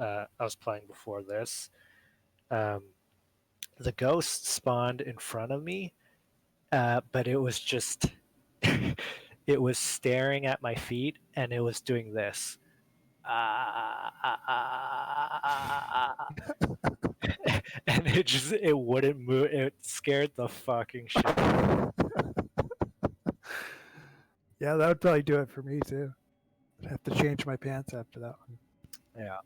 I was playing before this. Um, the ghost spawned in front of me, but it was just it was staring at my feet and it was doing this. And it wouldn't move. It scared the fucking shit out of me. Yeah, that would probably do it for me too. I'd have to change my pants after that one. Yeah.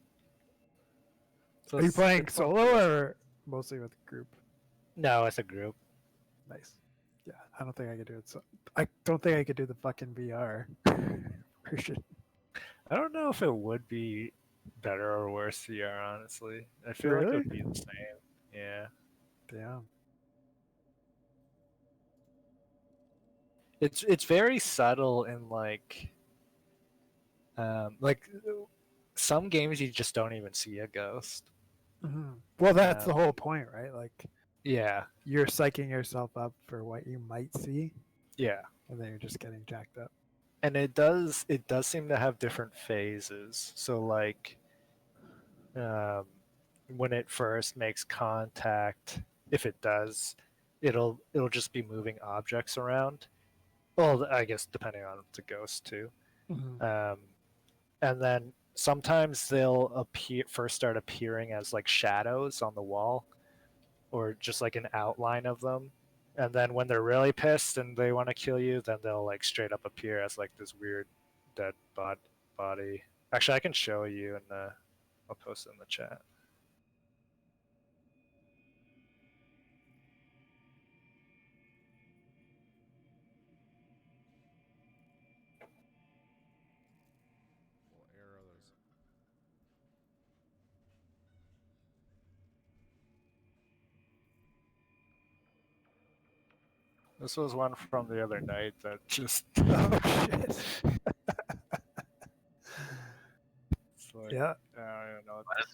So Are you playing solo or mostly with a group? No, it's a group. Nice. Yeah, I don't think I could do it. So I don't think I could do the fucking VR version. I don't know if it would be better or worse VR, honestly. I feel like it Really? would be the same. Yeah. Damn. It's very subtle in like some games you just don't even see a ghost. Mm-hmm. Well, that's the whole point, right? Like, yeah, you're psyching yourself up for what you might see, yeah, and then you're just getting jacked up. and it does seem to have different phases. So like, when it first makes contact, if it does, it'll just be moving objects around. Well, I guess depending on the ghost too. Mm-hmm. And then sometimes they'll start appearing as like shadows on the wall, or just like an outline of them. And then when they're really pissed and they want to kill you, then they'll like straight up appear as like this weird dead body. Actually, I can show you, and I'll post it in the chat. This was one from the other night that just Oh shit. it's like, Yeah. I don't even know what the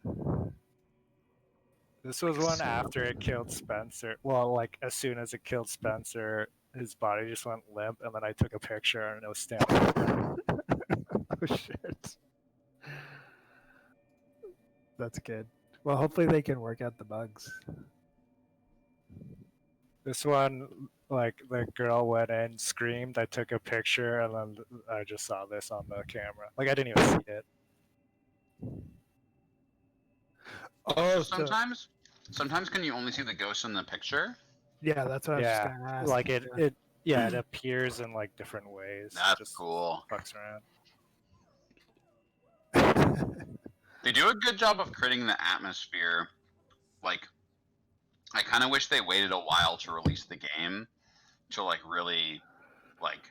fuck. This was one after it killed Spencer. Well, like as soon as it killed Spencer, his body just went limp, and then I took a picture and it was standing. Oh shit. That's good. Well, hopefully they can work out the bugs. This one, like the girl went in, screamed, I took a picture, and then I just saw this on the camera. Like I didn't even see it. Oh, sometimes can you only see the ghost in the picture? Yeah, that's what I was just gonna ask. Like it appears in like different ways. That's just cool. Fucks around. They do a good job of creating the atmosphere. Like, I kind of wish they waited a while to release the game to like really like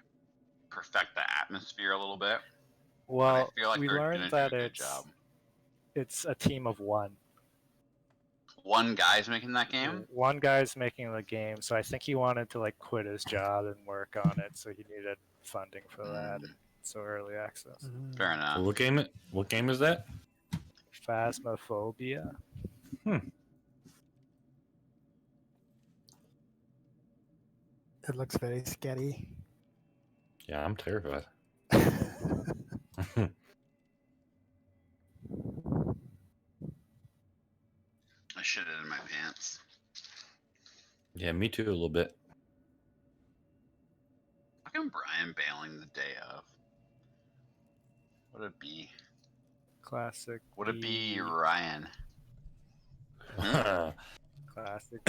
perfect the atmosphere a little bit. Well, I feel like we learned that it's a team of one. One guy's making that game? One guy's making the game, so I think he wanted to like quit his job and work on it, so he needed funding for that. So early access. Fair enough. So what game is that? Phasmophobia. It looks very scary. Yeah, I'm terrified. I shit it in my pants. Yeah, me too, a little bit. How come Brian bailing the day of? Would it be? Classic. Would it be Ryan? Classic.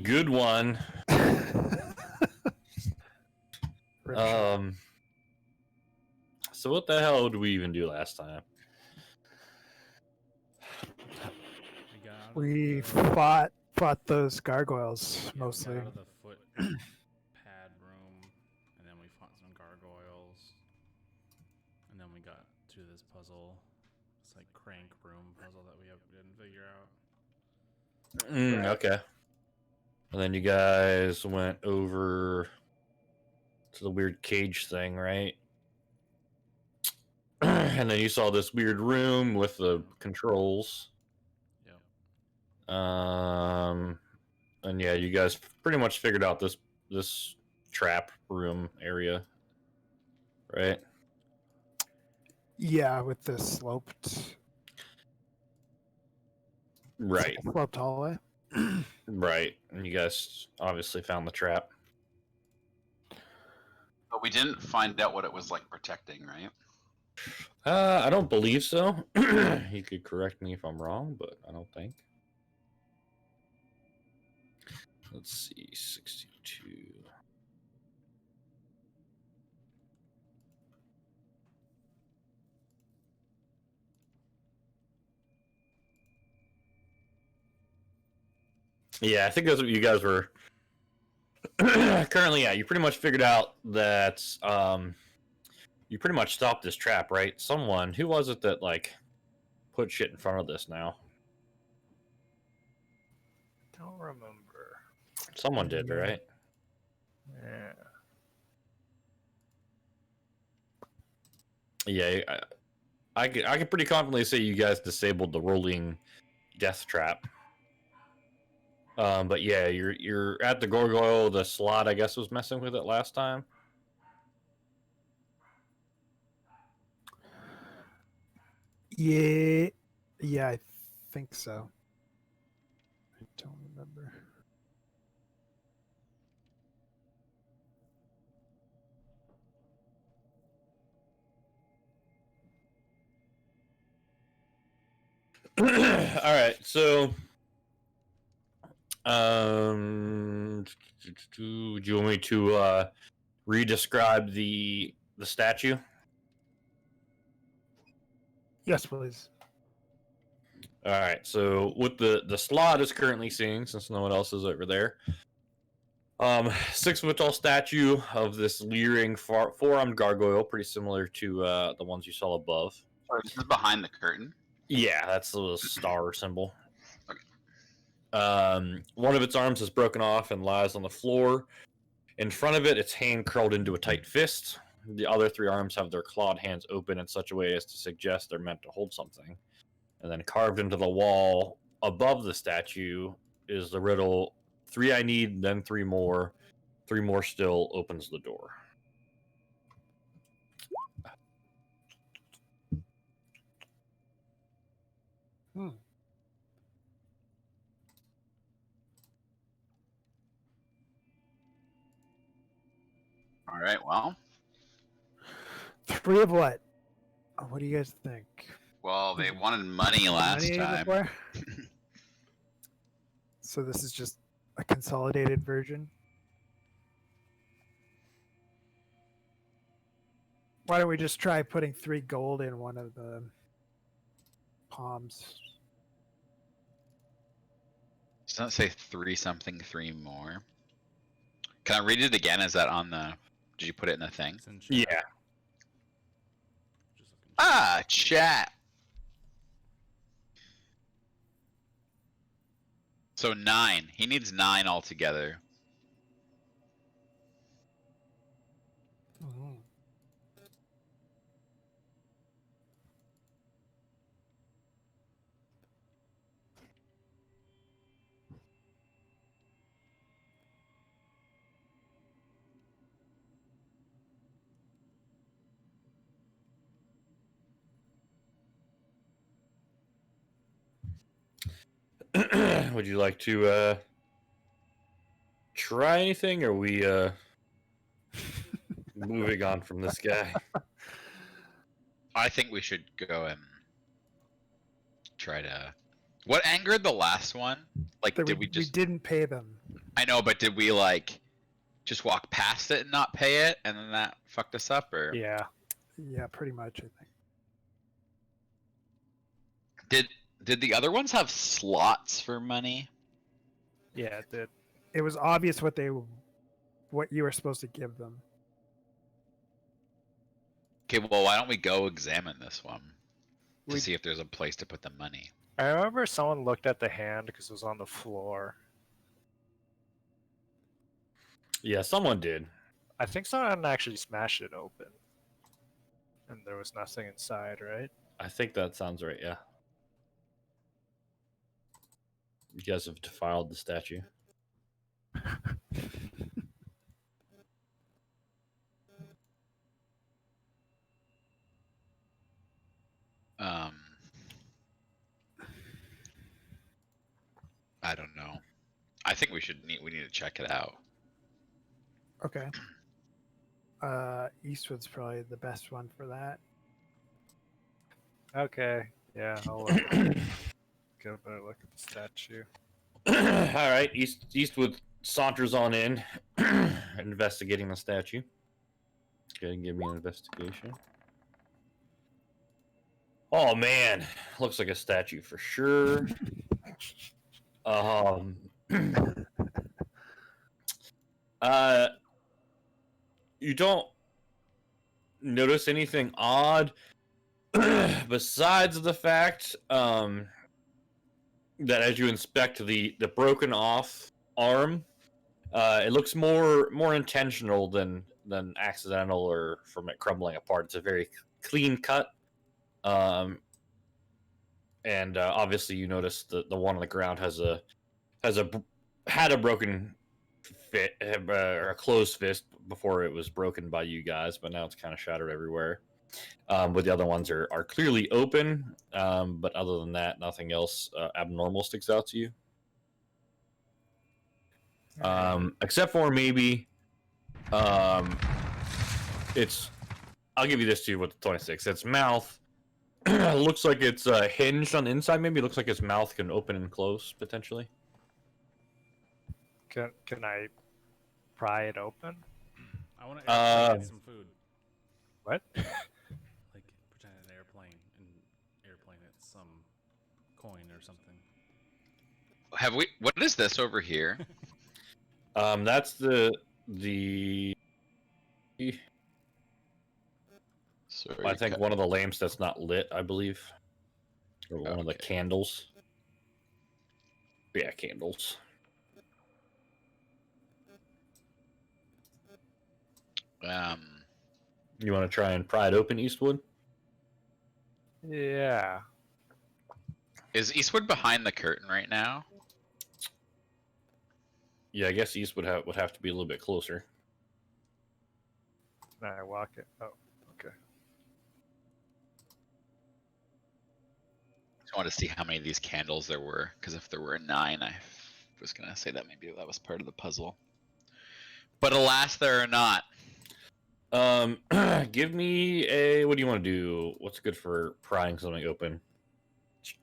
Good one. So what the hell did we even do last time? We fought those gargoyles mostly. We got out of the foot pad room, and then we fought some gargoyles, and then we got to this puzzle. It's like crank room puzzle that we didn't figure out. Okay. And then you guys went over to the weird cage thing, right? And then you saw this weird room with the controls. And yeah, you guys pretty much figured out this trap room area, right? Yeah, with the sloped, Right, sloped hallway. right. And you guys obviously found the trap. But we didn't find out what it was like protecting, right? I don't believe so. You could correct me if I'm wrong, but I don't think. Let's see, 62. Yeah, I think that's what you guys were currently at. You pretty much figured out that you pretty much stopped this trap, right? Someone, who was it that like put shit in front of this now? Don't remember. Someone did, Yeah. right? Yeah. Yeah, I can pretty confidently say you guys disabled the rolling death trap. But yeah, you're at the gargoyle. The slot, I guess, was messing with it last time. Yeah, yeah, I think so. I don't remember. All right, so do you want me to re-describe the statue? Yes, please. All right, so what the slot is currently seeing, since no one else is over there, 6 foot tall statue of this leering four-armed gargoyle, pretty similar to the ones you saw above. Sorry, this is behind the curtain. Yeah, that's the star symbol. Okay. One of its arms is broken off and lies on the floor. In front of it, its hand curled into a tight fist. The other 3 arms have their clawed hands open in such a way as to suggest they're meant to hold something. And then carved into the wall above the statue is the riddle: 3 I need, then 3 more. 3 more still opens the door. Hmm. All right. Well, 3 of what? What do you guys think? well, they wanted money last Money time. before? So this is just a consolidated version. Why don't we just try putting 3 gold in one of the palms? Doesn't it say 3 something, 3 more? Can I read it again? Is that on the? Did you put it in the thing? It's in chat. Yeah. Just looking. Ah, chat. So 9. He needs 9 altogether. Mhm. Would you like to try anything, or are we moving on from this guy? I think we should go and try to. What angered the last one? Like, That did we we just? didn't pay them. I know, but did we like just walk past it and not pay it, and then that fucked us up, or Yeah. Yeah, pretty much, I think. did the other ones have slots for money? Yeah, it did. It was obvious what you were supposed to give them. Okay, well, why don't we go examine this one to We- see if there's a place to put the money? I remember someone looked at the hand because it was on the floor. Yeah, someone did. I think someone actually smashed it open. And there was nothing inside, right? I think that sounds right, yeah. You guys have defiled the statue. think we need to check it out. Okay. Eastwood's probably the best one for that. Okay. Yeah, I'll get a better look at the statue. All right, Eastwood saunters on in, investigating the statue. Go ahead and give me an investigation. Oh man, looks like a statue for sure. You don't notice anything odd besides the fact that as you inspect the broken off arm, it looks more intentional than accidental or from it crumbling apart. It's a very clean cut, and obviously you notice the one on the ground had a broken fit or a closed fist before it was broken by you guys, but now it's kind of shattered everywhere. But the other ones are clearly open, but other than that, nothing else abnormal sticks out to you. Except for maybe, it's. I'll give you this too with the 26. Its mouth looks like it's hinged on the inside. Maybe it looks like its mouth can open and close potentially. Can I pry it open? I want to get some food. What? Like pretend an airplane and airplane it some coin or something. Have we? What is this over here? That's the. Sorry, I think one of the lamps that's not lit, I believe, or one of the Okay. candles. Yeah, candles. You want to try and pry it open, Eastwood? Yeah. Is Eastwood behind the curtain right now? Yeah, I guess Eastwood would have to be a little bit closer. Can I walk it? Oh, okay. I want to see how many of these candles there were, because if there were 9, I was gonna say that maybe that was part of the puzzle. But alas, there are not. Give me a. What do you want to do? What's good for prying something open?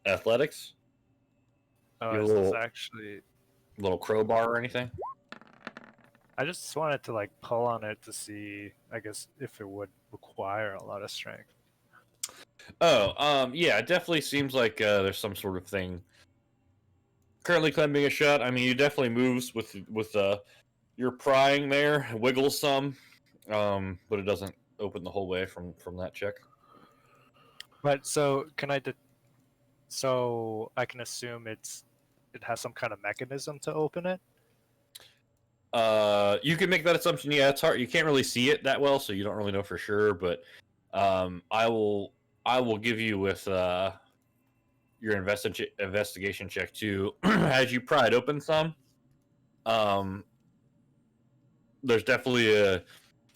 Athletics? Oh, You is little- this actually? Little crowbar or anything? I just wanted to like pull on it to see, I guess, if it would require a lot of strength. Oh, yeah, it definitely seems like there's some sort of thing currently clamping a shut. I mean, you definitely moves with your prying there, wiggles some, but it doesn't open the whole way from that check. But so can I? So I can assume it has some kind of mechanism to open it. You can make that assumption. Yeah, it's hard. You can't really see it that well, so you don't really know for sure. But I will give you with your investigation check too. As you pry it open some, there's definitely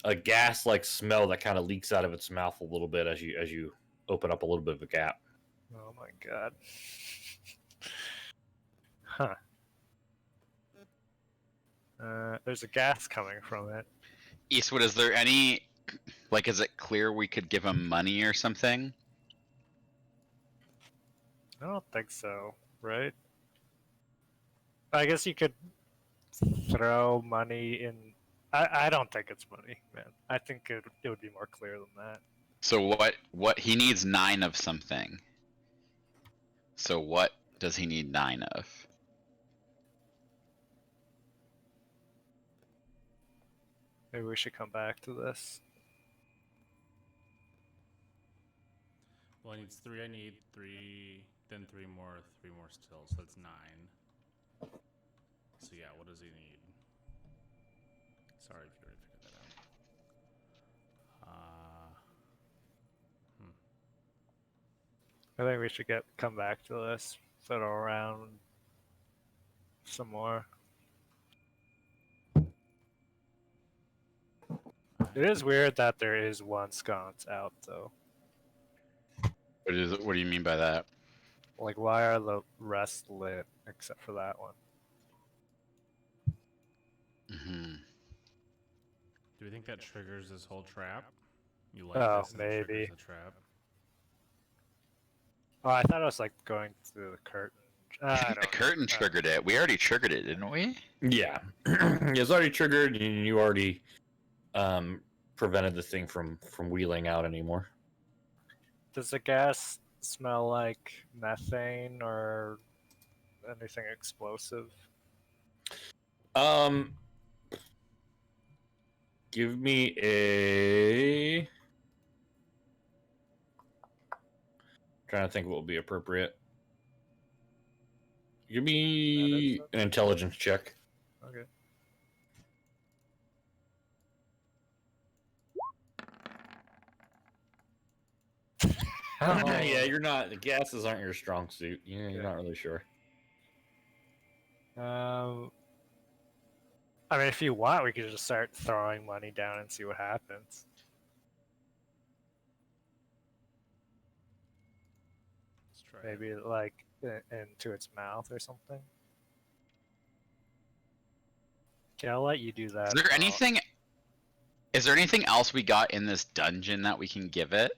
a gas like smell that kind of leaks out of its mouth a little bit as you open up a little bit of a gap. Oh my god. Huh. There's a gas coming from it. Eastwood, is there any, like, is it clear we could give him money or something? I don't think so, right? I guess you could throw money in. I don't think it's money, man. I think it would be more clear than that. So what he needs 9 of something. So what does he need 9 of? Maybe we should come back to this. Well, I need 3. I need 3, then 3 more still. So that's 9. So yeah, what does he need? Sorry if you already figured that out. I think we should come back to this, fiddle around some more. It is weird that there is one sconce out though. What do you mean by that? Like, why are the rest lit except for that one? Do we think that triggers this whole trap? You like Oh, this and it maybe. triggers the trap? Oh, I thought it was like going through the curtain. I think the curtain triggered it. We already triggered it, didn't we? Yeah, it's already triggered, and you already prevented the thing from wheeling out anymore. Does the gas smell like methane or anything explosive? Give me a. Trying to think what would be appropriate. Give me an intelligence check. Okay. Yeah, you're not. The gases aren't your strong suit. You're not really sure. I mean, if you want, we could just start throwing money down and see what happens. Let's try it. Maybe like into its mouth or something. Okay, I'll let you do that. Is there anything? Is there anything else we got in this dungeon that we can give it?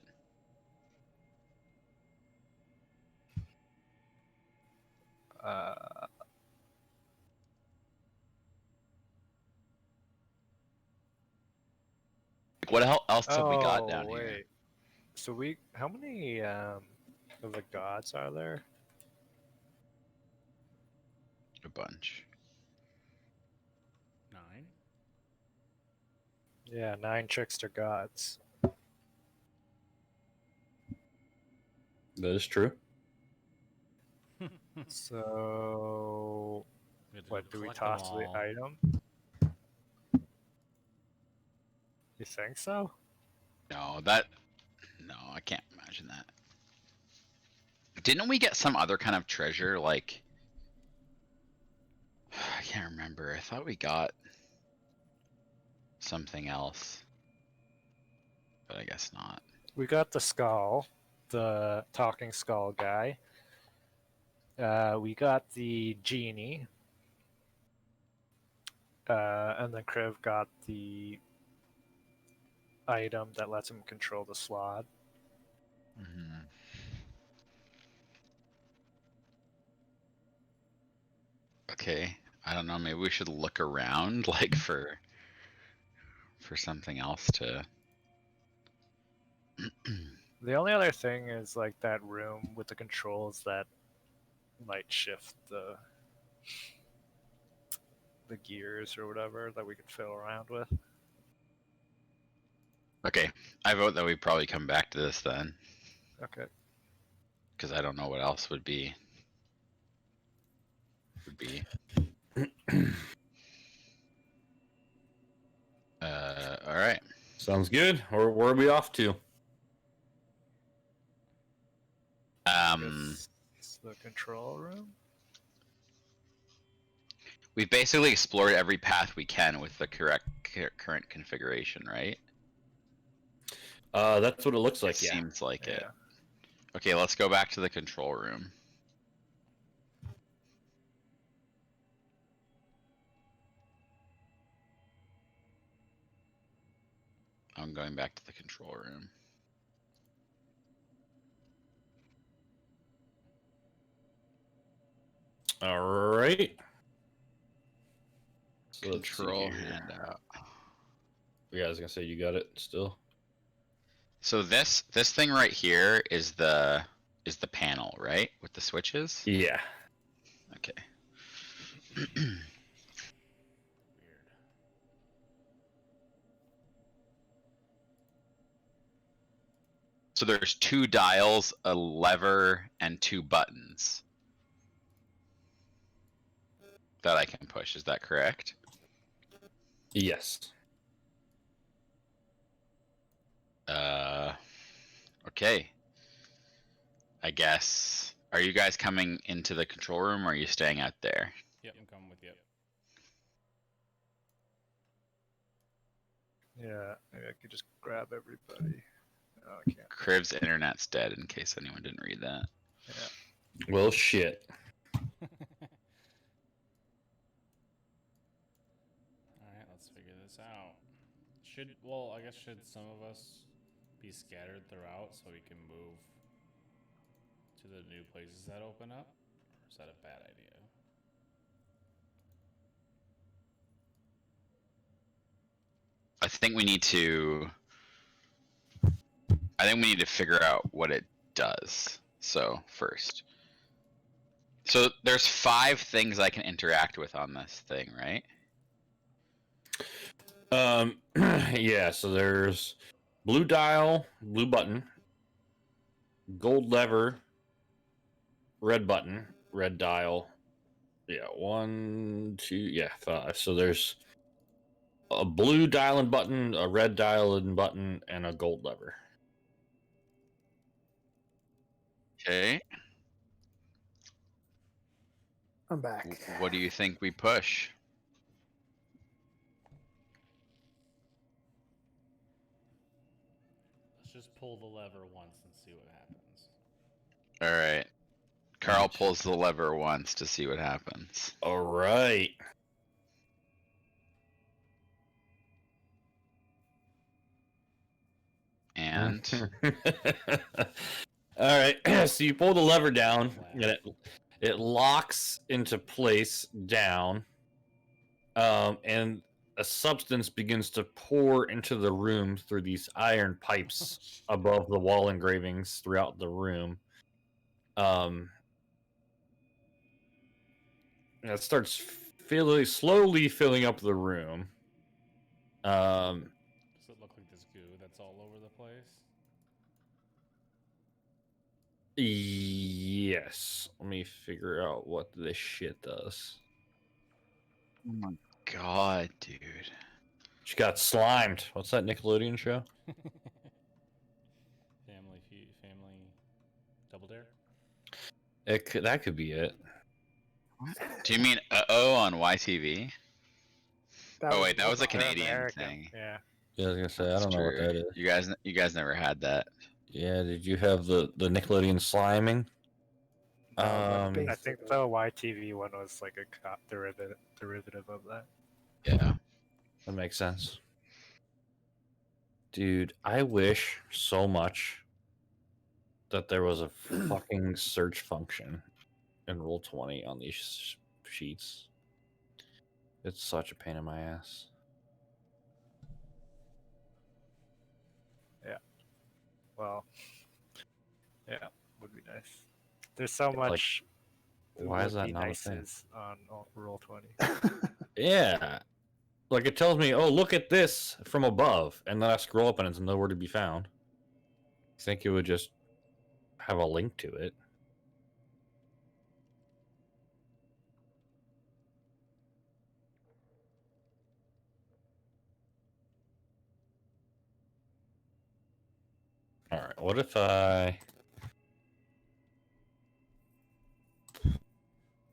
What else have we got down here? So how many of the gods are there? A bunch. 9? Yeah, 9 trickster gods. That is true. So, We have to what do we collect them toss the all. item? You think so? No, I can't imagine that. Didn't we get some other kind of treasure? Like, I can't remember. I thought we got something else, but I guess not. We got the skull, the talking skull guy. We got the genie. And then Kriv got the item that lets him control the slot. Mm-hmm. Okay, I don't know. Maybe we should look around, like for something else to. The only other thing is like that room with the controls that might shift the gears or whatever that we could fiddle around with. Okay, I vote that we probably come back to this then, Okay. because I don't know what else would be. All right. Sounds good. Where are we off to? It's the control room. We've basically explored every path we can with the current configuration, right? That's what it looks like. It Yeah. seems like it. Okay, let's go back to the control room. I'm going back to the control room. All right. So Control handout. Yeah, I was gonna say you got it still. So this thing right here is the panel, right? With the switches? Yeah. Okay. Weird. So there's 2 dials, a lever, and 2 buttons that I can push. Is that correct? Yes. Okay. I guess. Are you guys coming into the control room or are you staying out there? Yep, I'm coming with you. Yeah, maybe I could just grab everybody. No, I can't. Crib's internet's dead in case anyone didn't read that. Yeah. Well, shit. Alright, let's figure this out. I guess should some of us be scattered throughout so we can move to the new places that open up? Or is that a bad idea? I think we need to figure out what it does. So first. So there's 5 things I can interact with on this thing, right? Yeah, so there's blue dial, blue button, gold lever, red button, red dial. Yeah, 1, 2, yeah, 5. So there's a blue dial and button, a red dial and button, and a gold lever. Okay. I'm back. What do you think we push? Let's just pull the lever once and see what happens. All right. Carl pulls the lever once to see what happens. All right. And all right. So you pull the lever down, and it locks into place down, and a substance begins to pour into the room through these iron pipes above the wall engravings throughout the room. And it starts slowly filling up the room. Does it look like this goo that's all over the place? Yes. Let me figure out what this shit does. oh my god, dude. She got slimed. What's that Nickelodeon show? Family Double Dare? That could be it. Do you mean uh-oh on YTV? Oh wait, that was a They're Canadian American, thing. Yeah. Yeah, I was gonna say I That's don't know what true. that is. You guys never had that. Yeah, did you have the Nickelodeon sliming? I think Basically. the YTV one was like a derivative of that. Yeah. That makes sense. Dude, I wish so much that there was a fucking search function in Roll20 on these sheets. It's such a pain in my ass. Well, yeah, would be nice. There's so Like, much. why is would that be not a nices on Roll20? Yeah. Like it tells me, oh, look at this from above. And then I scroll up and it's nowhere to be found. I think it would just have a link to it. All right, what if I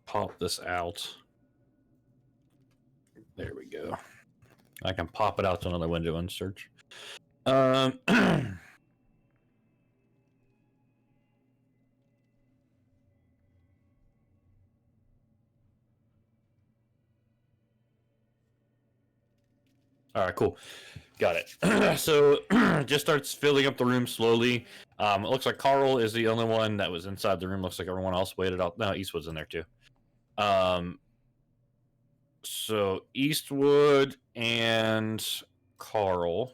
pop this out? There we go. I can pop it out to another window and search. All right, cool. Got it. So just starts filling up the room slowly. It looks like Carl is the only one that was inside the room. Looks like everyone else waited out. No, Eastwood's in there too. So Eastwood and Carl.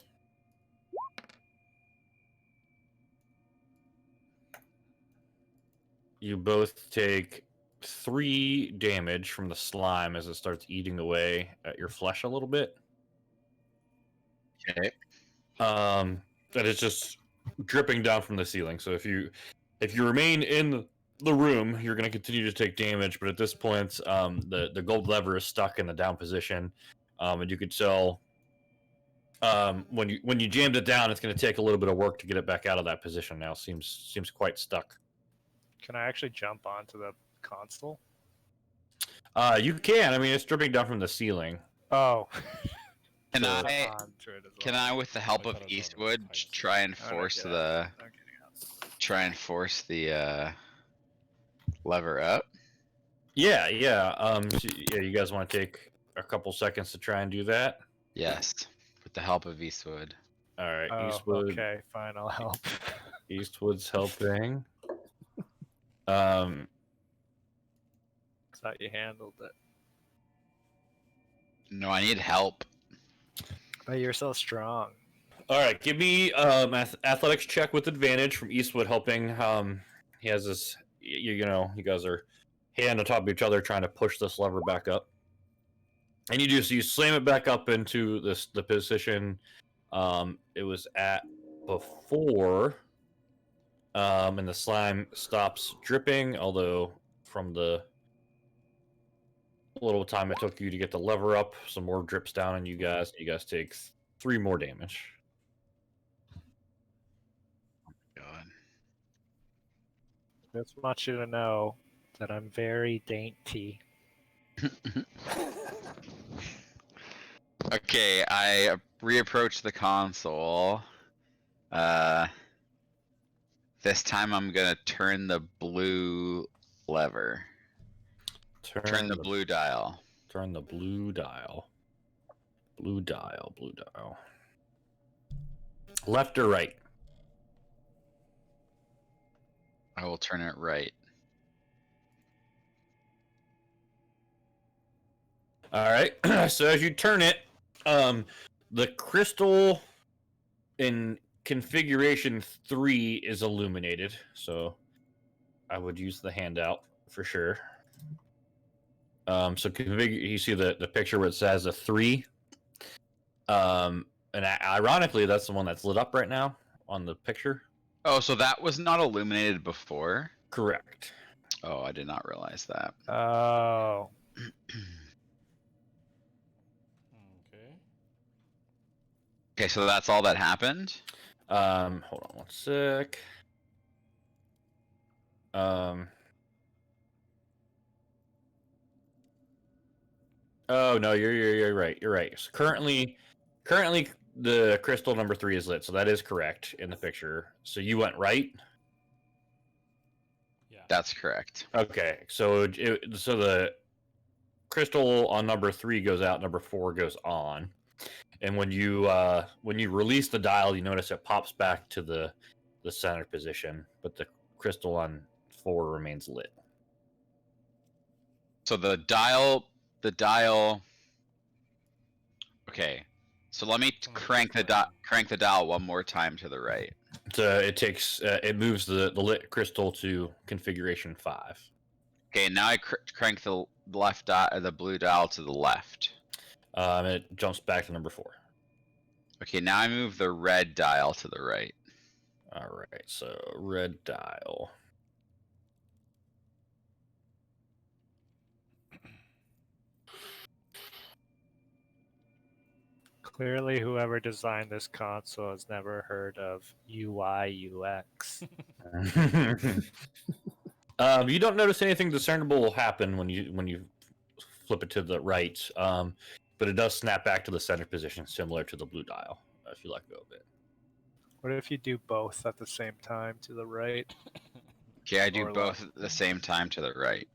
You both take 3 damage from the slime as it starts eating away at your flesh a little bit. Okay. And it's just dripping down from the ceiling. So if you remain in the room, you're going to continue to take damage. But at this point, the gold lever is stuck in the down position, and you could tell when you jammed it down, it's going to take a little bit of work to get it back out of that position. Now seems quite stuck. Can I actually jump onto the console? You can. I mean, it's dripping down from the ceiling. Oh. Can So I, onto it as can well. I, with the help I of thought it was over Eastwood, the pipes. try and Oh, no, force get the out. I'm getting out. lever up? Yeah. So, yeah. You guys want to take a couple seconds to try and do that? Yes. With the help of Eastwood. All right, Oh, Eastwood. okay, fine, I'll help. Eastwood's helping. That's how you handled it. No, I need help. But you're so strong. All right, give me athletics check with advantage from Eastwood helping. He has this. You know, you guys are hand on top of each other trying to push this lever back up, and you slam it back up into the position it was at before. And the slime stops dripping, although from the little time it took you to get the lever up, some more drips down on you guys. You guys take 3 more damage. God. Just want you to know that I'm very dainty. Okay, I reapproach the console. This time I'm gonna turn the blue lever. Turn the blue dial. Turn the blue dial. Blue dial. Blue dial. Left or right? I will turn it right. All right. So as you turn it, the crystal in configuration 3 is illuminated. So I would use the handout for sure. So you see the picture where it says a 3. And ironically, that's the one that's lit up right now on the picture. Oh, so that was not illuminated before? Correct. Oh, I did not realize that. Oh. Okay. Okay, so that's all that happened? Hold on one sec. Oh no, you're right. You're right. So currently the crystal number 3 is lit, so that is correct in the picture. So you went right. Yeah. That's correct. Okay, so so the crystal on number 3 goes out, number 4 goes on, and when you release the dial, you notice it pops back to the center position, but the crystal on 4 remains lit. So the dial. Okay, so let me crank the dial one more time to the right. So it moves the lit crystal to configuration 5. Okay, now I crank the the blue dial to the left. It jumps back to number 4. Okay, now I move the red dial to the right. All right, so red dial. Clearly, whoever designed this console has never heard of UI UX. You don't notice anything discernible happen when you flip it to the right, but it does snap back to the center position, similar to the blue dial. If you let go of it. What if you do both at the same time to the right? Okay, I do Or both left. at the same time to the right.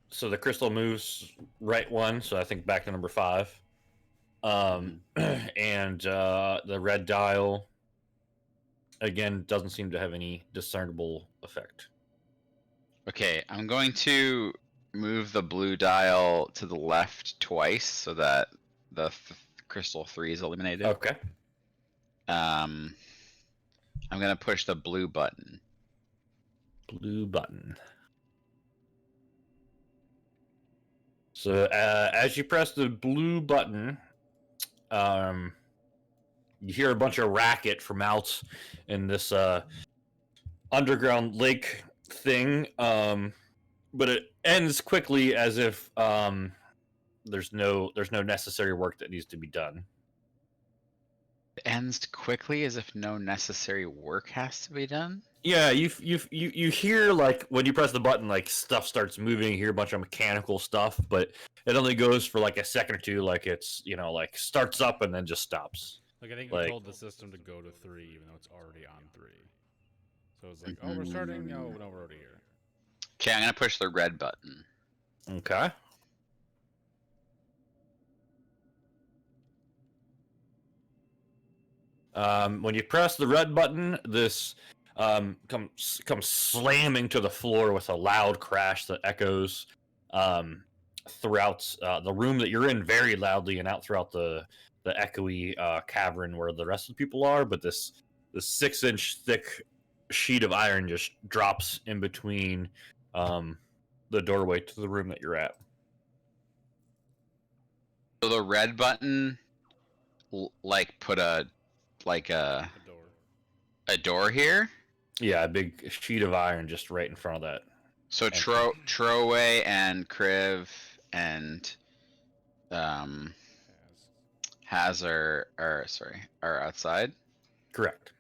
So the crystal moves right 1, so I think back to number 5. And the red dial again doesn't seem to have any discernible effect. Okay, I'm going to move the blue dial to the left twice so that the crystal 3 is eliminated. Okay. I'm gonna push the blue button. Blue button. So as you press the blue button, you hear a bunch of racket from out in this underground lake thing, but it ends quickly as if there's no necessary work that needs to be done. It ends quickly as if no necessary work has to be done. Yeah, you hear, like, when you press the button, like, stuff starts moving. You hear a bunch of mechanical stuff, but it only goes for like a second or two. Like, it's, like, starts up and then just stops. Like, I think Like- we told the system to go to 3, even though it's already on 3. So it's like, oh, we're starting. Oh, no, we're already here. Okay, I'm gonna push the red button. Okay. When you press the red button, this comes slamming to the floor with a loud crash that echoes throughout the room that you're in very loudly and out throughout the echoey cavern where the rest of the people are. But this 6-inch thick sheet of iron just drops in between the doorway to the room that you're at. So the red button, like put a A door. door here. Yeah, a big sheet of iron just right in front of that. So Troway and Kriv and Has. are outside. Correct.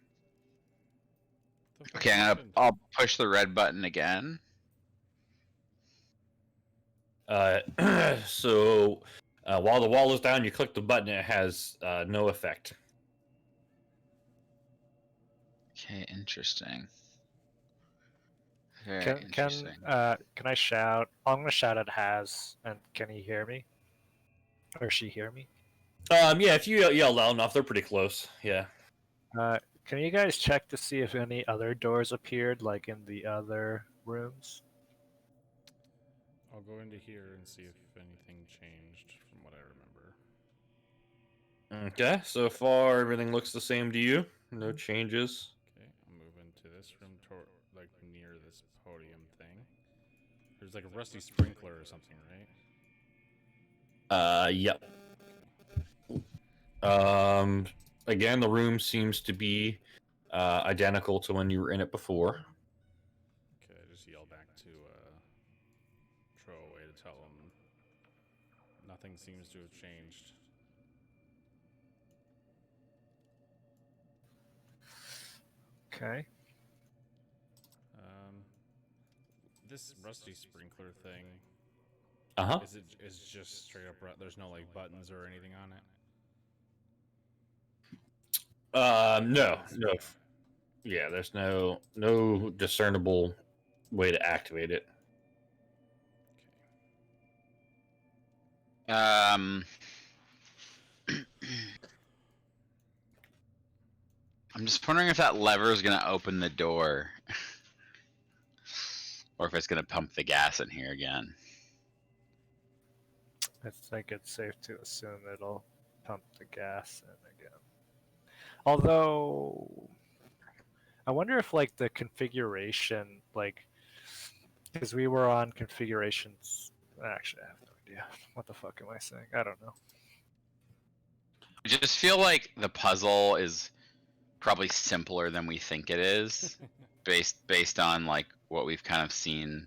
The fuck Okay, happened? I'll push the red button again. So while the wall is down, you click the button. It has no effect. Okay, interesting. Very Can interesting. can I shout? I'm gonna shout at Haz, and can he hear me? Or she hear me? Yeah, if you yell loud enough, they're pretty close. Yeah. Can you guys check to see if any other doors appeared, like in the other rooms? I'll go into here and see if anything changed from what I remember. Okay. So far, everything looks the same to you. No changes. Okay, I'll move into this room, like near this podium thing. There's like a rusty sprinkler or something, right? Yep. Again, the room seems to be identical to when you were in it before. Okay, I just yell back to Troway to tell him nothing seems to have changed. Okay. This rusty sprinkler thing, Uh is just straight up. There's no like buttons or anything on it. No. Yeah, there's no discernible way to activate it. I'm just wondering if that lever is gonna open the door, or if it's gonna pump the gas in here again. I think it's safe to assume it'll pump the gas in again. Although, I wonder if like the configuration, like, because we were on configurations. Actually, I have no idea. What the fuck am I saying? I don't know. I just feel like the puzzle is probably simpler than we think it is, based on like what we've kind of seen.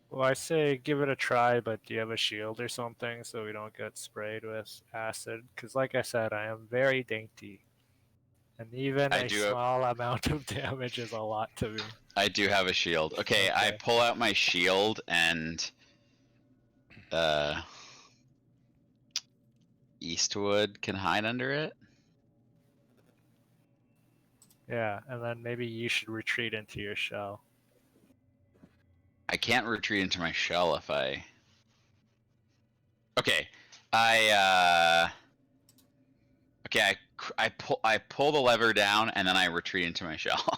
Well, I say give it a try, but do you have a shield or something so we don't get sprayed with acid? Because, like I said, I am very dainty. And even I a do have- small amount of damage is a lot to me. I do have a shield. Okay, I Okay. pull out my shield and Eastwood can hide under it. Yeah, and then maybe you should retreat into your shell. I can't retreat into my shell if I. Okay, Okay, I pull the lever down and then I retreat into my shell.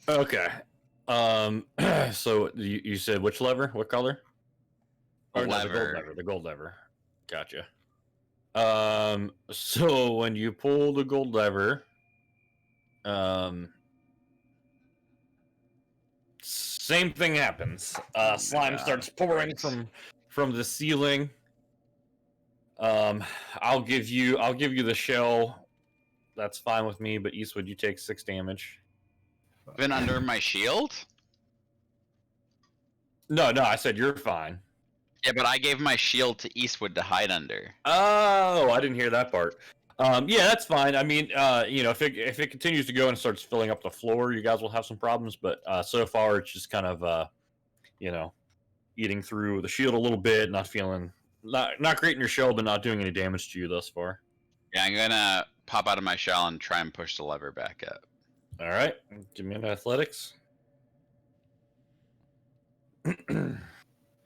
Okay. So you said which lever? What color? The Or no, the gold lever. lever. The gold lever. Gotcha. So when you pull the gold lever, same thing happens. Slime starts pouring from the ceiling. I'll give you the shell. That's fine with me. But Eastwood, you take 6 damage. Been under my shield? No, I said you're fine. Yeah, but I gave my shield to Eastwood to hide under. Oh, I didn't hear that part. Yeah, that's fine. I mean, if it continues to go and starts filling up the floor, you guys will have some problems. But so far, it's just kind of, eating through the shield a little bit, not great in your shell, but not doing any damage to you thus far. Yeah, I'm gonna pop out of my shell and try and push the lever back up. All right, give me an athletics.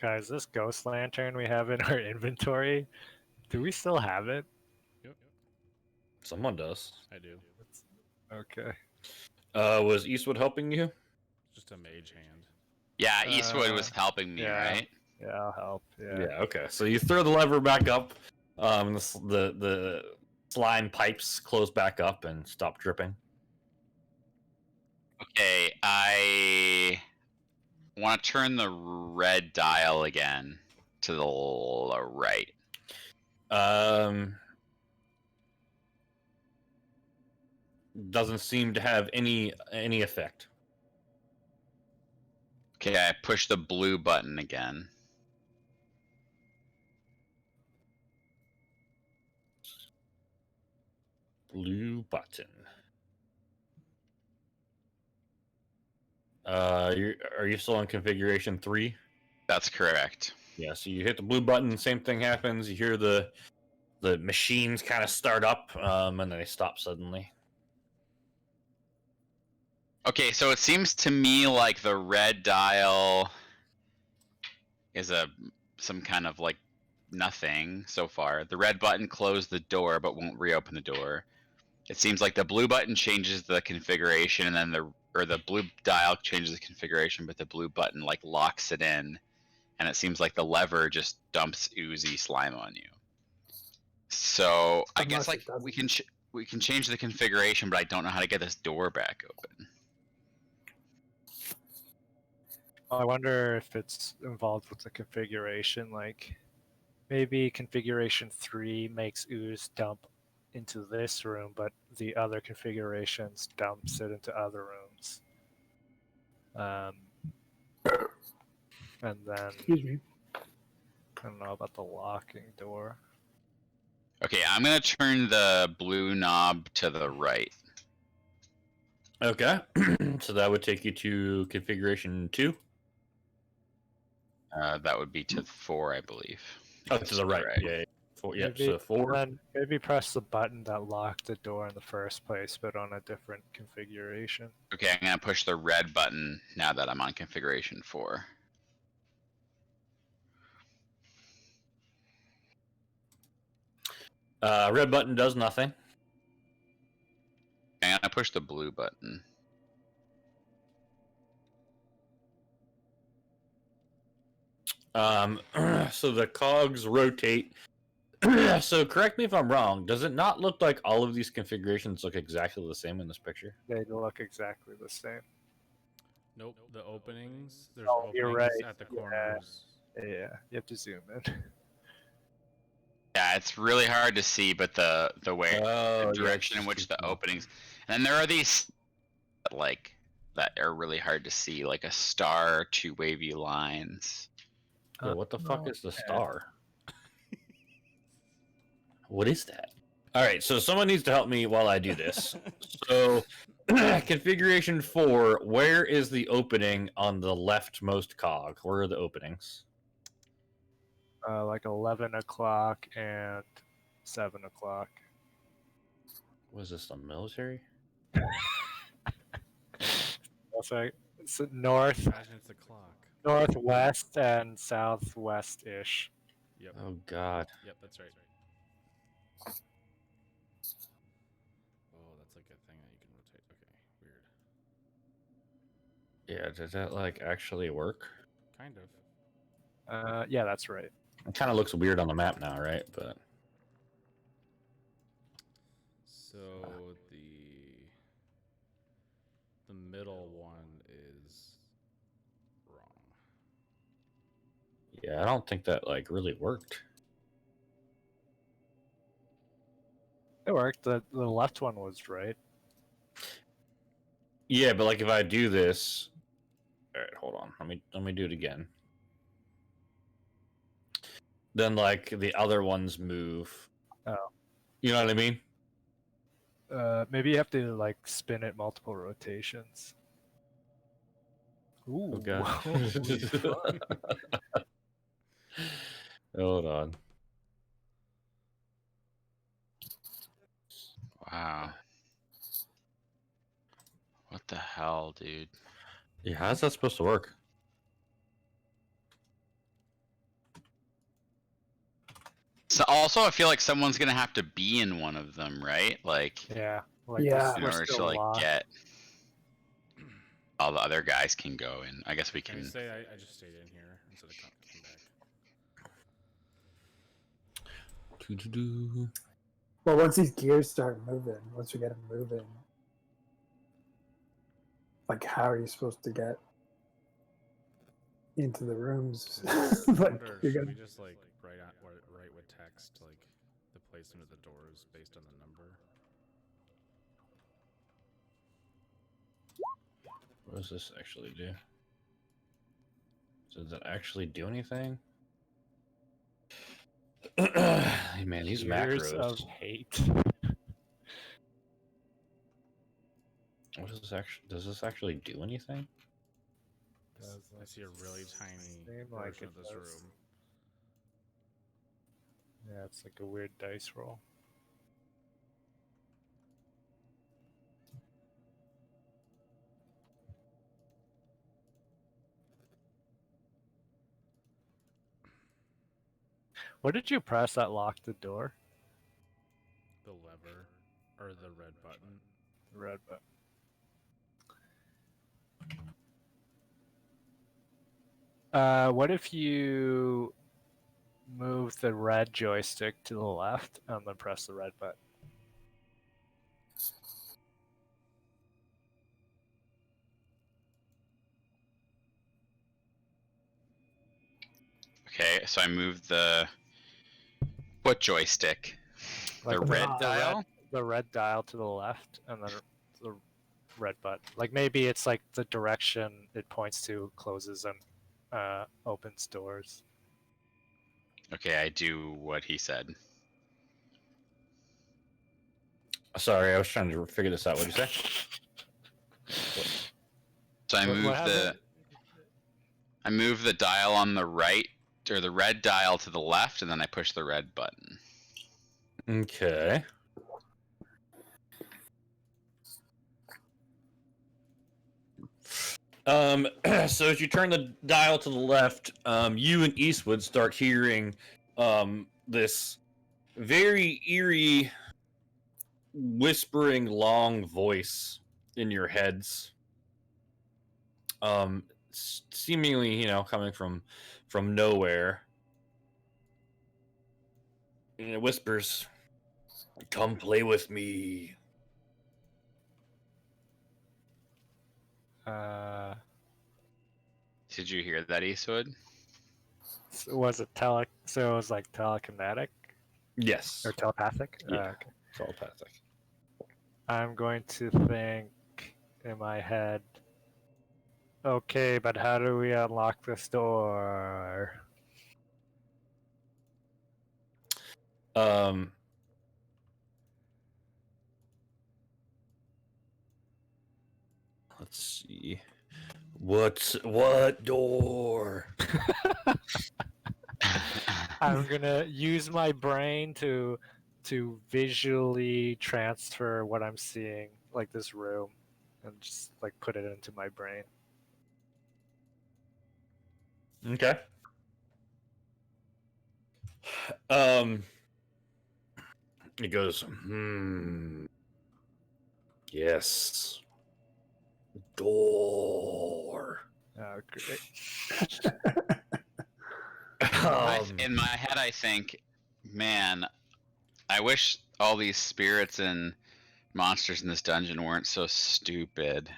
Guys, this ghost lantern we have in our inventory, do we still have it? Yep, Someone does. I do. Okay. Was Eastwood helping you? Just a mage hand. Yeah, Eastwood was helping me, yeah. right? Yeah, I'll help. Yeah. Yeah. Okay. So you throw the lever back up. The slime pipes close back up and stop dripping. Okay, I want to turn the red dial again to the right. Doesn't seem to have any effect. Okay, I push the blue button again. Blue button. Are you still in configuration 3? That's correct. Yeah. So you hit the blue button. Same thing happens. You hear the machines kind of start up, and then they stop suddenly. Okay, so it seems to me like the red dial is some kind of like nothing so far. The red button closed the door but won't reopen the door. It seems like the blue button changes the configuration, and then the blue dial changes the configuration, but the blue button like locks it in, and it seems like the lever just dumps oozy slime on you. So I guess Unless like it doesn't. we can change the configuration, but I don't know how to get this door back open. I wonder if it's involved with the configuration. Like, maybe configuration 3 makes ooze dump into this room, but the other configurations dumps it into other rooms. And then Excuse me. I don't know about the locking door. Okay, I'm gonna turn the blue knob to the right. Okay. So that would take you to configuration 2. That would be to 4, I believe. Oh, to the right. Yeah. 4. Yep. Maybe, So 4. And then maybe press the button that locked the door in the first place, but on a different configuration. Okay, I'm gonna push the red button now that I'm on configuration 4. Red button does nothing. I'm gonna push the blue button. So the cogs rotate. So correct me if I'm wrong. Does it not look like all of these configurations look exactly the same in this picture? They look exactly the same. Nope. The openings. There's Oh, you're openings right. at the Yeah. corners. Yeah, you have to zoom in. Yeah, it's really hard to see, but the way Oh, the direction in which the openings, and there are these that are really hard to see, like a star, 2 wavy lines. Yeah, what the fuck no. is the star? What is that? All right, so someone needs to help me while I do this. So, configuration 4, where is the opening on the leftmost cog? Where are the openings? Like 11 o'clock and 7 o'clock. Was this the military? Also, it's north, Imagine it's a clock. northwest, and southwest-ish. Yep. Oh god. Yep, that's right. Oh, that's like a thing that you can rotate. Okay, weird. Yeah, does that like actually work? Kind of. Yeah, that's right. It kind of looks weird on the map now, right? But So the middle one is wrong. yeah, I don't think that like really worked. It worked. The left one was right. Yeah, but like if I do this, all right, hold on. Let me do it again. Then like the other ones move. Oh. You know what I mean? Maybe you have to like spin it multiple rotations. Ooh. Oh god. holy fuck. Hold on. Wow. What the hell, dude? Yeah, how's that supposed to work? So also, I feel like someone's gonna have to be in one of them, right? Like, Yeah. Like Yeah. in we're order to still like locked. get all the other guys can go, and I guess we Can I can. say I just stayed in here instead of came back? Well, once these gears start moving, once we get them moving, like how are you supposed to get into the rooms? I like wonder, you're should gonna. we just like write with text like the placement of the doors based on the number? What does this actually do? Does it actually do anything? Man, these Years macros. of hate. What does this actually? Does this actually do anything? I see a really tiny Seem version like it of this does. room. Yeah, it's like a weird dice roll. What did you press that locked the door? The lever or the red button. The red button. What if you move the red joystick to the left and then press the red button? Okay, so I moved the what joystick? Like the red the dial. The red dial to the left and then the red button. Like maybe it's like the direction it points to closes and opens doors. Okay, I do what he said. Sorry, I was trying to figure this out. What'd you say? So I What moved the happened? I moved the dial on the right, or the red dial to the left, and then I pushed the red button. Okay. So as you turn the dial to the left, you and Eastwood start hearing this very eerie, whispering, long voice in your heads. Seemingly, coming from nowhere. And it whispers, "Come play with me." Did you hear that, Eastwood? Was it so it was like telekinetic Yes. or telepathic? Yeah. Okay. Telepathic. I'm going to think in my head, okay, but how do we unlock this door? Let's see. What door? I'm gonna use my brain to visually transfer what I'm seeing, like this room, and just like put it into my brain. Okay. It goes, yes. Door. Oh, great. In my head, I think, man, I wish all these spirits and monsters in this dungeon weren't so stupid.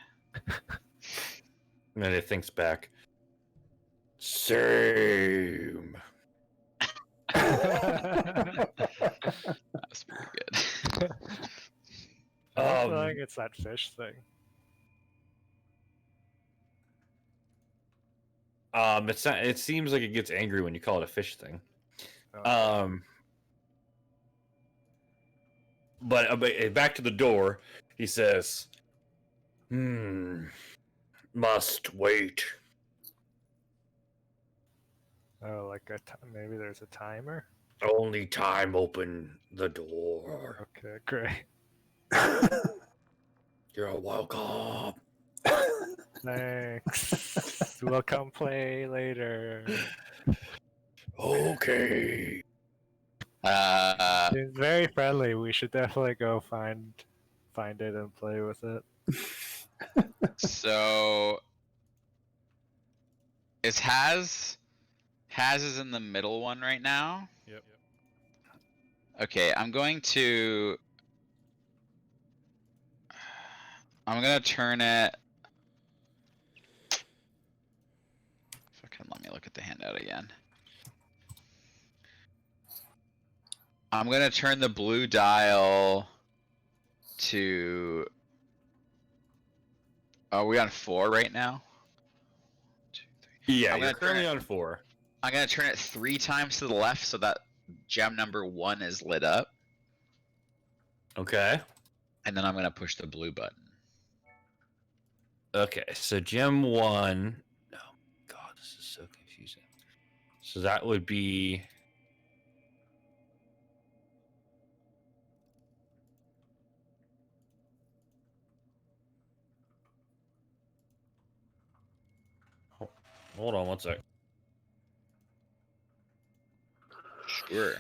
And then it thinks back. Same. That's pretty good. I don't think it's that fish thing. It seems like it gets angry when you call it a fish thing. Oh. But back to the door, he says, must wait. Oh, like maybe there's a timer? Only time open the door. Okay, great. You're welcome. Thanks. We'll come play later. Okay. He's very friendly. We should definitely go find find it and play with it. So is Has is in the middle one right now? Yep. Okay, I'm gonna turn it. Fucking let me look at the handout again. I'm gonna turn the blue dial to. Are we on 4 right now? Yeah, I'm you're gonna turn currently it- on 4. I'm gonna turn it 3 times to the left so that gem number 1 is lit up, Okay. and then I'm gonna push the blue button. Okay, so gem 1. Oh god, this is so confusing. So that would be. Hold on one sec. Sure.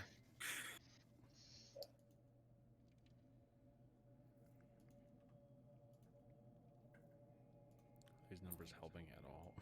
These numbers helping at all.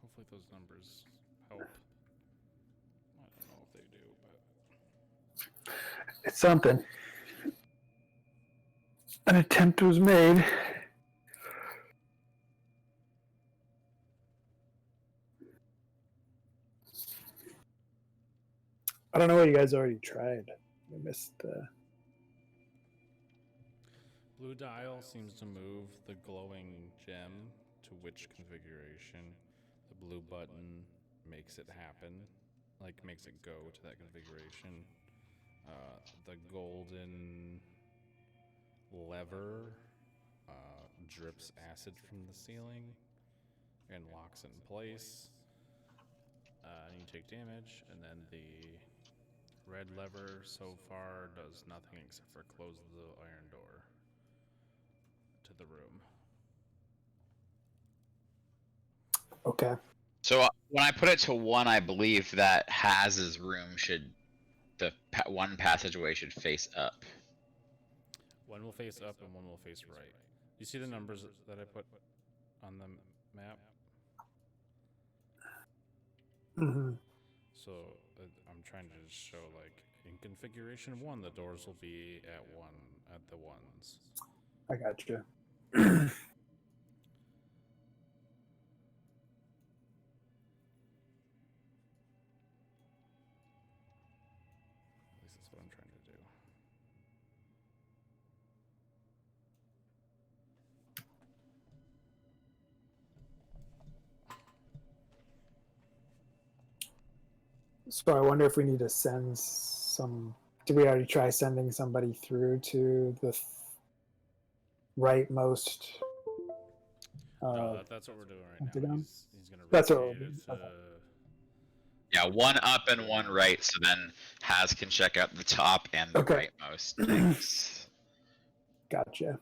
Hopefully those numbers help. I don't know if they do, but It's something. An attempt was made. I don't know what you guys already tried. I missed the. blue dial seems to move the glowing gem to which configuration. The blue button makes it happen, like makes it go to that configuration. The golden lever drips acid from the ceiling and locks it in place. And you take damage, and then the red lever so far does nothing except for close the iron door to the room. Okay. So when I put it to 1, I believe that Haz's room one passageway should face up. One will face up and one will face right. You see the numbers that I put on the map? Mm-hmm. So I'm trying to just show, like, in configuration 1, the doors will be at the ones. I got you. At least that's what I'm trying to do. So I wonder if we need to send some. Did we already try sending somebody through to the rightmost? No, that's what we're doing right now. Pentagon? He's going to That's what rotate we'll it do. to... Okay. Yeah, 1 up and 1 right, so then Haz can check out the top and the Okay. rightmost things. Gotcha.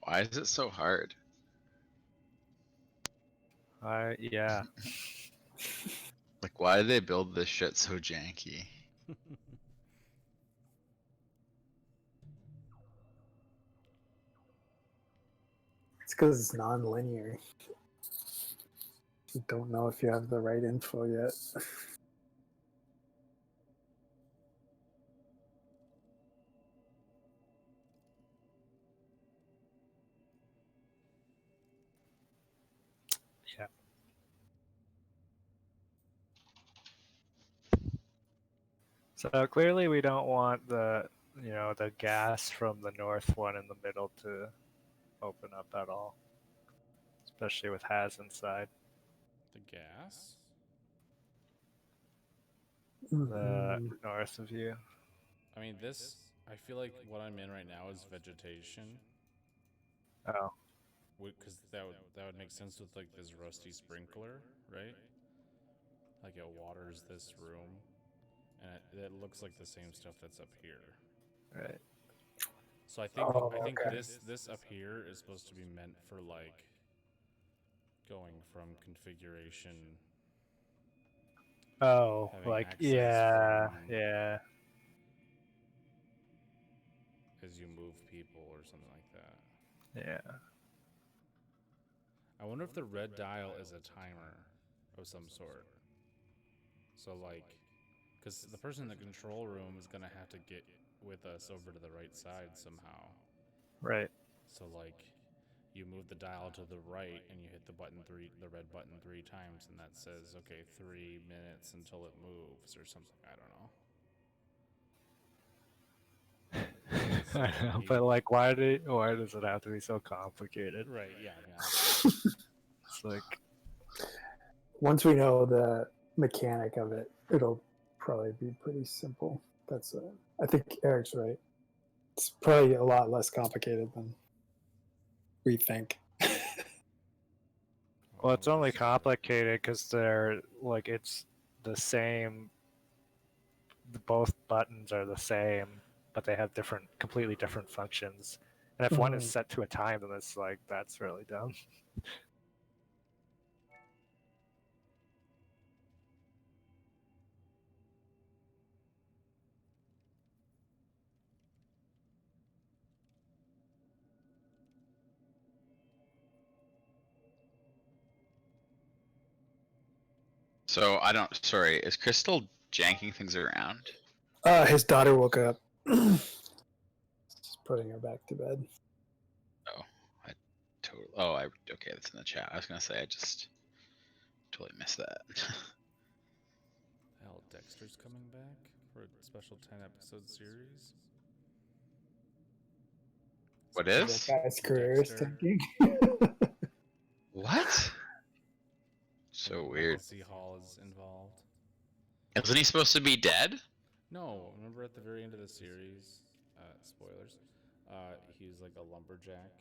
Why is it so hard? Yeah. Like, why did they build this shit so janky? It's because it's non-linear. You don't know if you have the right info yet. Yeah. So clearly we don't want the the gas from the north one in the middle to open up at all. Especially with Has inside. The gas? The Mhm. north of you. I mean, this. I feel like what I'm in right now is vegetation. Oh. Because that would make sense with like this rusty sprinkler, right? Like it waters this room, and it looks like the same stuff that's up here. Right. So I think Oh, okay. this up here is supposed to be meant for like going from configuration. Oh, Having like access yeah, from- yeah. As you move people or something like that. Yeah. I wonder if the red dial is a timer of some sort. So like, because the person in the control room is gonna have to get with us over to the right side somehow. Right. So like, you move the dial to the right and you hit the red button 3 times, and that says, okay, 3 minutes until it moves or something. I don't know. I know, but like, why does it have to be so complicated? Right? Yeah. I mean, It's like, Once we know the mechanic of it, it'll probably be pretty simple. That's I think Eric's right. It's probably a lot less complicated than we think. well, it's only complicated because they're like it's the same. Both buttons are the same, but they have completely different functions. And if one is Mhm. set to a time, then it's like that's really dumb. So I don't. Sorry, is Crystal janking things around? His daughter woke up. Just putting her back to bed. Oh, I totally. Oh, okay. That's in the chat. I was gonna say I just totally missed that. hell, Dexter's coming back for a special 10-episode series. What That is? guy's career is Dexter. tanking. What? So Michael weird. C. Hall is involved. Isn't he supposed to be dead? No, remember at the very end of the series, spoilers, he was like a lumberjack.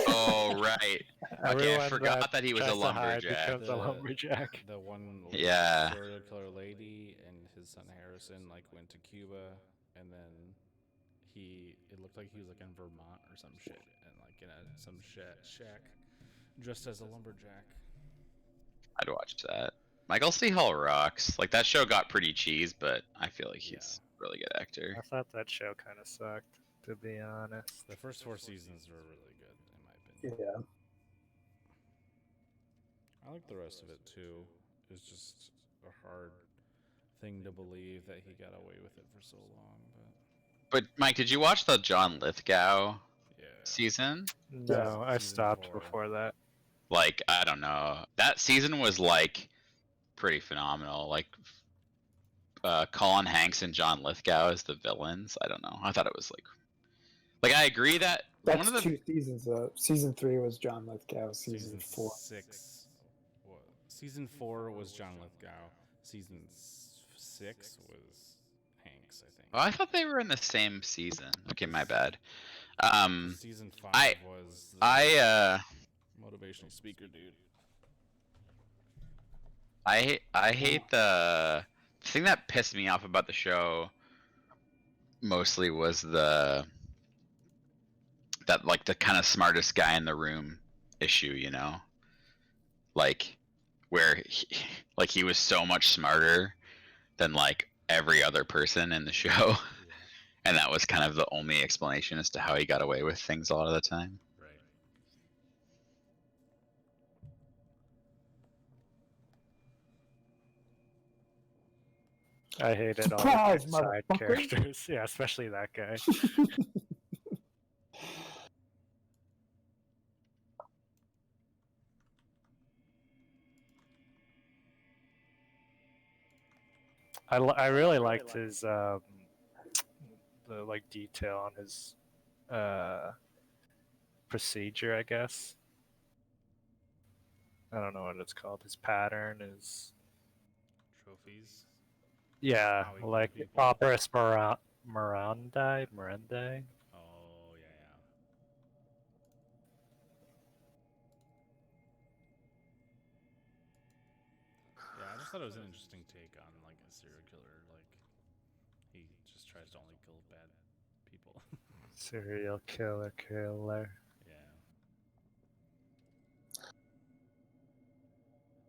Oh right. Okay, I Everyone forgot that he was a tries to hide lumberjack. becomes a lumberjack. The one Yeah. serial killer lady and his son Harrison like went to Cuba, and then it looked like he was like in Vermont or some shit, and like in some shack dressed as a lumberjack. I'd watch that. Michael C. Hall rocks. Like that show got pretty cheese, but I feel like he's a really good actor. I thought that show kind of sucked, to be honest. The first 4 seasons were really good, in my opinion. Yeah. I like the rest of it too. It's just a hard thing to believe that he got away with it for so long, But Mike, did you watch the John Lithgow yeah. season? No, I Season stopped 4. before that. Like, I don't know. That season was like pretty phenomenal. Like Colin Hanks and John Lithgow as the villains. I don't know. I thought it was like I agree that That's one of the 2 seasons though. Season 3 was John Lithgow. Season 4. 6. Season 4 was John Lithgow. Season 6 was Hanks, I think. Oh, I thought they were in the same season. Okay, my bad. Season 5 was I motivational speaker dude. I hate the thing that pissed me off about the show mostly was the that like the kind of smartest guy in the room issue, you know, like where he was so much smarter than like every other person in the show, Yeah. and that was kind of the only explanation as to how he got away with things a lot of the time. Right. I hated all Surprise, the side motherfucker. characters. Yeah, especially that guy. I really liked his the like detail on his procedure, I guess. I don't know what it's called. His pattern is Trophies. yeah, How he kills like people. Operas Mirandai. Oh yeah. Yeah, I just thought it was an interesting take on like a serial killer. Like he just tries to only kill bad people. Serial killer. Yeah.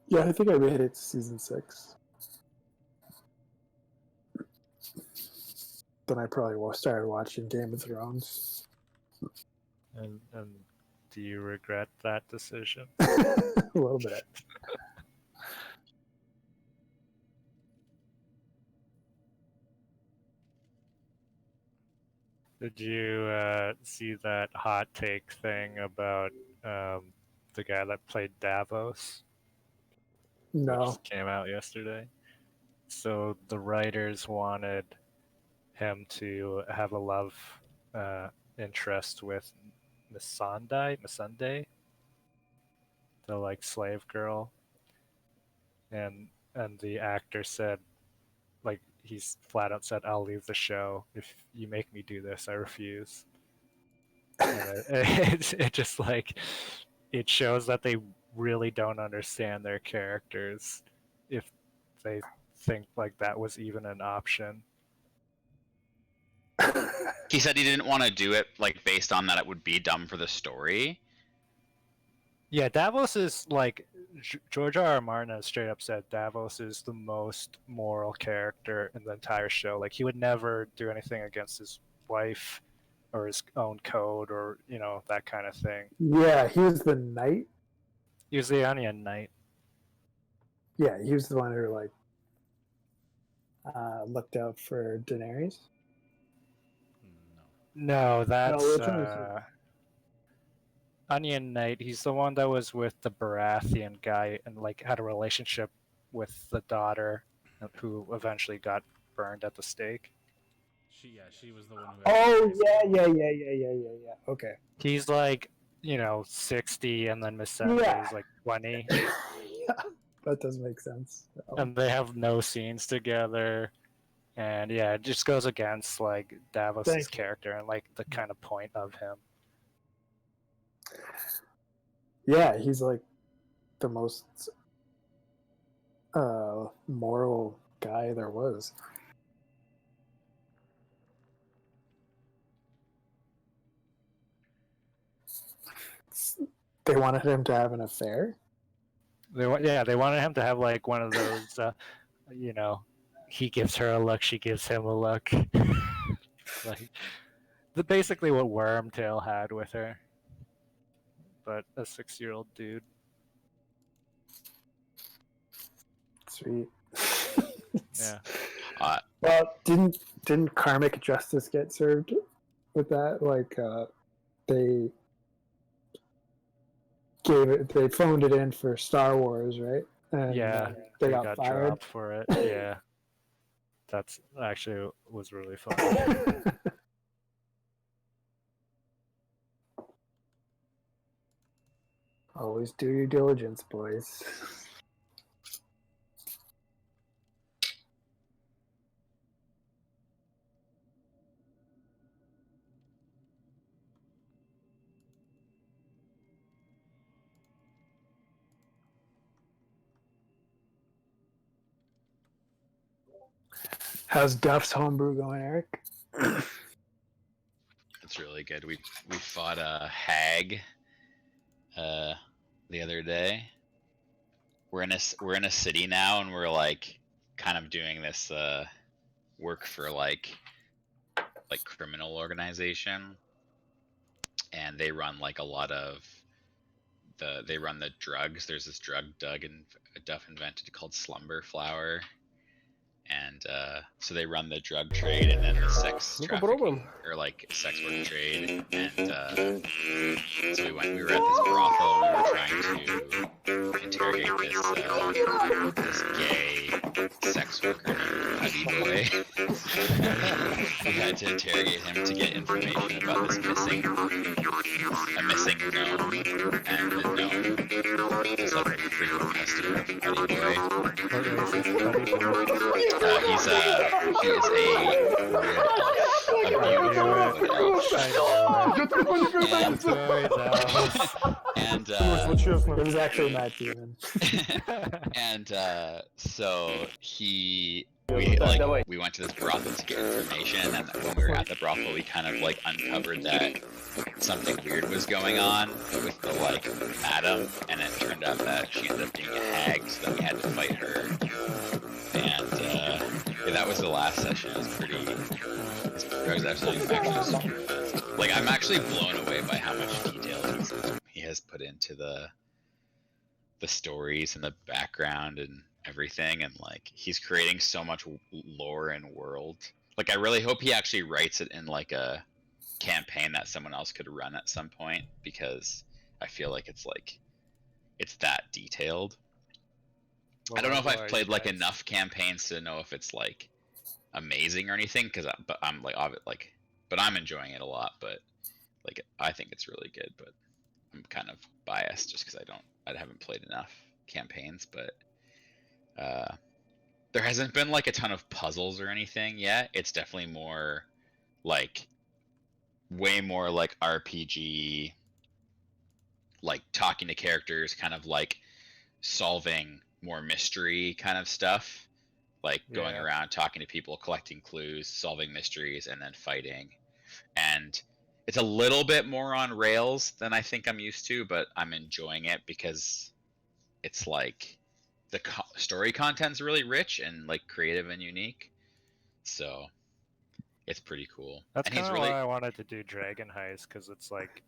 Yeah, I think I made it to season 6. Then I probably started watching Game of Thrones. And do you regret that decision? A little bit. Did you see that hot take thing about the guy that played Davos, which No. came out yesterday? So the writers wanted him to have a love interest with Missandei, the like slave girl, and the actor said, like he's flat out said, "I'll leave the show if you make me do this. I refuse." And it just like it shows that they really don't understand their characters if they think like that was even an option. He said he didn't want to do it like based on that it would be dumb for the story. Yeah, Davos is like George R.R. Martin has straight up said Davos is the most moral character in the entire show. Like he would never do anything against his wife or his own code or that kind of thing. Yeah, he was the knight. He was the Onion Knight. Yeah, he was the one who like looked out for Daenerys. No. No, that's which one is it? Onion Knight. He's the one that was with the Baratheon guy and like had a relationship with the daughter, who eventually got burned at the stake. She was the one who. Oh yeah. Okay. He's like 60, and then Miss Sunday Yeah. is like 20, Yeah, that does make sense. and they have no scenes together. And yeah, it just goes against like Davos's Thank you. character and like the kind of point of him. Yeah, he's like the most moral guy there was. They wanted him to have an affair. They wanted him to have like one of those, he gives her a look, she gives him a look, like basically what Wormtail had with her, but a 6-year-old dude. Sweet. Yeah. Well, didn't karmic justice get served with that? Like they they phoned it in for Star Wars, right? And Yeah, they got fired dropped for it. Yeah, that's actually was really funny. Always do your diligence, boys. How's Duff's homebrew going, Eric? It's really good. We fought a hag the other day. We're in a city now, and we're like kind of doing this work for like criminal organization, and they run like a lot of they run the drugs. There's this drug Duff invented called Slumber Flower, and so they run the drug trade and then the sex trafficking or like sex work trade. And so we were at this brothel and we were trying to interrogate this gay sex worker named Putty Boy. We had to interrogate him to get information about this missing gnome, and the gnome is like a frequent customer of Putty Boy. He is a wood elf, and It was actually Matt Demon. and so we went to this brothel to get information, and when we were at the brothel, we kind of like uncovered that something weird was going on with the like madam, and it turned out that she ended up being a hag, so then we had to fight her. And yeah, that was the last session. It was absolutely like I'm actually blown away by how much detail he has put into the stories and the background and everything, and like he's creating so much lore and world. Like I really hope he actually writes it in like a campaign that someone else could run at some point, because I feel like it's that detailed. I don't know if I've played like enough campaigns to know if it's like amazing or anything, but I'm enjoying it a lot. But like I think it's really good, but I'm kind of biased just because I haven't played enough campaigns. But there hasn't been like a ton of puzzles or anything yet. It's definitely more like way more like RPG, like talking to characters, kind of like solving more mystery kind of stuff, like going around talking to people, collecting clues, solving mysteries, and then fighting. And it's a little bit more on rails than I think I'm used to, but I'm enjoying it because it's like the story content's really rich and like creative and unique, so it's pretty cool. That's and he's kind of really why I wanted to do Dragon Heist, because it's like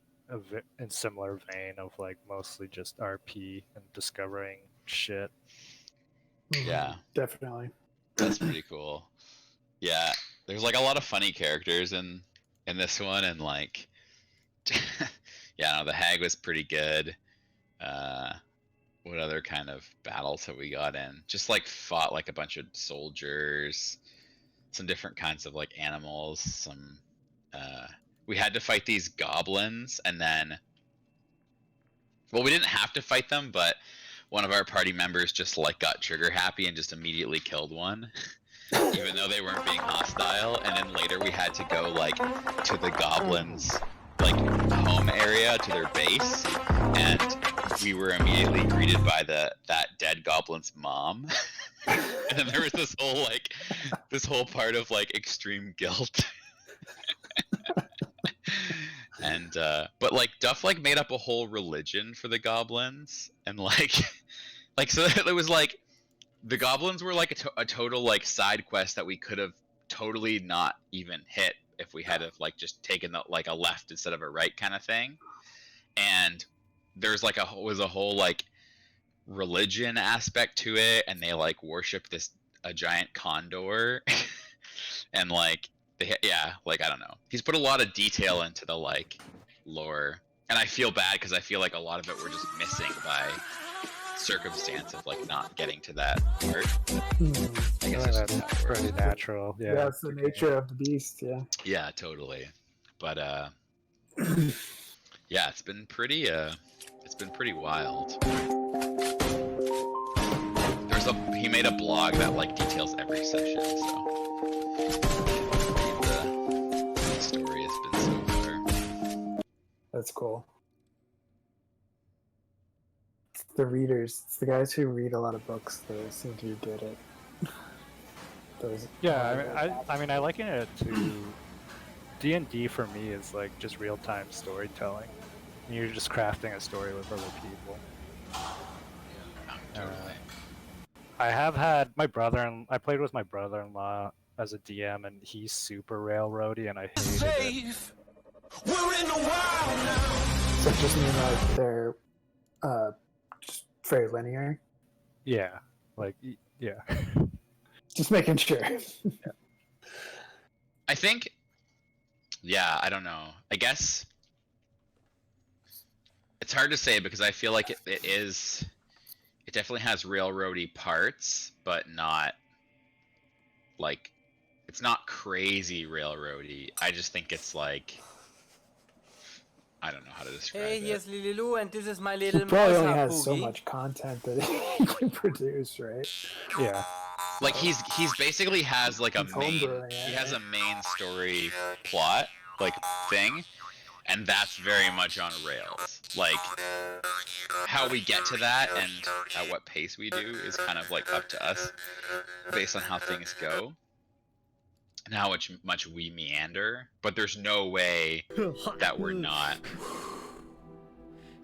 in similar vein of like mostly just RP and discovering shit. Yeah, Definitely. that's pretty cool. Yeah, there's like a lot of funny characters in this one, and like yeah, no, the hag was pretty good. What other kind of battles have we got in? Just like fought like a bunch of soldiers, some different kinds of like animals, some we had to fight these goblins, and then we didn't have to fight them, but one of our party members just like got trigger happy and just immediately killed one, even though they weren't being hostile. And then later we had to go like to the goblins' like home area, to their base, and we were immediately greeted by that dead goblin's mom. And then there was this whole part of like extreme guilt. And but like Duff like made up a whole religion for the goblins, and like so it was like the goblins were like a total like side quest that we could have totally not even hit if we had have like just taken like a left instead of a right kind of thing. And there's like a whole like religion aspect to it, and they like worship a giant condor. And like like I don't know, he's put a lot of detail into the like lore, and I feel bad because I feel like a lot of it we're just missing by circumstance of like not getting to that part. I guess That's pretty natural. Yeah, That's the nature of the beast. Yeah, totally. But yeah, it's been pretty wild. He made a blog that like details every session, so the story has been so far. That's cool. It's the readers. It's the guys who read a lot of books that seem to be good at those. Yeah, I mean, I liken it D&D for me is like just real-time storytelling. You're just crafting a story with other people. Totally. I have had my brother and I played with my brother-in-law as a DM, and he's super railroady, and I hated it. We're in the wild now. So it just mean like they're just very linear. Yeah, like yeah. Just making sure. I think, yeah, I don't know. I guess it's hard to say because I feel like it definitely has railroady parts, but not like, it's not crazy railroady. I just think it's like, I don't know how to describe Hey, it. here's Lililu, and this is my He little probably mouse only hut, has so Boogie. much content that he can produce, right? Yeah. Like he's basically has like a He's main, homebrewing it, he has right? a main story plot like thing, and that's very much on rails. Like how we get to that and at what pace we do is kind of like up to us based on how things go and how much we meander. But there's no way that we're not.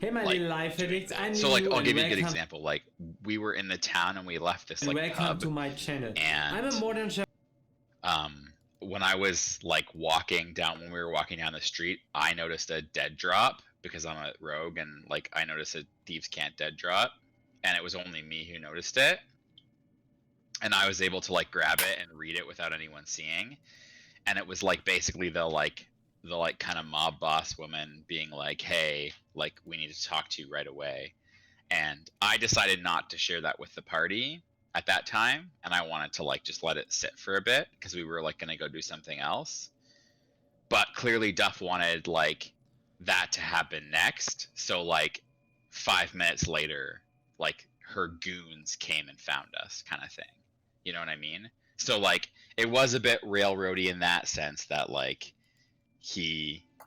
Hey, my Like, little life doing addicts, that. I'm So like Lililu, I'll and give you a good welcome, example. Like we were in the town and we left this and like welcome pub, to my channel. and I'm a modern chef. when I was like when we were walking down the street, I noticed a dead drop because I'm a rogue, and like I noticed a thieves can't dead drop, and it was only me who noticed it, and I was able to like grab it and read it without anyone seeing, and it was like basically the kind of mob boss woman being like, hey, like we need to talk to you right away. And I decided not to share that with the party at that time, and I wanted to like just let it sit for a bit because we were like going to go do something else. But clearly Duff wanted like that to happen next, so like 5 minutes later, like her goons came and found us, kind of thing. You know what I mean? So like it was a bit railroady in that sense that like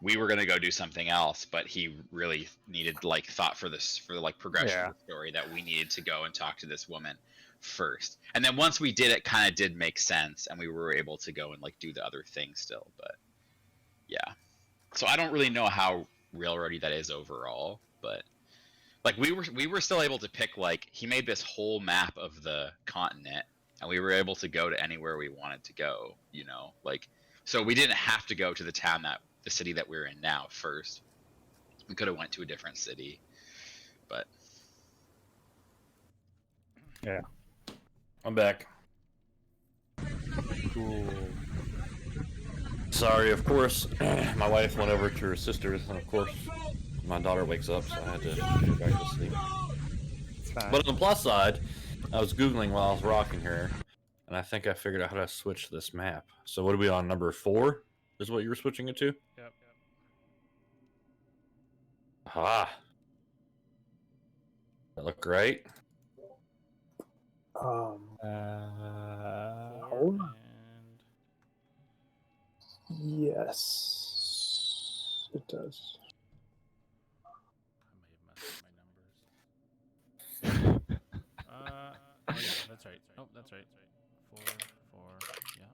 we were gonna go do something else, but he really needed like thought for the like progression Yeah. of the story that we needed to go and talk to this woman first. And then once we did, it kind of did make sense, and we were able to go and like do the other thing still. But yeah, so I don't really know how railroady that is overall, but like we were still able to pick, like he made this whole map of the continent, and we were able to go to anywhere we wanted to go, you know, like so we didn't have to go to the city that we're in now first. We could have went to a different city, but Yeah. I'm back. Cool. Sorry, of course, my wife went over to her sister's, and of course, my daughter wakes up, so I had to get her back to sleep. It's fine. But on the plus side, I was Googling while I was rocking her, and I think I figured out how to switch this map. So what are we on, number 4? Is what you were switching it to? Yep. Ah. That look right? Four Hold on. and Yes, it does. I may have messed up my numbers. Oh yeah, that's right. Oh, that's right. 4, 4, yeah.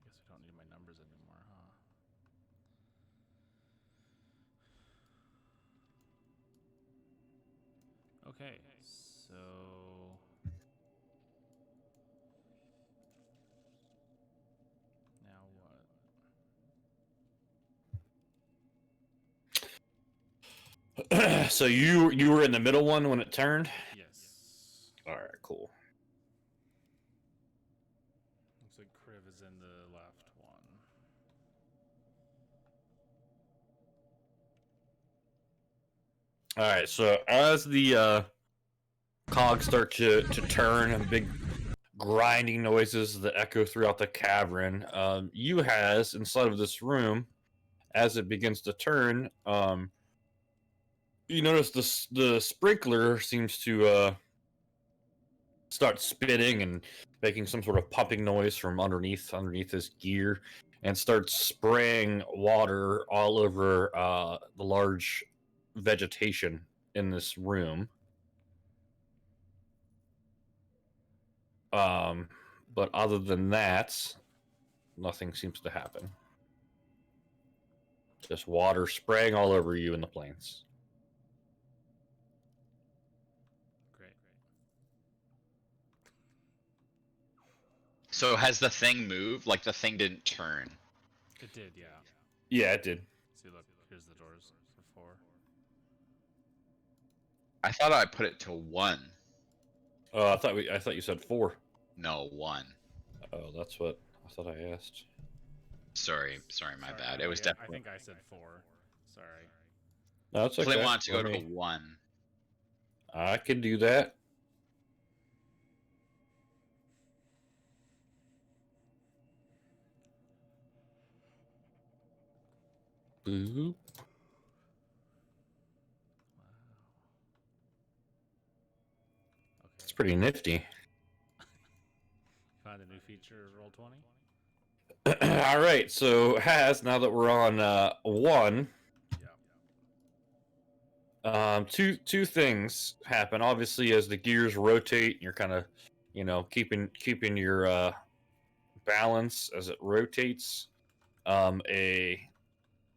Guess we don't need my numbers anymore, huh? Okay, so now what? So you were in the middle one when it turned? Yes. Alright, cool. Looks like Kriv is in the left one. Alright, so as the cogs start to turn and big grinding noises that echo throughout the cavern, you has inside of this room, as it begins to turn, you notice the sprinkler seems to start spinning and making some sort of pumping noise from underneath his gear, and starts spraying water all over the large vegetation in this room. But other than that, nothing seems to happen. Just water spraying all over you in the plains. Great. So has the thing moved? Like the thing didn't turn. It did, yeah. Yeah, it did. See, look, here's the doors for 4. I thought I put it to 1. I thought you said 4. No, 1. Oh, that's what I thought I asked. Sorry, my Sorry, bad. no, It was yeah, definitely. I think I said 4. Sorry. No, it's okay. Flint wanted to go Let to me- 1. I can do that. Boop. It's Okay. pretty nifty. Find a new feature, roll 20. All right, so now that we're on 1, Yeah. two things happen. Obviously, as the gears rotate, you're kind of, keeping your balance as it rotates. A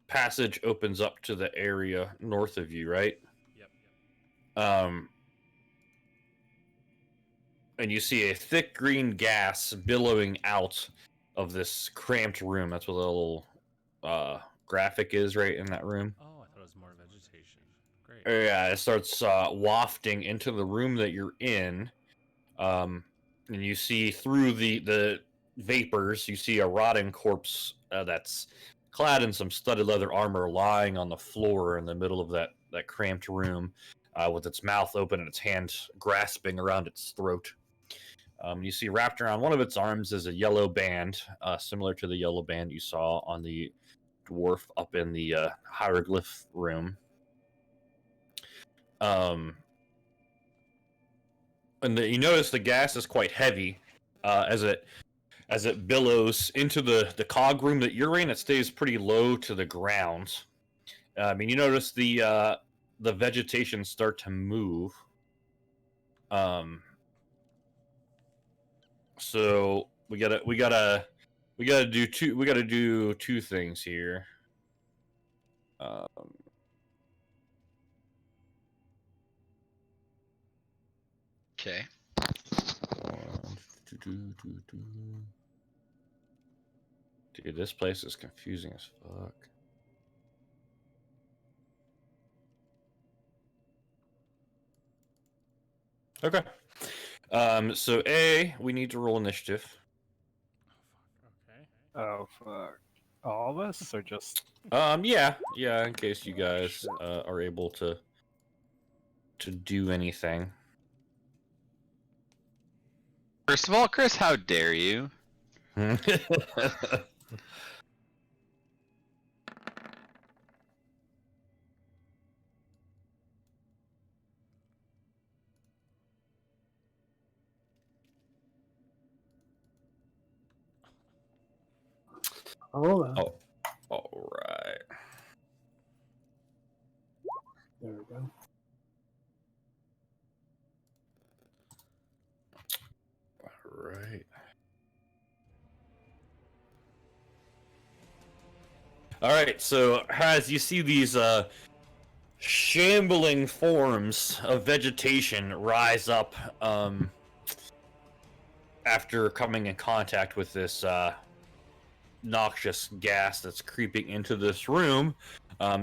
passage opens up to the area north of you, right? Yep. And you see a thick green gas billowing out of this cramped room. That's what the little graphic is right in that room. Oh, I thought it was more vegetation. Great. Yeah, it starts wafting into the room that you're in, and you see through the vapors. You see a rotting corpse that's clad in some studded leather armor, lying on the floor in the middle of that cramped room, with its mouth open and its hand grasping around its throat. You see wrapped around one of its arms is a yellow band, similar to the yellow band you saw on the dwarf up in the hieroglyph room. And you notice the gas is quite heavy as it billows into the cog room that you're in. It stays pretty low to the ground. I mean, you notice the vegetation start to move. So we gotta do two things here. Okay. Dude, this place is confusing as fuck. Okay. So we need to roll initiative. Okay. Oh fuck! All of us, or just? Yeah, in case you guys are able to do anything. First of all, Chris, how dare you? Hold on. Oh, all right. There we go. All right. All right. So as you see these shambling forms of vegetation rise up after coming in contact with this noxious gas that's creeping into this room,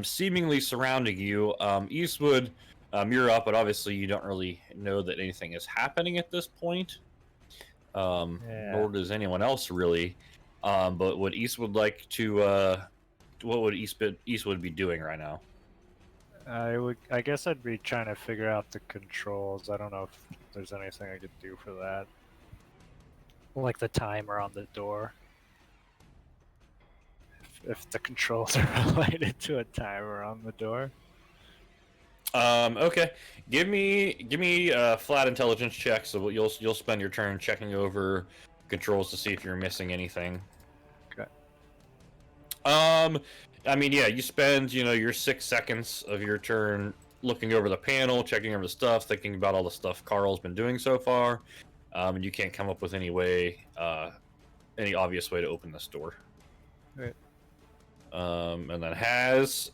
seemingly surrounding you. Eastwood, you're up, but obviously you don't really know that anything is happening at this point. Nor does anyone else really. But would Eastwood like to? What would Eastwood be doing right now? I guess I'd be trying to figure out the controls. I don't know if there's anything I could do for that. Like the timer on the door. If the controls are related to a timer on the door. Okay. Give me a flat intelligence check. So you'll spend your turn checking over controls to see if you're missing anything. Okay. I mean, yeah, you spend your 6 seconds of your turn looking over the panel, checking over the stuff, thinking about all the stuff Carl's been doing so far. and you can't come up with any way, any obvious way to open this door. Right. And then Haz,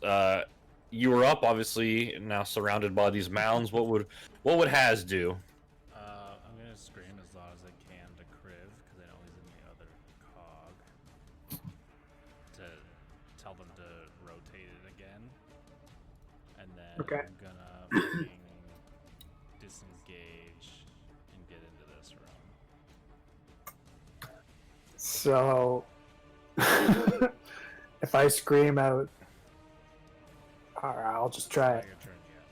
you were up, obviously, now surrounded by these mounds. What would Haz do? I'm gonna scream as loud as I can to Kriv because I know he's in the other cog to tell them to rotate it again, and then Okay. I'm gonna fucking disengage and get into this room. So, if I scream out, all right, I'll just try Not it. your turn yet,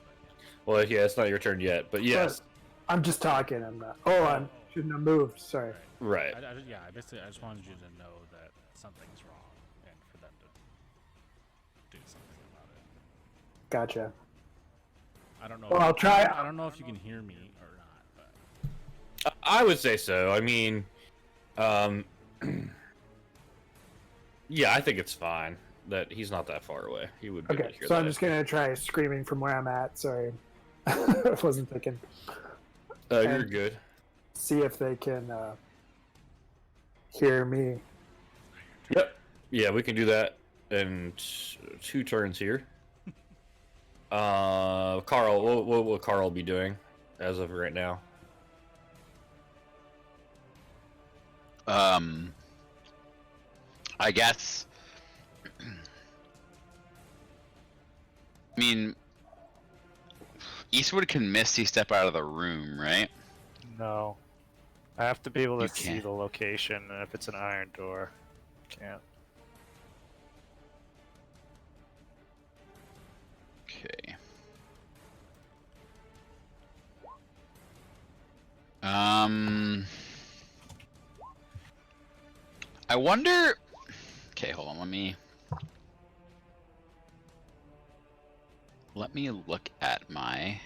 but Well, yeah, it's not your turn yet, but yes, I'm just talking. I'm not. Oh, I shouldn't have moved. Sorry. right. I basically I just wanted you to know that something's wrong and for them to do something about it. Gotcha. I don't know. Well, I'll try- I don't know if you can hear me or not, but I would say so. I mean, yeah, I think it's fine that he's not that far away. He would be able Okay, to hear so that. I'm just gonna try screaming from where I'm at. Sorry, I wasn't thinking. You're and- good. See if they can hear me. Yep. Yeah, we can do that in 2 turns here. Carl, what will Carl be doing as of right now? I guess. I mean, Eastwood can Misty step out of the room, right? No. I have to be able to You see can't. the location, and if it's an iron door, can't. Okay. I wonder. Okay, hold on. Let me look at my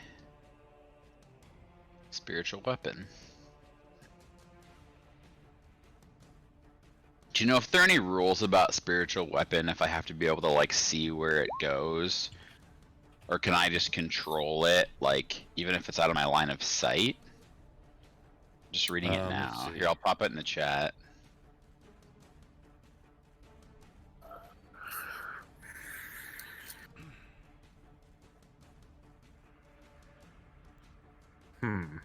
spiritual weapon. Do you know if there are any rules about spiritual weapon? If I have to be able to like see where it goes, or can I just control it, like even if it's out of my line of sight? Just reading it Let's now. see. Here, I'll pop it in the chat. Hmm.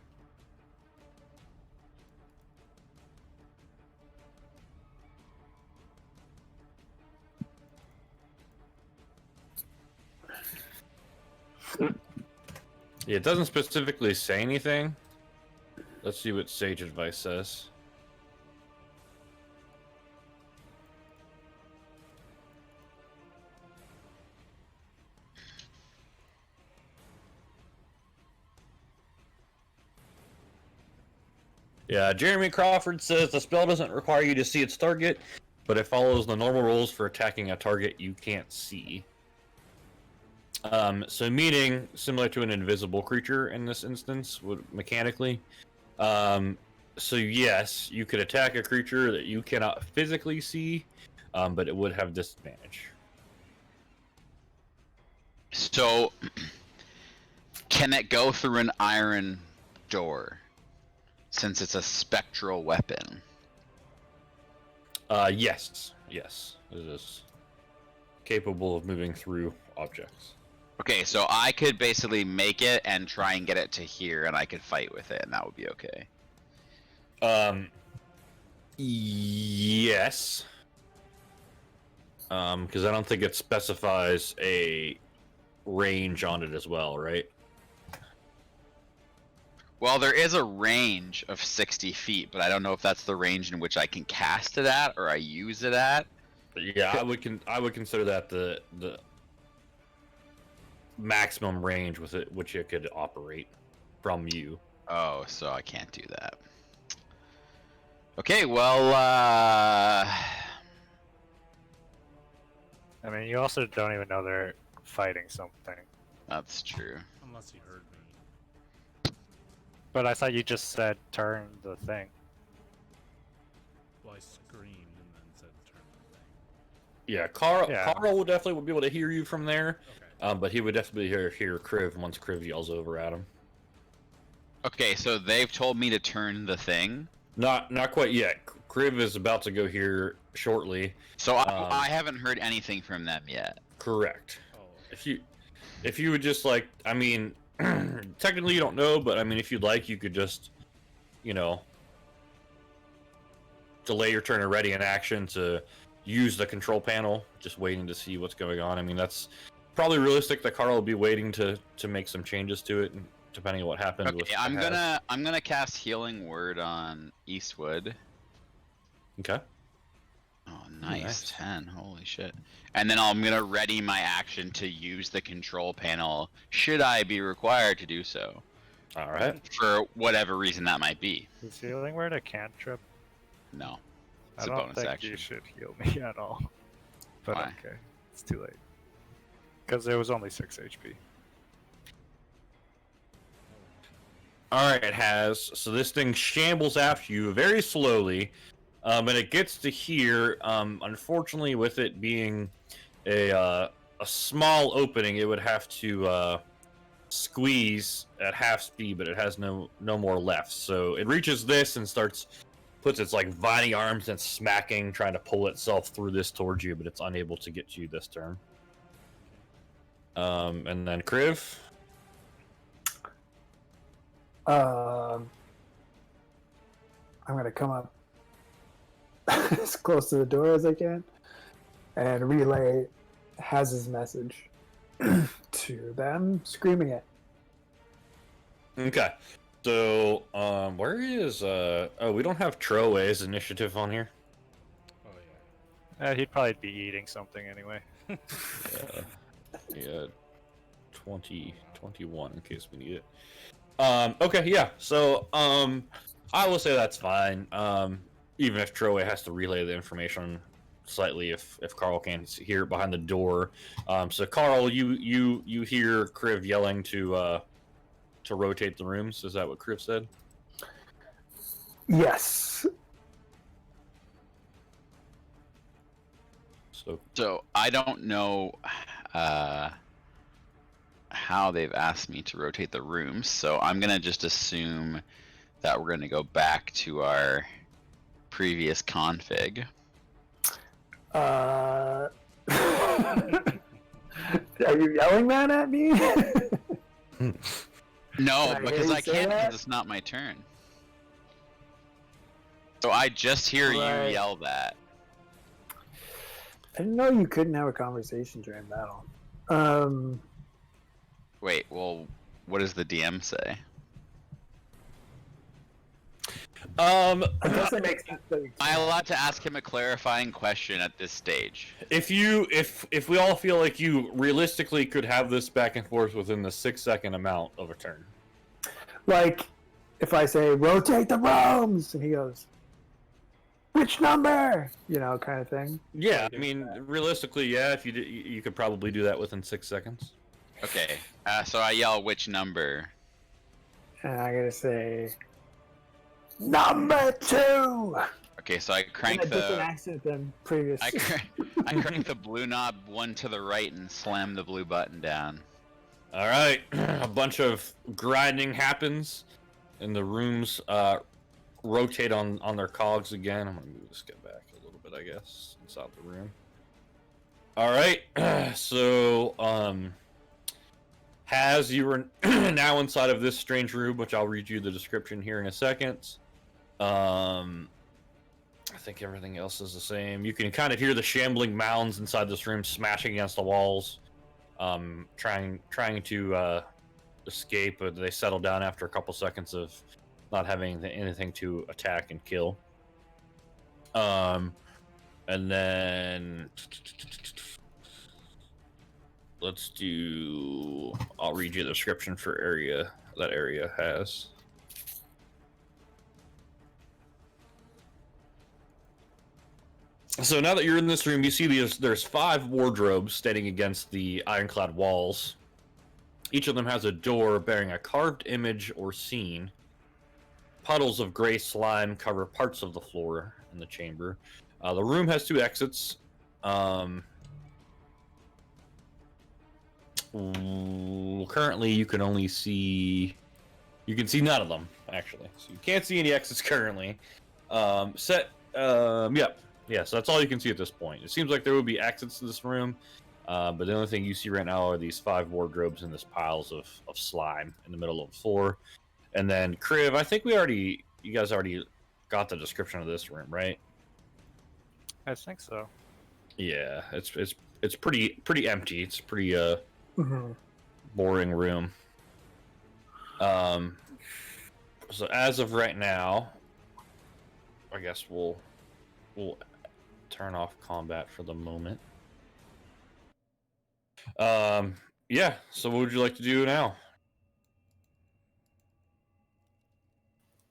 Yeah, it doesn't specifically say anything. Let's see what Sage Advice says. Yeah, Jeremy Crawford says the spell doesn't require you to see its target, but it follows the normal rules for attacking a target you can't see. So meaning similar to an invisible creature in this instance, would mechanically. So yes, you could attack a creature that you cannot physically see, but it would have disadvantage. So, can it go through an iron door? Since it's a spectral weapon. Yes, it is capable of moving through objects. Okay, so I could basically make it and try and get it to here, and I could fight with it, and that would be okay. Yes. Because I don't think it specifies a range on it as well, right? Well, there is a range of 60 feet, but I don't know if that's the range in which I can cast it at or I use it at. But yeah, I would consider that the maximum range with it which it could operate from you. Oh, so I can't do that. Okay, well, I mean, you also don't even know they're fighting something. that's true. unless he heard me. But I thought you just said turn the thing. Well, I screamed and then said turn the thing. Yeah, Carl Yeah. will definitely be able to hear you from there. Okay. But he would definitely hear Kriv once Kriv yells over at him. Okay, so they've told me to turn the thing. Not quite yet. Crib is about to go here shortly. So I haven't heard anything from them yet. Correct. Oh, okay. If you would just like, I mean, technically you don't know, but I mean, if you'd like, you could just, you know, delay your turn already in action to use the control panel, just waiting to see what's going on. I mean, that's probably realistic that Carl will be waiting to make some changes to it, depending on what happens. Okay, with I'm gonna cast Healing Word on Eastwood. Okay. Oh, nice. Nice. 10. Holy shit. And then I'm gonna ready my action to use the control panel, should I be required to do so. All right. For whatever reason that might be. Is Healing Word a cantrip? No. I It's a don't bonus think action. you should heal me at all. But Why? okay, it's too late. Because it was only 6 HP. All right, it has. So this thing shambles after you very slowly, and it gets to here. Unfortunately, with it being a small opening, it would have to squeeze at half speed, but it has no more left. So it reaches this and puts its like viney arms and smacking, trying to pull itself through this towards you, but it's unable to get to you this turn. And then Kriv. I'm gonna come up as close to the door as I can and relay Haz's message to them, screaming it. Okay. So, where is oh, we don't have Troe's initiative on here. Oh yeah. He'd probably be eating something anyway. Yeah, 21 in case we need it. Okay, yeah. So, I will say that's fine. Even if Troe has to relay the information slightly, if Carl can't hear it behind the door. So Carl, you hear Kriv yelling to rotate the rooms. Is that what Kriv said? Yes. So I don't know how they've asked me to rotate the rooms, so I'm gonna just assume that we're gonna go back to our previous config. Are you yelling that at me? No, Can I because hear you I say can't, that? because it's not my turn. So I just hear Right. you yell that. I didn't know you couldn't have a conversation during battle. Wait, well, what does the DM say? I guess it makes sense that you Am I allowed to ask him a clarifying question at this stage? If we all feel like you realistically could have this back and forth within the 6-second amount of a turn. Like, if I say, rotate the rooms, and he goes, which number? You know, kind of thing. Yeah, I mean, realistically, yeah. If you could probably do that within 6 seconds. Okay, so I yell which number? And I gotta say, number 2! Okay, so I crank In a different the accent than previous. I crank the blue knob one to the right and slam the blue button down. All right, a bunch of grinding happens, and the rooms rotate on their cogs again. I'm gonna move this guy back a little bit, I guess, inside the room. All right, so Haz, you were now inside of this strange room, which I'll read you the description here in a second. I think everything else is the same. You can kind of hear the shambling mounds inside this room smashing against the walls, trying to escape, but they settle down after a couple seconds of not having anything to attack and kill. And then let's do. I'll read you the description for that area has. So now that you're in this room, you see there's 5 wardrobes standing against the ironclad walls. Each of them has a door bearing a carved image or scene. Puddles of gray slime cover parts of the floor in the chamber. The room has 2 exits. Currently, you can You can see none of them actually, so you can't see any exits currently. Yeah, so that's all you can see at this point. It seems like there would be exits to this room, but the only thing you see right now are these 5 wardrobes and this piles of slime in the middle of the floor. And then Kriv, I think you guys already got the description of this room, right? I think so. Yeah, it's pretty empty. It's a pretty Mhm. boring room. So as of right now, I guess we'll turn off combat for the moment. Yeah. So what would you like to do now?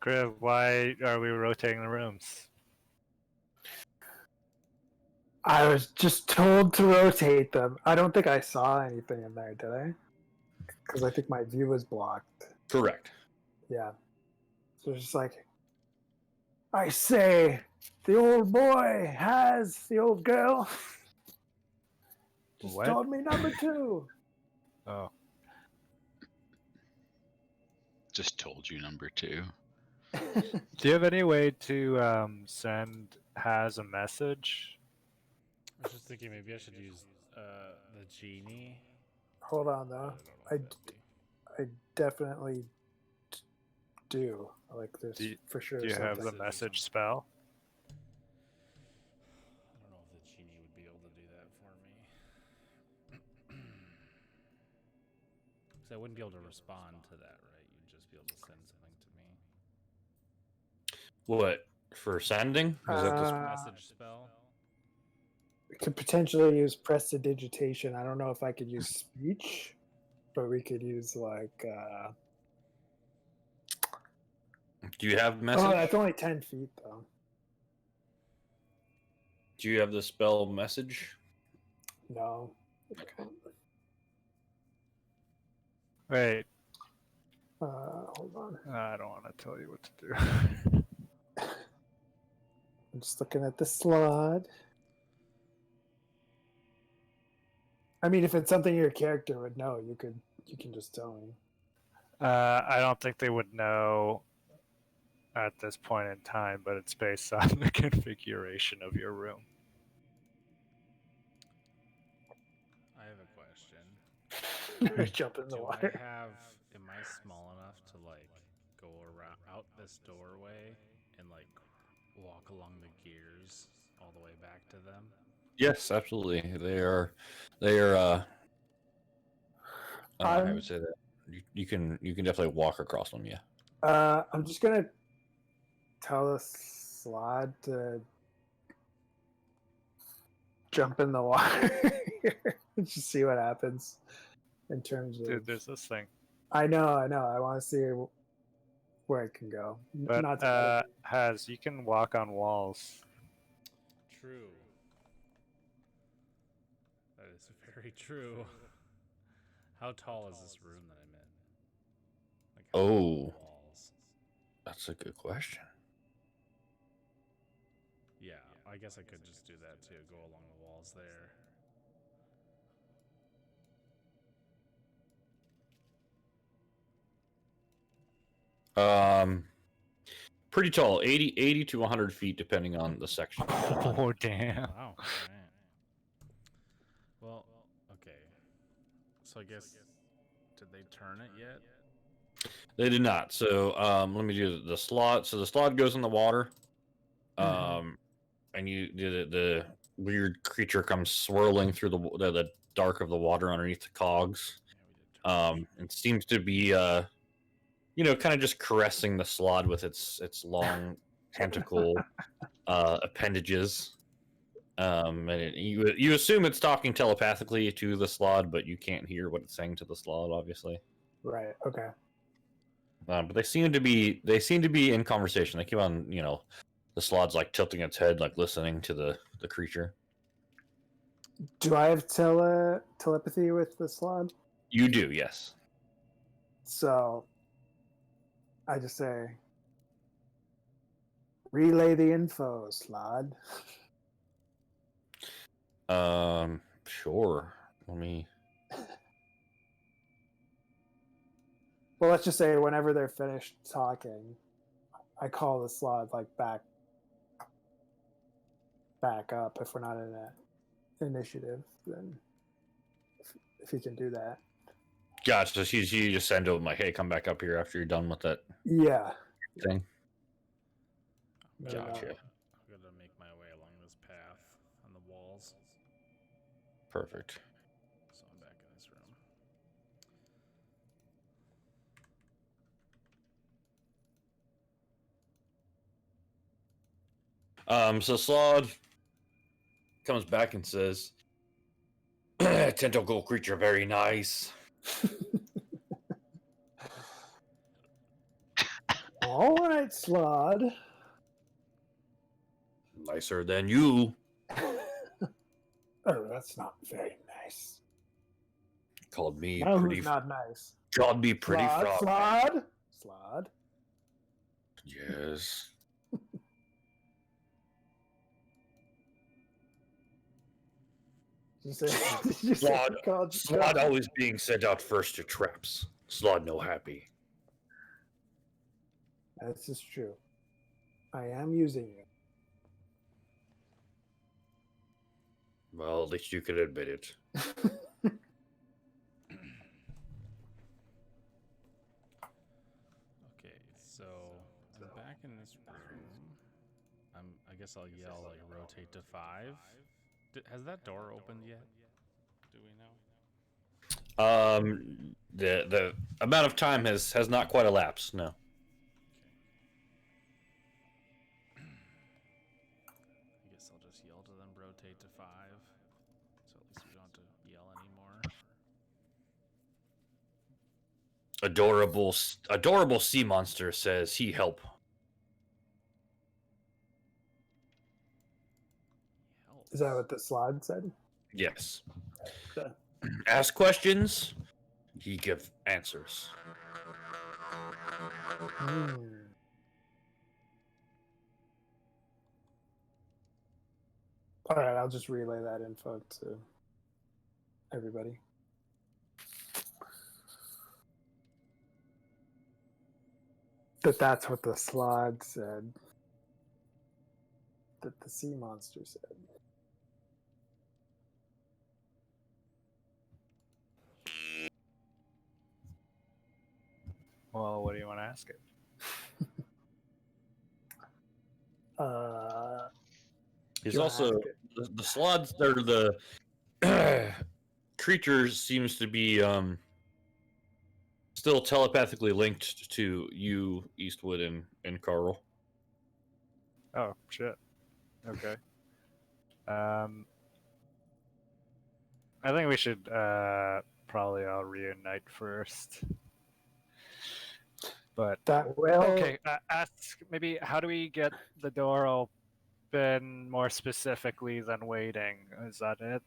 Griv, why are we rotating the rooms? I was just told to rotate them. I don't think I saw anything in there, did I? Because I think my view was blocked. Correct. Yeah. So it's just like, I say, the old boy has the old girl. Just What? told me number 2. Oh, Just told you number 2. do you have any way to send Has a message? I was just thinking maybe I should use the genie. Hold on but though. I don't know if that'd be- I definitely do. Like there's Do you- for sure Do you have something. the message spell? I don't know if the genie would be able to do that for me. So I wouldn't be able to respond to that, right? You'd just be able to send something to me. What for sending? Is that this? Message spell. Could potentially use prestidigitation. I don't know if I could use speech, but we could use like Do you have message? oh, that's only 10 feet though. Do you have the spell message? No. Wait, Hold on. I don't want to tell you what to do. I'm just looking at the slot. I mean, if it's something your character would know, you can just tell me. I don't think they would know at this point in time, but it's based on the configuration of your room. I have a question. Jump in the Do water. am I small enough to like go around out this doorway and like walk along the gears all the way back to them? Yes, absolutely. They are. I don't know how I would say that. You can definitely walk across them. Yeah. I'm just gonna tell the slot to jump in the water. Just see what happens in terms of. Dude, there's this thing. I know. I want to see where it can go. But Not to Has, you can walk on walls. True. That is very true. How tall is this room that I'm in? Like, how tall are the Oh. walls? That's a good question. Yeah, I guess I could just do that too. Go along the walls there. Pretty tall, 80 to 100 feet, depending on the section. Oh, damn. Wow. Alright. Well, okay. So I guess did they turn it yet? They did not. So let me do the slot. So the slot goes in the water, and the weird creature comes swirling through the dark of the water underneath the cogs. Yeah, we did turn And seems to be kind of just caressing the slot with its long tentacle appendages. And you assume it's talking telepathically to the slot, but you can't hear what it's saying to the slot, obviously. right. Okay. But they seem to be in conversation. They keep on, the slot's like tilting its head, like listening to the creature. Do I have telepathy with the slot? You do, yes. So I just say, relay the info, Slod. Sure. Let me. Well, let's just say whenever they're finished talking, I call the slot like back up if we're not in an initiative. Then if you can do that, Gotcha. So you just send him like, "Hey, come back up here after you're done with that yeah. thing." But, Gotcha. I'm gonna make my way along this path on the walls. Perfect. So I'm back in this room. So Slod comes back and says, "Tentacle creature, very nice." all right, Slod. Nicer than you. Oh, that's not very nice. Called me Now pretty. who's not nice? Called me pretty Slod, frog. Slod. Yes. Did you say Slod, called- Slod always being sent out first to traps. Slod no happy. This is true. I am using you. Well, at least you could admit it. Okay, so I'm back in this room. I guess I'll yell like rotate to 5. Has that door opened yet? Do we know? The amount of time has not quite elapsed. No. I guess I'll just yell to them rotate to 5. So at least we don't have to yell anymore. Adorable sea monster says he help. Is that what the Slod said? Yes. Okay. Ask questions. He give answers. All right, I'll just relay that info to everybody. That's what the Slod said. That the sea monster said. Well, what do you want to ask it? He's you wanna also ask it? the Slods. Or the creatures seems to be still telepathically linked to you, Eastwood, and Carl. Oh shit. Okay. I think we should probably all reunite first. But That will. okay, ask maybe how do we get the door open more specifically than waiting? Is that it?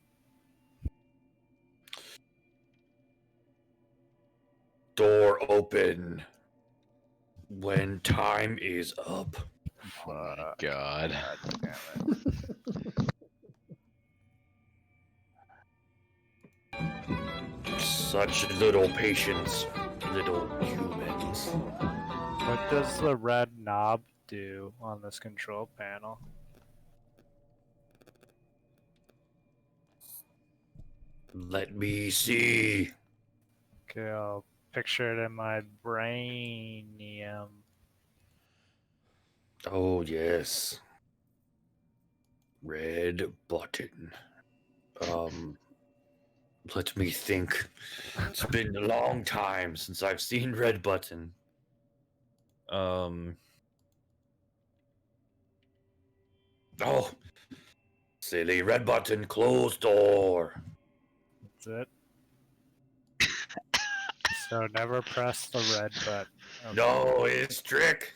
Door open when time is up. Oh my god. God damn it. Such little patience, little humans. What does the red knob do on this control panel? Let me see. Okay, I'll picture it in my brainium. Oh, yes. Red button. Let me think. It's been a long time since I've seen red button. Oh, silly red button, closed door. That's it. So never press the red button. Okay. No, it's trick.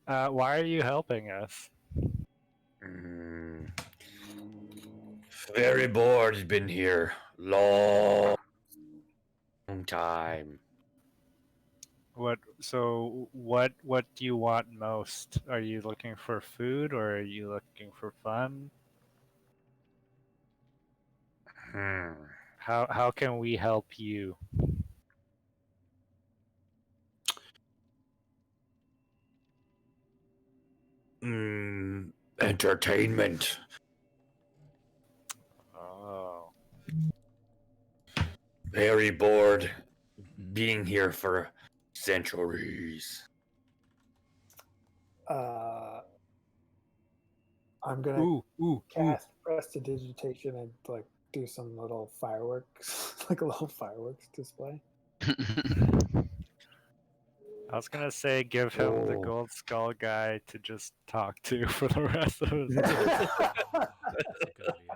Why are you helping us? Very bored. Been here long time. What? So what? What do you want most? Are you looking for food or are you looking for fun? How can we help you? entertainment. Oh. Very bored being here for centuries. I'm gonna Ooh. cast prestidigitation and like do some little fireworks, like a little fireworks display. I was gonna say give him the Oh. gold skull guy to just talk to for the rest of his life. That's a good idea.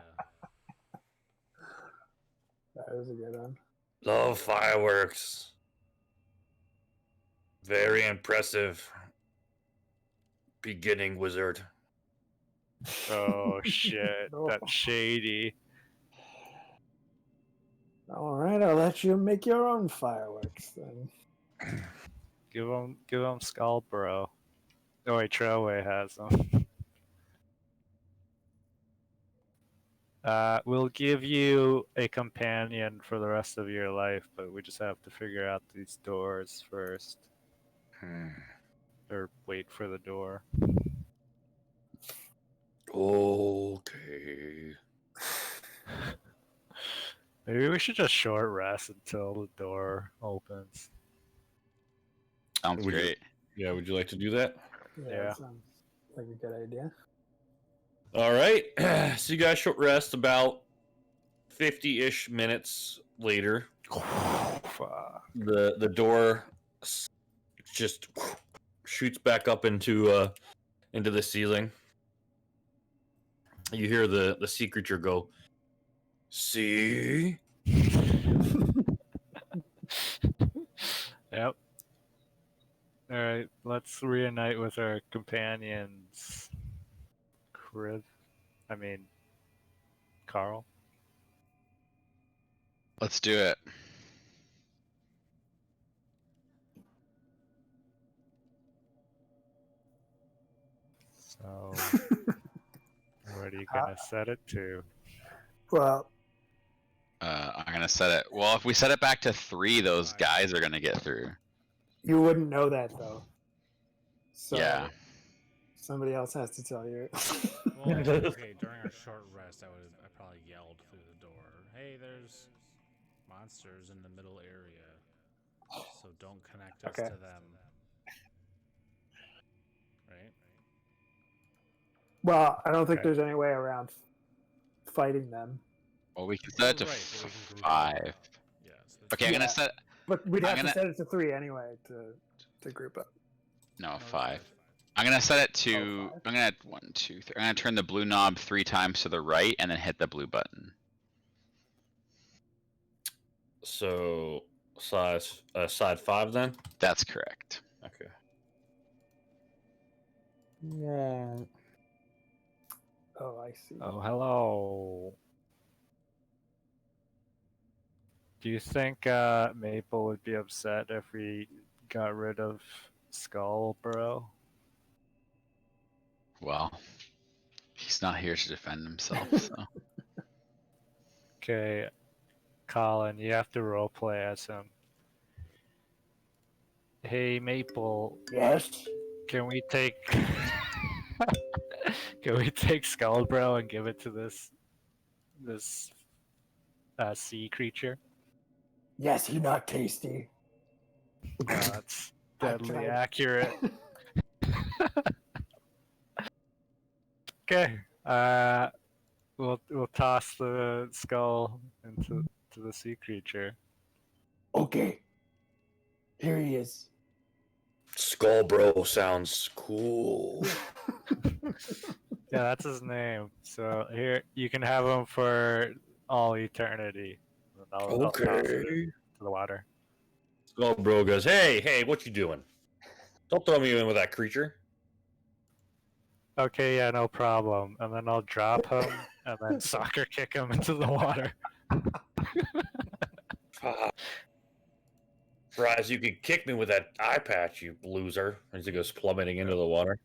That is a good one. Love fireworks. Very impressive. Beginning wizard. Oh shit, that's shady. All right, I'll let you make your own fireworks then. Give him skull, bro. Oh wait, Trailway has them. We'll give you a companion for the rest of your life, but we just have to figure out these doors first. Or wait for the door. Okay. Maybe we should just short rest until the door opens. Sounds Would you- great. Yeah, would you like to do that? Yeah. That sounds like a good idea. All right. So you guys short rest about 50-ish minutes later. Fuck. The door just shoots back up into the ceiling. You hear the sea creature go, "See?" Yep. Alright, let's reunite with our companions. Carl. Let's do it. So, what are you gonna set it to? Well, I'm gonna set it. Well, if we set it back to 3, those guys are gonna get through. you wouldn't know that though. So Yeah. somebody else has to tell you. Well, okay, during our short rest, I probably yelled through the door, "Hey, there's monsters in the middle area, so don't connect us Okay. to them." Right? Well, I don't think Okay. there's any way around fighting them. Well, we can set it to Right, but we can group them 5. up. Yeah. So Okay, I'm Yeah. gonna set. But we'd I'm have gonna- to set it to 3 anyway to group up. No, 5. I'm gonna set it to. Oh, 5. I'm gonna 1, 2, 3. I'm gonna turn the blue knob 3 times to the right, and then hit the blue button. So side 5 then. That's correct. Okay. Oh, I see. Oh, hello. Do you think Maple would be upset if we got rid of Skull, bro? Well, he's not here to defend himself, so. Okay, Colin, you have to roleplay as him. Hey, Maple, Yes. can we take can we take Skull, bro, and give it to this sea creature? Yes, he not tasty. That's I deadly tried. accurate. Okay. We'll toss the skull into the sea creature. Okay. Here he is. Skullbro sounds cool. Yeah, that's his name. So here you can have him for all eternity. And I'll toss it Okay. to the water. Skullbro goes, "Hey, what you doing? Don't throw me in with that creature." Okay, yeah, no problem. And then I'll drop him and then soccer kick him into the water. Rise, you could kick me with that eye patch, you loser. As he goes plummeting into the water.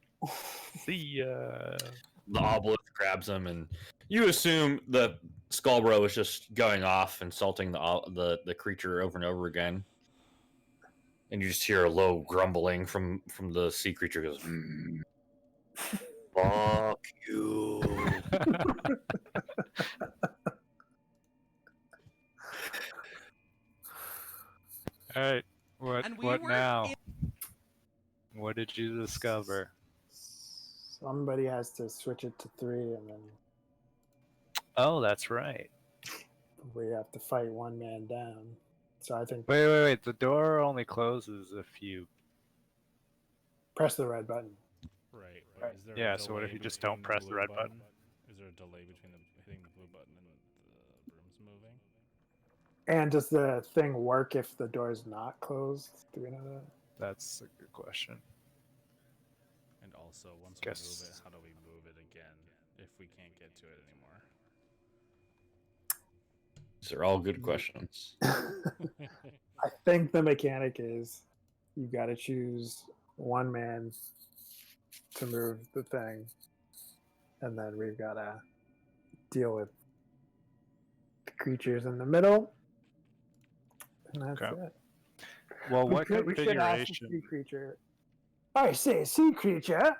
See ya. The obelisk grabs him, and you assume that Skullbro is just going off, insulting the creature over and over again. And you just hear a low grumbling from the sea creature. Goes, Fuck you. All right. What? And we What were now? What did you discover? Somebody has to switch it to 3, and then Oh, that's right. we have to fight one man down. So I think Wait. The door only closes if you. press the red button. Right, but is there a Yeah. So what if delay you just between don't press the blue red button? Is there a delay between hitting the blue button and the broom's moving? And does the thing work if the door's not closed? Do we know that? That's a good question. And also, once Guess- we move it, how do we move it again if we can't get to it anymore? These are all good questions. I think the mechanic is you got to choose one man to move the thing, and then we've got to deal with the creatures in the middle. And that's Okay. it. Well, We what should ask the configuration? sea creature. I say, sea creature.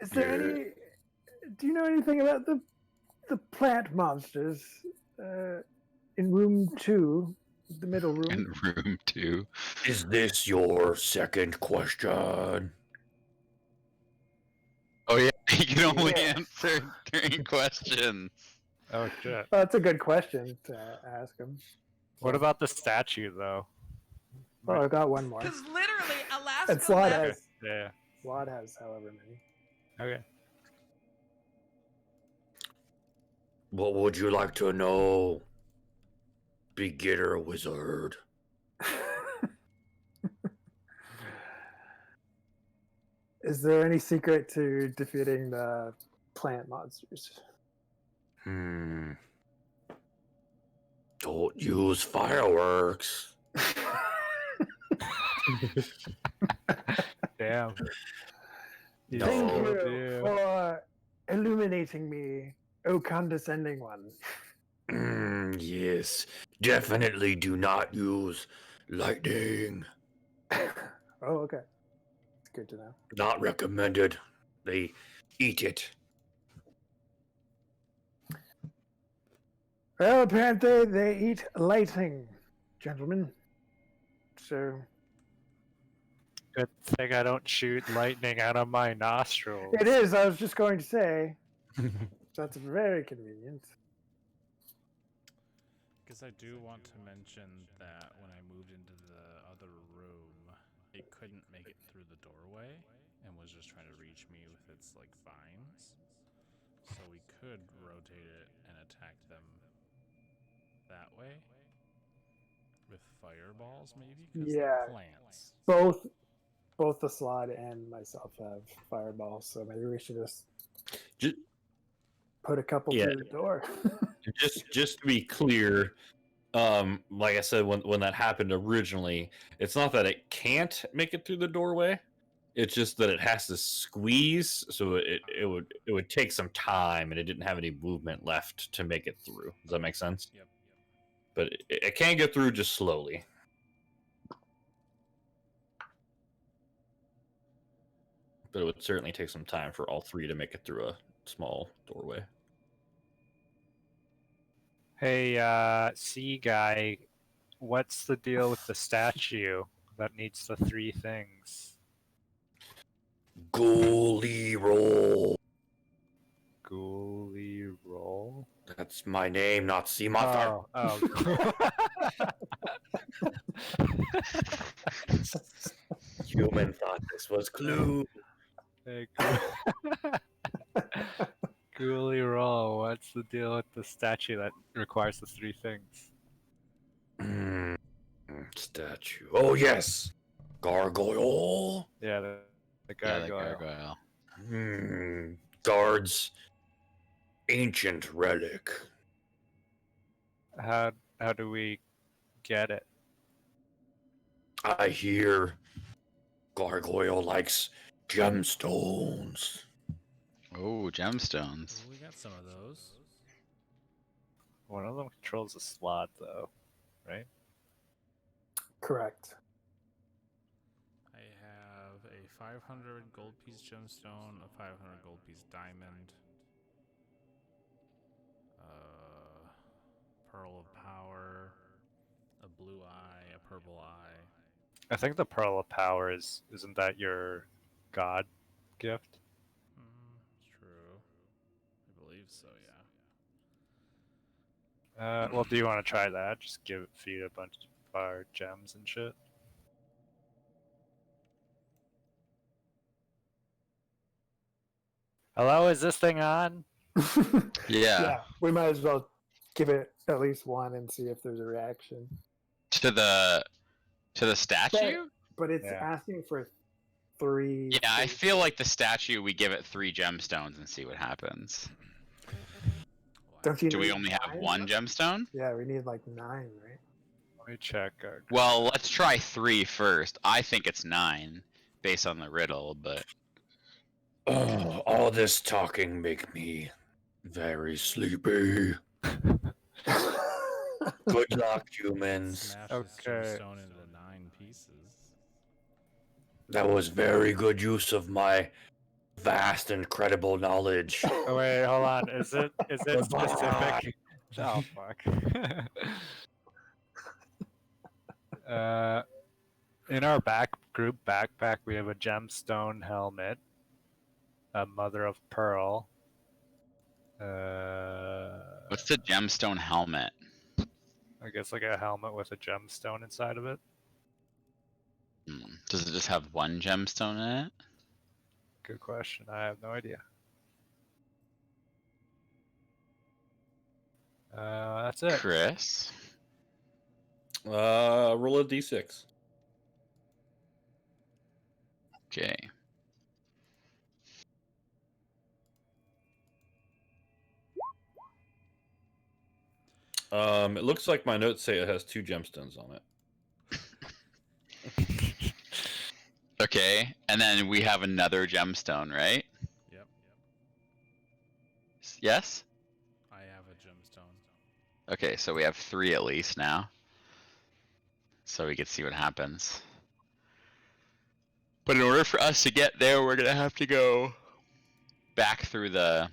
Is there any? Do you know anything about the plant monsters in room 2, the middle room? In room 2. Is this your second question? Oh yeah, you can only Yeah. answer during questions. Oh shit. Well, that's a good question to ask him. What about the statue though? Oh, I got one more. Because literally, Alaska And Slot left. has Yeah. Slot has however many. Okay. What would you like to know, beginner wizard? Is there any secret to defeating the plant monsters? Don't use fireworks. Damn. No. Thank Oh, you dear. for illuminating me, oh condescending one. Yes, definitely do not use lightning. Oh, okay. It's good to know. Not recommended. They eat it. Well, apparently they eat lightning, gentlemen. So Good thing I don't shoot lightning out of my nostrils. it is. I was just going to say that's very convenient. Because I do want to mention that when I moved into the other room, it couldn't make it through the doorway and was just trying to reach me with its like vines. So we could rotate it and attack them that way with fireballs, maybe. 'Cause Yeah. they're plants. Both the Slot and myself have fireballs, so maybe we should just Ju- put a couple Yeah. through the door. Just to be clear, like I said, when that happened originally, it's not that it can't make it through the doorway. It's just that it has to squeeze, so it would take some time, and it didn't have any movement left to make it through. Does that make sense? Yep. But it can get through just slowly. But it would certainly take some time for all 3 to make it through a small doorway. Hey, sea guy, what's the deal with the statue that needs the 3 things? Ghoulie roll. Ghoulie roll? That's my name, not Seamoth. Oh. Human thought this was clue. Hey, Ghoulie roll, what's the deal with the statue that requires the 3 things? Statue. Oh yes, gargoyle. Yeah, the Yeah, the gargoyle. gargoyle. Guards. Ancient relic. How do we get it? I hear gargoyle likes gemstones. Oh, gemstones. Well, we got some of those. One of them controls the slot, though, right? Correct. I have a 500 gold piece gemstone, a 500 gold piece diamond, pearl of power, a blue eye, a purple eye. I think the Pearl of Power isn't that your god gift? It's true. I believe so, yeah. Well, do you want to try that? Just feed a bunch of our gems and shit. Hello, is this thing on? Yeah. We might as well give it at least one and see if there's a reaction. To the statue? But it's Yeah. asking for 3. Yeah, I feel like the statue, we give it 3 gemstones and see what happens. Don't you Do we need only have 9? 1 gemstone? Yeah, we need like 9, right? Let me check. Well, let's try 3 first. I think it's 9 based on the riddle, but Oh, all this talking make me very sleepy. Good luck, humans. Smash this Okay. gemstone into 9 pieces. That was very good use of my vast, incredible knowledge. Oh wait, hold on. Is it Goodbye. specific? Oh fuck. In our group backpack, we have a gemstone helmet, a mother of pearl. what's the gemstone helmet? I guess like a helmet with a gemstone inside of it. Does it just have 1 gemstone in it? Good question. I have no idea. That's it. Chris? Roll a d6. Okay. It looks like my notes say it has 2 gemstones on it. Okay, and then we have another gemstone, right? Yep. Yes? I have a gemstone. Okay, so we have 3 at least now. So we can see what happens. But in order for us to get there, we're gonna have to go back through the...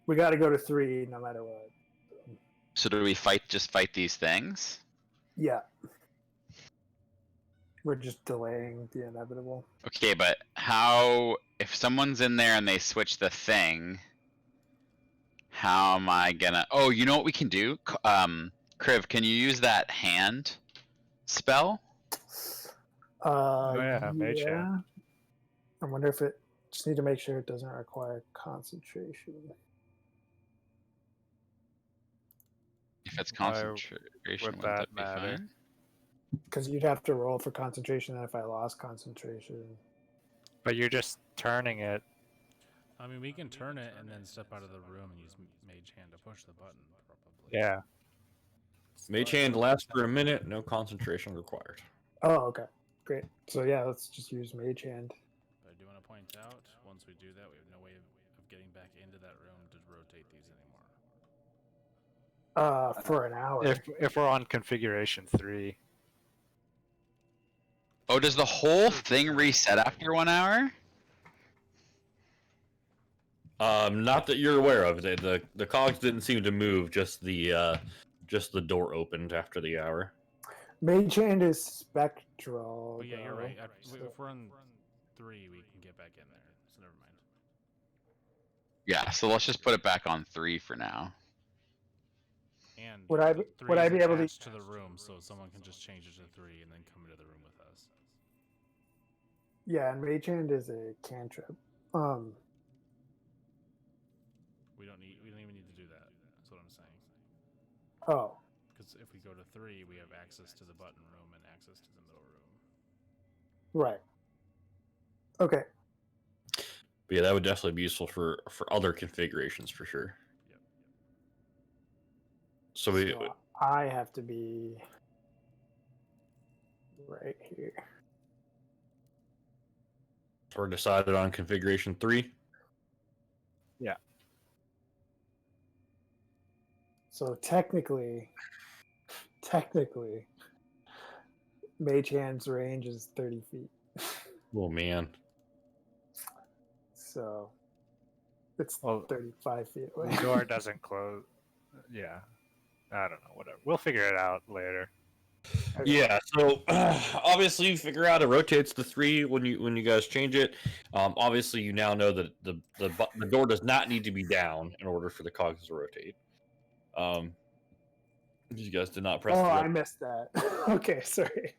We got to go to 3 no matter what. So do we just fight these things? Yeah. We're just delaying the inevitable. Okay, but how... If someone's in there and they switch the thing... How am I gonna... Oh, you know what we can do? Kriv, can you use that hand spell? Mage Hand. I wonder if it... Just need to make sure it doesn't require concentration. If it's Why concentration, would wouldn't that that be matter? fine? Because you'd have to roll for concentration, and if I lost concentration... But you're just turning it. I mean, we can turn it and then step out of the room and use Mage Hand to push the button, probably. Yeah. Mage Hand lasts for a minute, no concentration required. Oh, okay. Great. So yeah, let's just use Mage Hand. But I do want to point out, once we do that, we have no way of getting back into that room to rotate these anymore. For an hour. If we're on configuration 3. Oh, does the whole thing reset after 1 hour? Not that you're aware of. The cogs didn't seem to move. Just the door opened after the hour. Mage Hand is spectral. But yeah, you're though, right. so- If we're on 3, we can get back in there. So never mind. Yeah, so let's just put it back on 3 for now. And Would I be- 3 would I is be able to- attached to the room, so someone can just change it to 3 and then come into the room with us. Yeah, and Mage Hand is a cantrip. We don't even need to do that. That's what I'm saying. Oh, Because if we go to 3, we have access to the button room and access to the middle room. right. Okay. But yeah, that would definitely be useful for other configurations for sure. Yep. So So I have to be right here. we're decided on configuration 3. So technically, Mage Hand's range is 30 feet. Oh man. So it's Well, 35 feet away. The door doesn't close. Yeah. I don't know. Whatever. We'll figure it out later. Okay. Yeah, so obviously you figure out it rotates to 3 when you guys change it. Obviously you now know that the door does not need to be down in order for the cogs to rotate. You guys did not press. Oh, the I missed that. Okay, sorry.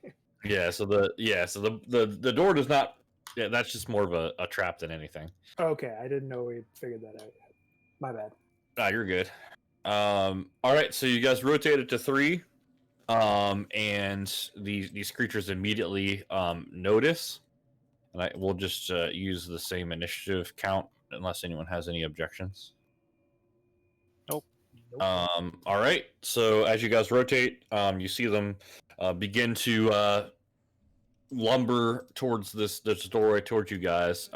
so the door does not. Yeah, that's just more of a trap than anything. Okay, I didn't know we figured that out yet. My bad. Ah, you're good. All right, so you guys rotate it to 3. And these creatures immediately notice, and we'll just use the same initiative count unless anyone has any objections. Nope. All right. So as you guys rotate, you see them begin to lumber towards this doorway towards you guys.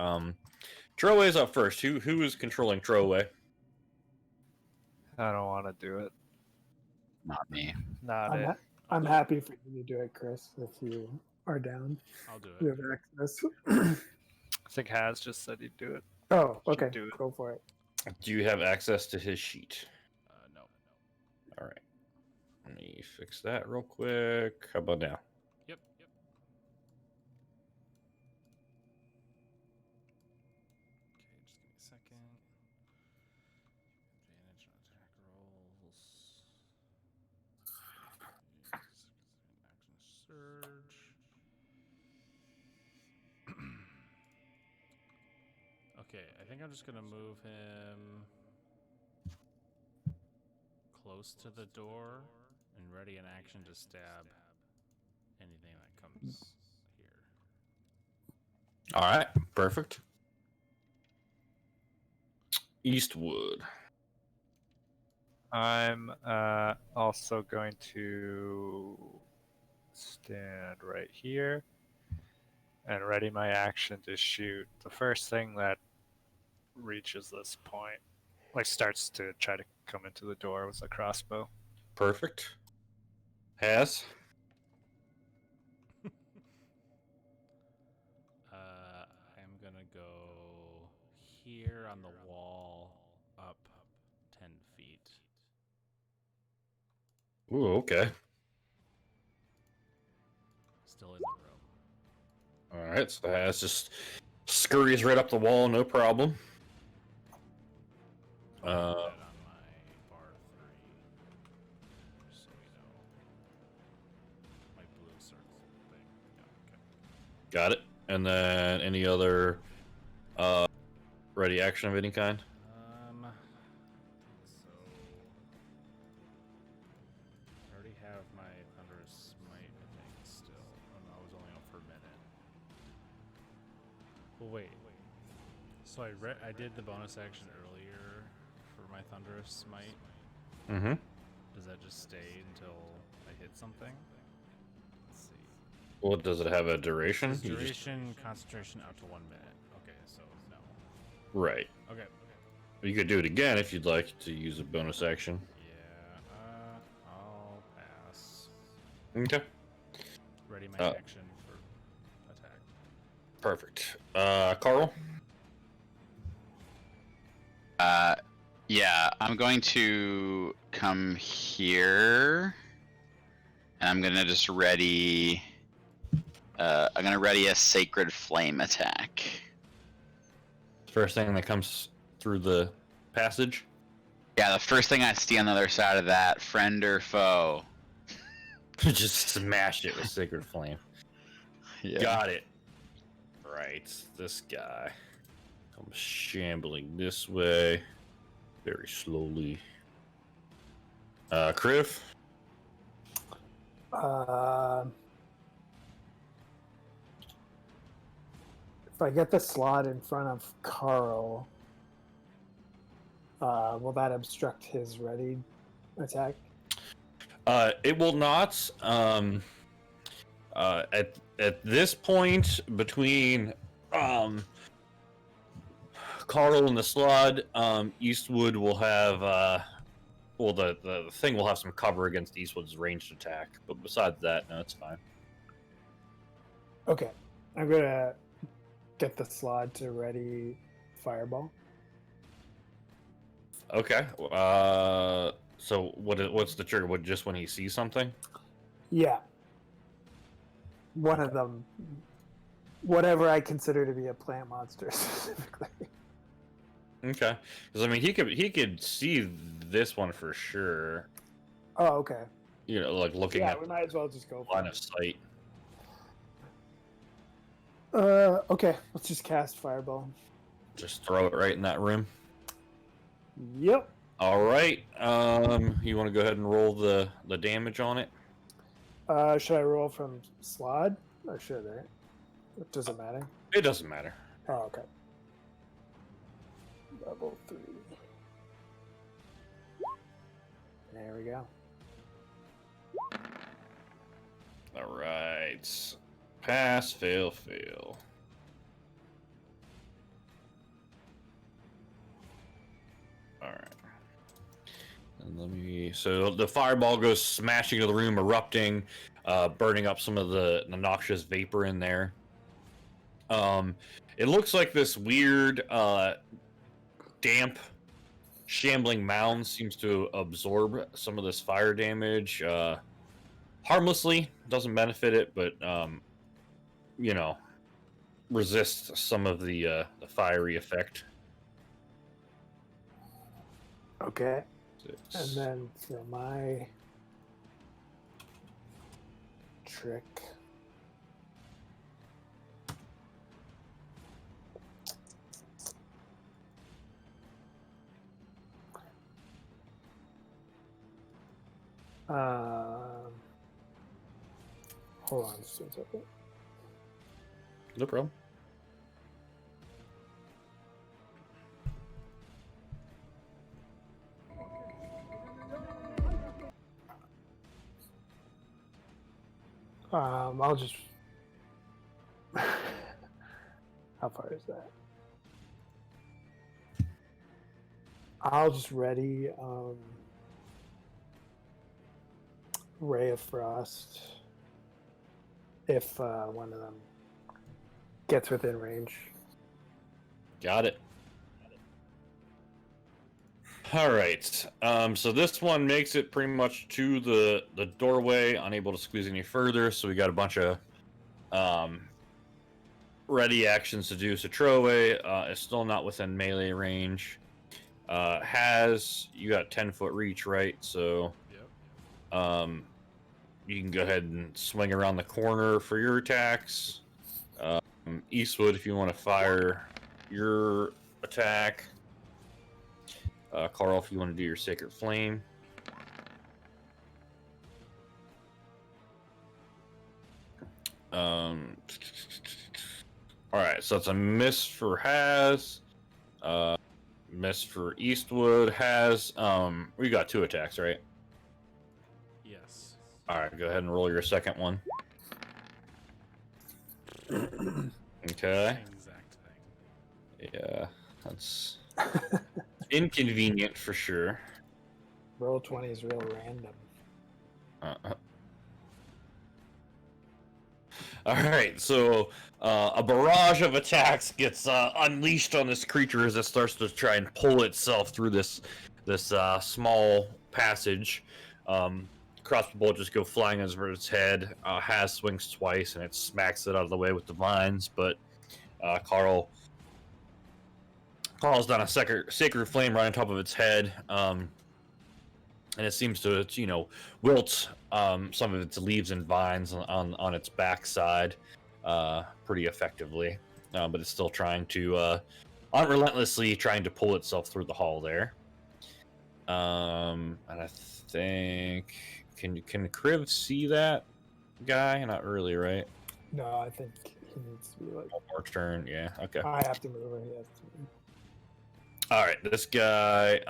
Troway's up first. Who is controlling Troway? I don't want to do it. Not me. Not I'm, it. I'm happy for you to do it, Chris, if you are down. I'll do You it. have access. I think Has just said he'd do it. Oh, okay. do it. Go for it. Do you have access to his sheet? No. All right. Let me fix that real quick. How about now? Yep. Okay, just give me a second. Advantage on attack rolls. Action surge. Okay, I think I'm just gonna move him close to the door and ready in action to stab anything that comes here. All right. Perfect. Eastwood. I'm also going to stand right here and ready my action to shoot the first thing that reaches this point, like starts to try to come into the door with a crossbow. Perfect. Has. I'm gonna go here on the wall up 10 feet. Ooh, okay. Still in the room. All right, so Has just scurries right up the wall, no problem. I'll put that on my bar 3. Just so we know. My blue circle thing. Yeah, okay. Got it. And then any other ready action of any kind? So I already have my thunderous smite, I think, still. Oh no, I was only up for a minute. Well, wait. So I did the bonus action earlier for my thunderous smite. Mm-hmm. Does that just stay until I hit something? Let's see. Well, does it have a duration? Says You just- duration, concentration up to 1 minute. Okay, so no. Right. Okay. You could do it again if you'd like to use a bonus action. Yeah, I'll pass. Okay. Ready my Uh, action for attack. Perfect. Carl? Yeah, I'm going to come here, and I'm gonna just ready. I'm gonna ready a sacred flame attack. First thing that comes through the passage. Yeah, the first thing I see on the other side of that, friend or foe. Just smash it with Sacred Flame. Yeah. Got it. Right, this guy comes shambling this way, very slowly. Kriv? If I get the slot in front of Carl, will that obstruct his ready attack? It will not. At this point, between Carl and the Slod, Eastwood will have the thing will have some cover against Eastwood's ranged attack, but besides that, no, it's fine. Okay, I'm gonna get the slot to ready fireball. Okay. So what's the trigger? What, just when he sees something? Yeah. One of them, whatever I consider to be a plant monster specifically. Okay. Because I mean, he could see this one for sure. Oh, okay. You know, like looking Yeah, at we might as well just go for line it. of sight. Okay, let's just cast fireball. Just throw it right in that room. Yep. All right. You want to go ahead and roll the damage on it? Should I roll from slot or should I? Does it matter? It doesn't matter. Oh, okay. Level 3. There we go. All right. Pass, fail, fail. All right. And let me. So the fireball goes smashing into the room, erupting, burning up some of the noxious vapor in there. It looks like this weird, damp, shambling mound seems to absorb some of this fire damage. Harmlessly, doesn't benefit it, but you know, resist some of the fiery effect. Okay. 6. And then for my trick. Hold on just a second. No problem. I'll just. How far is that? I'll just ready Ray of Frost if one of them gets within range. Got it. All right. So this one makes it pretty much to the doorway, unable to squeeze any further. So we got a bunch of ready actions to do. So Troway is still not within melee range. You got 10-foot reach, right? So Yep. you can go ahead and swing around the corner for your attacks. Eastwood, if you want to fire your attack. Carl, if you want to do your Sacred Flame. All right, so it's a miss for Haz. Miss for Eastwood. Haz, we got 2 attacks, right? Yes. All right, go ahead and roll your second one. Okay. Same exact thing. Yeah, that's inconvenient for sure. Roll 20 is real random. All right, so a barrage of attacks gets unleashed on this creature as it starts to try and pull itself through this small passage. Crossbow bolt just go flying over its head. Haz swings twice and it smacks it out of the way with the vines, but Carl calls down a sacred flame right on top of its head, and it seems to, wilt some of its leaves and vines on its backside pretty effectively, but it's still trying to, unrelentlessly trying to pull itself through the hall there. And I think, can Kriv see that guy? Not really, right? No, I think he needs to be like. One more turn, yeah. Okay. I have to move or he has to move. All right, this guy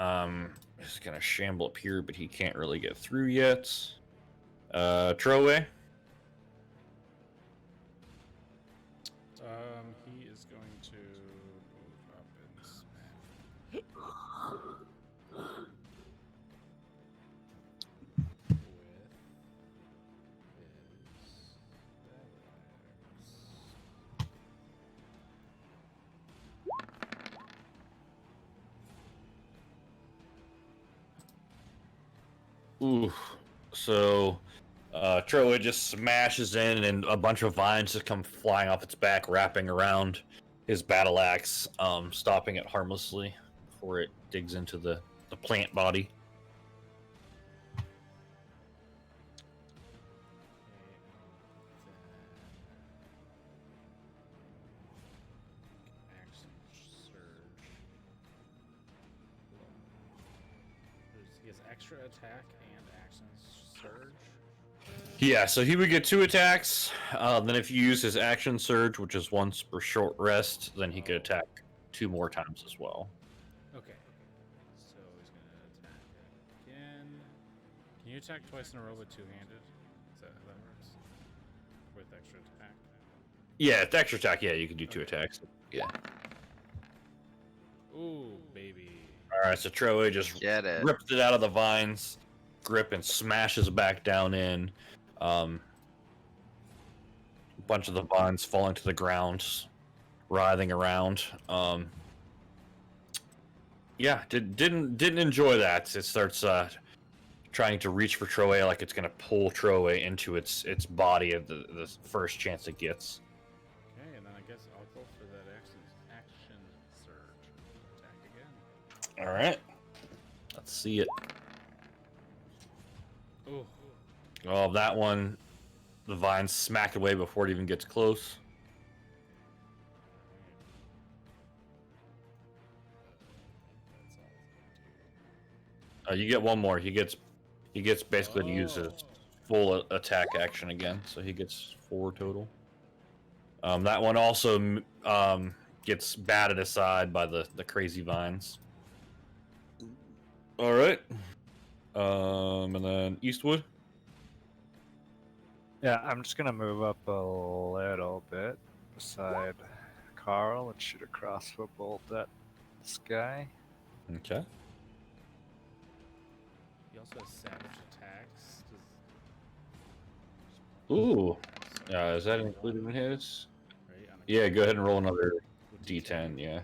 is gonna shamble up here, but he can't really get through yet. Troway. He is going to move up and smack with his Ooh. So Troa just smashes in, and a bunch of vines just come flying off its back, wrapping around his battle axe, stopping it harmlessly before it digs into the plant body. Action surge. He has extra attack and action surge. Yeah, so he would get 2 attacks. Then if you use his action surge, which is once per short rest, then he could attack 2 more times as well. Okay. So he's gonna attack again. Can you attack twice in a row with two-handed? Is that how that works? With extra attack? Yeah, it's extra attack. Yeah, you can do 2 attacks. Yeah. Ooh, baby. All right, so Troa just Get it. rips it out of the vines grip and smashes it back down in. A bunch of the vines falling to the ground, writhing around. Yeah, didn't enjoy that. It starts trying to reach for Troa like it's gonna pull Troa into its body at the first chance it gets. Okay, and then I guess I'll go for that action surge. Attack again. All right, let's see it. Ooh. Oh, that one, the vines smack away before it even gets close. You get one more. He gets basically to use his full attack action again, so he gets 4 total. That one also gets batted aside by the crazy vines. All right. And then Eastwood. Yeah, I'm just gonna move up a little bit beside Carl and shoot a crossbow bolt at this guy. Okay. He also has savage attacks. Ooh. Is that included in his? Right, on a Yeah, go ahead and roll another with D10. Yeah.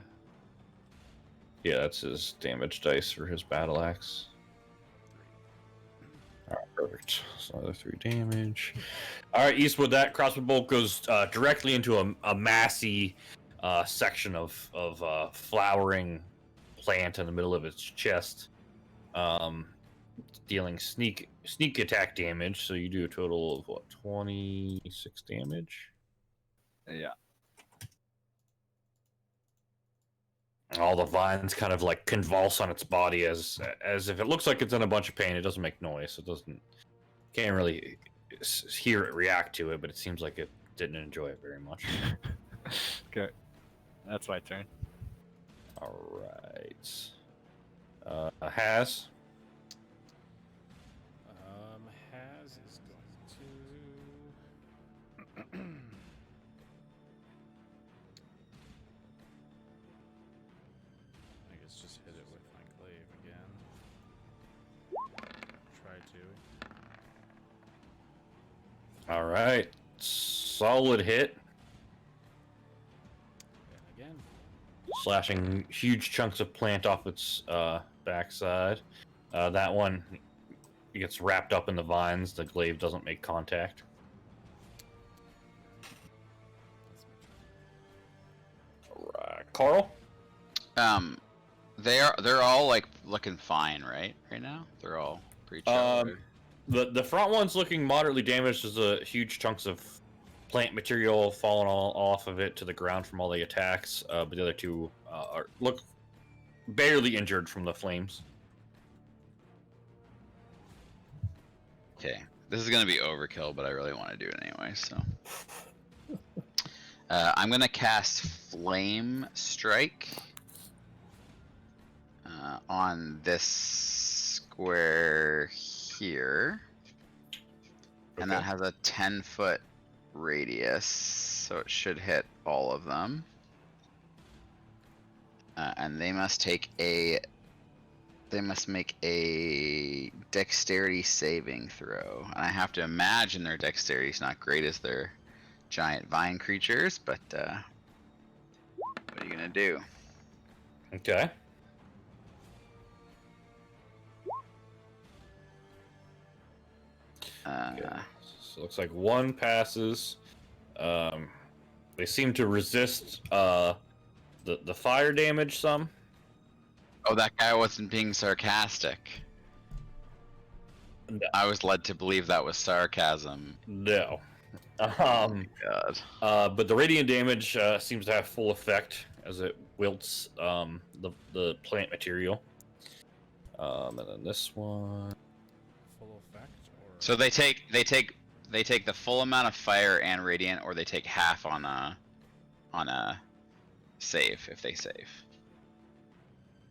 Yeah, that's his damage dice for his battle axe. All right, perfect. So another 3 damage. All right, Eastwood. That crossbow bolt goes directly into a massy section of flowering plant in the middle of its chest, dealing sneak attack damage. So you do a total of what, 26 damage. Yeah. All the vines kind of like convulse on its body as if it looks like it's in a bunch of pain. It doesn't make noise. It can't really hear it react to it, but it seems like it didn't enjoy it very much. Okay. That's my turn. All right. Has. Has is going to. I guess just hit it with my glaive again. Try to. All right. Solid hit. And again. Slashing huge chunks of plant off its backside. That one gets wrapped up in the vines. The glaive doesn't make contact. That's my turn. All right. Carl? They're all like looking fine, right now. They're all pretty chill. Right? The front one's looking moderately damaged. There's huge chunks of plant material falling off of it to the ground from all the attacks. But the other 2 look barely injured from the flames. Okay, this is gonna be overkill, but I really want to do it anyway. So I'm gonna cast Flame Strike on this square here, and that Okay. has a 10-foot radius, so it should hit all of them. And they must make a dexterity saving throw. And I have to imagine their dexterity is not great as they're giant vine creatures, but what are you gonna do? Okay. So it looks like one passes. They seem to resist the fire damage some. Oh, that guy wasn't being sarcastic. No. I was led to believe that was sarcasm. No. God. But the radiant damage seems to have full effect as it wilts the plant material. And then this one. Full effect, or So they take the full amount of fire and radiant, or they take half on a save if they save.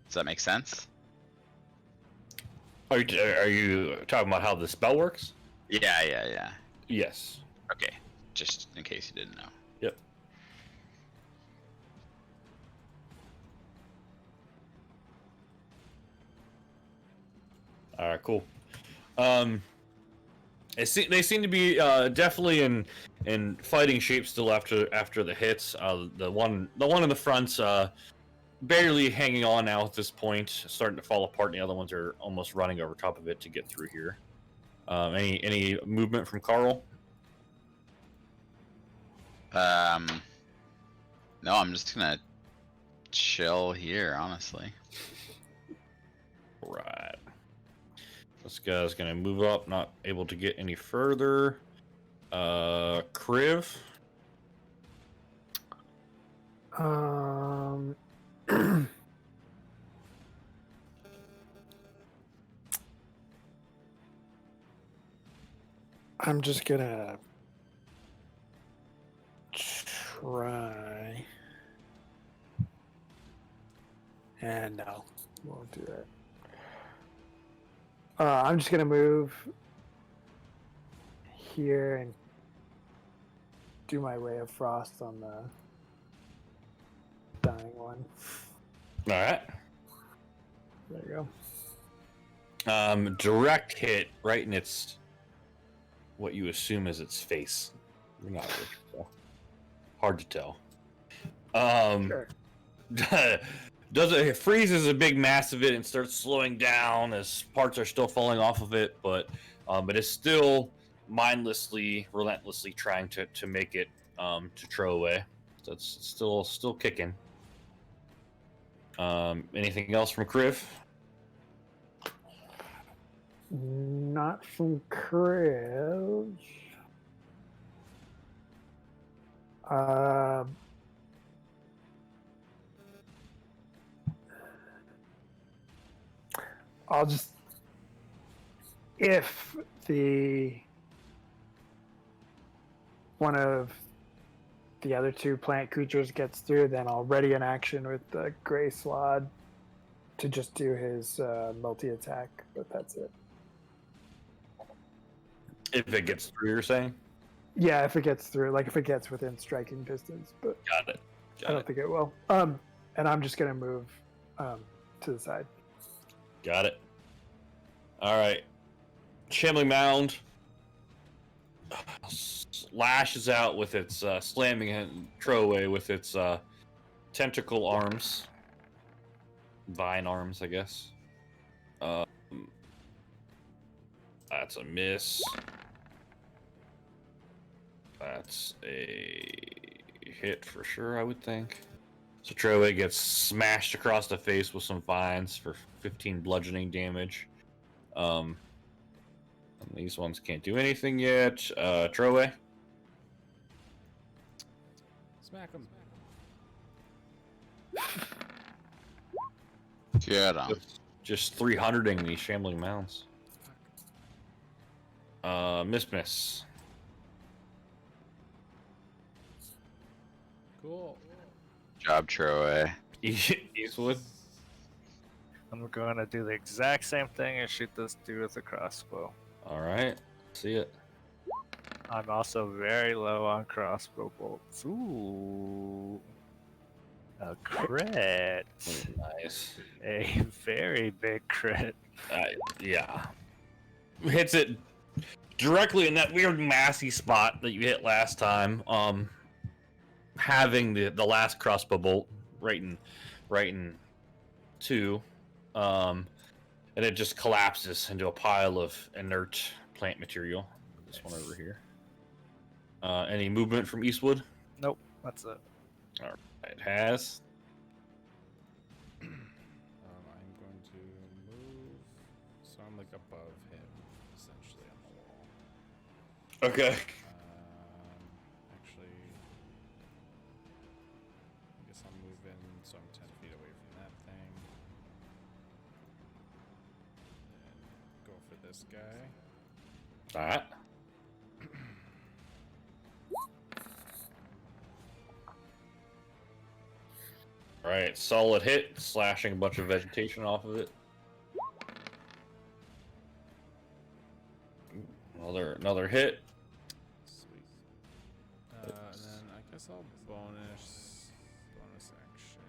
Does that make sense? Are you talking about how the spell works? Yeah. Yes. Okay, just in case you didn't know. Yep. All right, cool. They seem to be definitely in fighting shape still after the hits. The one in the front's barely hanging on now at this point, starting to fall apart, and the other ones are almost running over top of it to get through here. Any movement from Carl? No, I'm just gonna chill here, honestly. Right. This guy's gonna move up, not able to get any further. Kriv. I'm just gonna try. And no, won't do that. I'm just gonna move here and do my Ray of Frost on the dying one. All right. There you go. Direct hit right in its what you assume is its face. You're not really sure. Hard to tell. Sure. It freezes a big mass of it and starts slowing down as parts are still falling off of it, but it's still mindlessly, relentlessly trying to make it to throw away. So it's still kicking. Anything else from Kriv? Not from Kriv. I'll just, if one of the other two plant creatures gets through, then I'll ready an action with the Gray Swad to just do his multi-attack, but that's it. If it gets through, you're saying? Yeah, if it gets through, like if it gets within striking distance, but Got it. I don't think it will. And I'm just gonna move to the side. Got it. All right. Shambling Mound lashes out with its slamming and throw away with its tentacle arms, vine arms, I guess. That's a miss. That's a hit for sure, I would think. So Troy gets smashed across the face with some vines for 15 bludgeoning damage. And these ones can't do anything yet. Troy. smack him. Get him. Just 300ing these shambling mounds. Miss. Cool. Job, Troy. Eastwood. I'm going to do the exact same thing and shoot this dude with a crossbow. All right. See it. I'm also very low on crossbow bolts. Ooh. A crit. Nice. A very big crit. Yeah. Hits it directly in that weird massy spot that you hit last time. Having the last crossbow bolt right in two. And it just collapses into a pile of inert plant material. this one over here. Any movement from Eastwood? Nope, that's it. It has. I'm going to move, so I'm like above him, essentially on the wall. Okay. Actually, I guess I'm moving, so I'm 10 feet away from that thing. And go for this guy. Alright. Alright, solid hit, slashing a bunch of vegetation off of it. Another hit. Sweet. And then I guess I'll bonus action.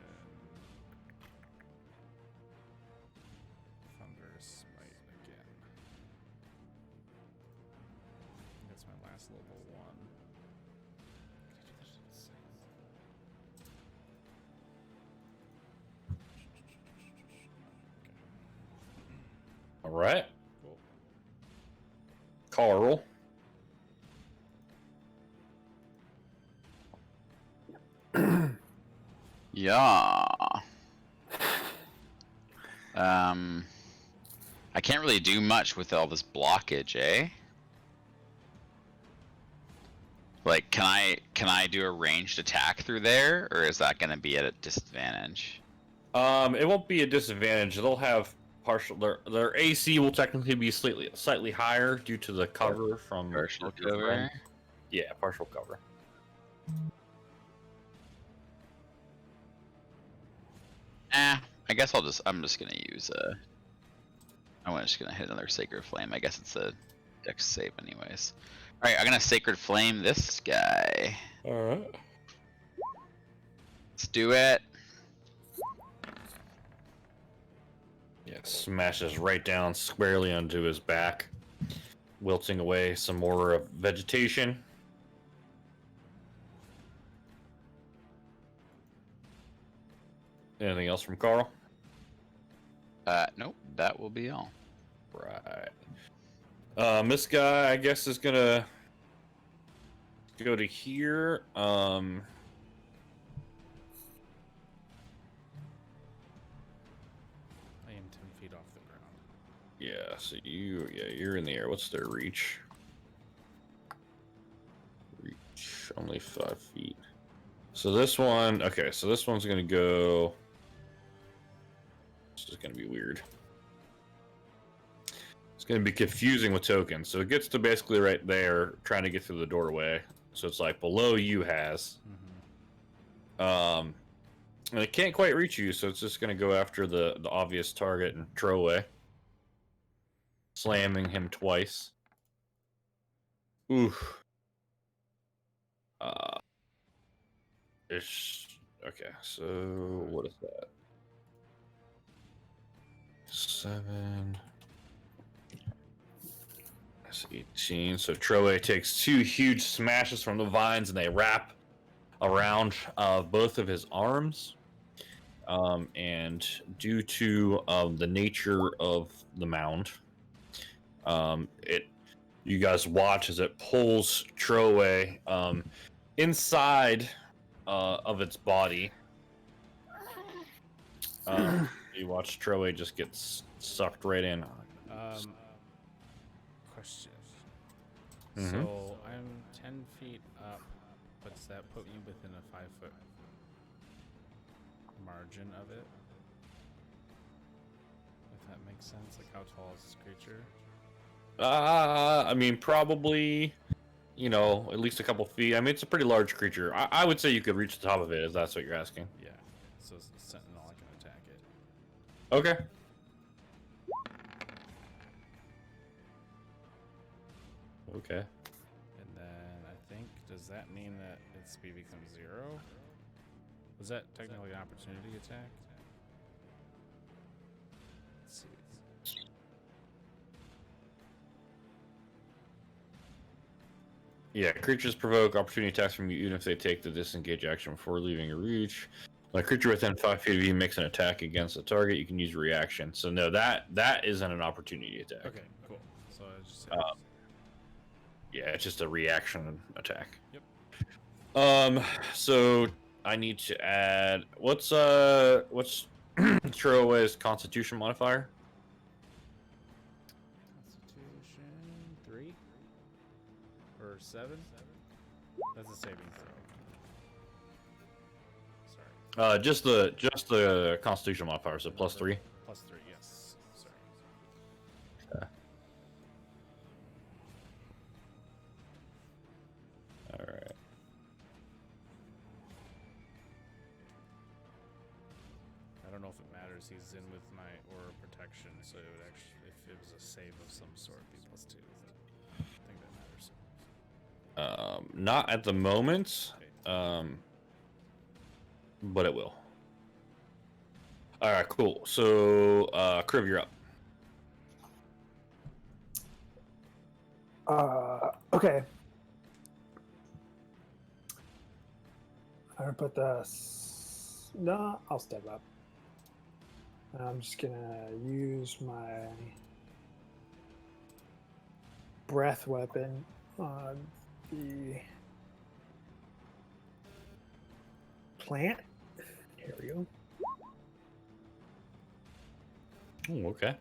Thunder Smite again. I think that's my last level 1. Can I do that at the same? Alright. Cool. Carl. Yeah. I can't really do much with all this blockage, eh? Like, can I do a ranged attack through there, or is that gonna be at a disadvantage? It won't be a disadvantage. They'll have partial. Their AC will technically be slightly higher due to the cover from Partial your cover. friend. Yeah, partial cover. I guess I'm just gonna use I'm just gonna hit another Sacred Flame. I guess it's a Dex save anyways. Alright, I'm gonna Sacred Flame this guy. Alright. Let's do it. Yeah, smashes right down squarely onto his back, wilting away some more vegetation. Anything else from Carl? Nope, that will be all. Right. This guy, I guess, is gonna go to here. I am 10 feet off the ground. Yeah. So you're in the air. What's their reach? Reach only 5 feet. So this one, okay. So this one's gonna go. This is gonna be weird. It's going to be confusing with tokens. So it gets to basically right there, trying to get through the doorway. So it's like below you has. And it can't quite reach you, so it's just going to go after the obvious target and throw away. Slamming him twice. Oof. Okay, so what is that? 7... 18. So Troe takes 2 huge smashes from the vines, and they wrap around both of his arms. And due to the nature of the mound, you guys watch as it pulls Troe inside of its body. You watch Troe just get sucked right in. Question. Mhm. So I'm 10 feet up, but does that put me within a 5-foot margin of it? If that makes sense, like how tall is this creature? I mean, probably, at least a couple feet. I mean, it's a pretty large creature. I would say you could reach the top of it, if that's what you're asking. Yeah. So it's a sentinel, I can attack it. Okay. Okay. And then I think, does that mean that its speed becomes 0? Was that technically an opportunity attack? Let's see. Yeah, creatures provoke opportunity attacks from you even if they take the disengage action before leaving your reach. When a creature within 5 feet of you makes an attack against a target, you can use reaction. So no, that isn't an opportunity attack. Okay, cool. So I just Yeah, it's just a reaction attack. Yep. So I need to add what's Troy's Constitution modifier? Constitution 3 or 7. That's a saving throw. Sorry. Just the Constitution modifier, so +3. +3, yes. Sorry. All right. I don't know if it matters. He's in with my aura protection, so it would actually, if it was a save of some sort, be +2. I think that matters. Not at the moment. Okay. But it will. All right, cool. So, Kriv, you're up. Okay. I'm gonna put the. No, I'll step up. I'm just gonna use my breath weapon on the plant. Here we go. Ooh, okay.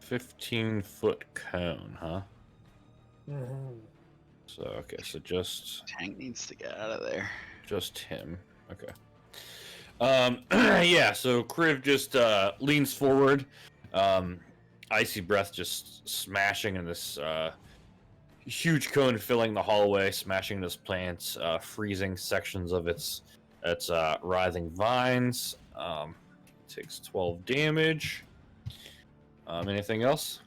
"15-foot cone," huh? Mm-hmm. So okay, so just Tank needs to get out of there. him. Okay. Yeah. So Kriv just leans forward. Icy breath just smashing in this huge cone, filling the hallway, smashing this plant, freezing sections of its writhing vines. Takes 12 damage. Anything else?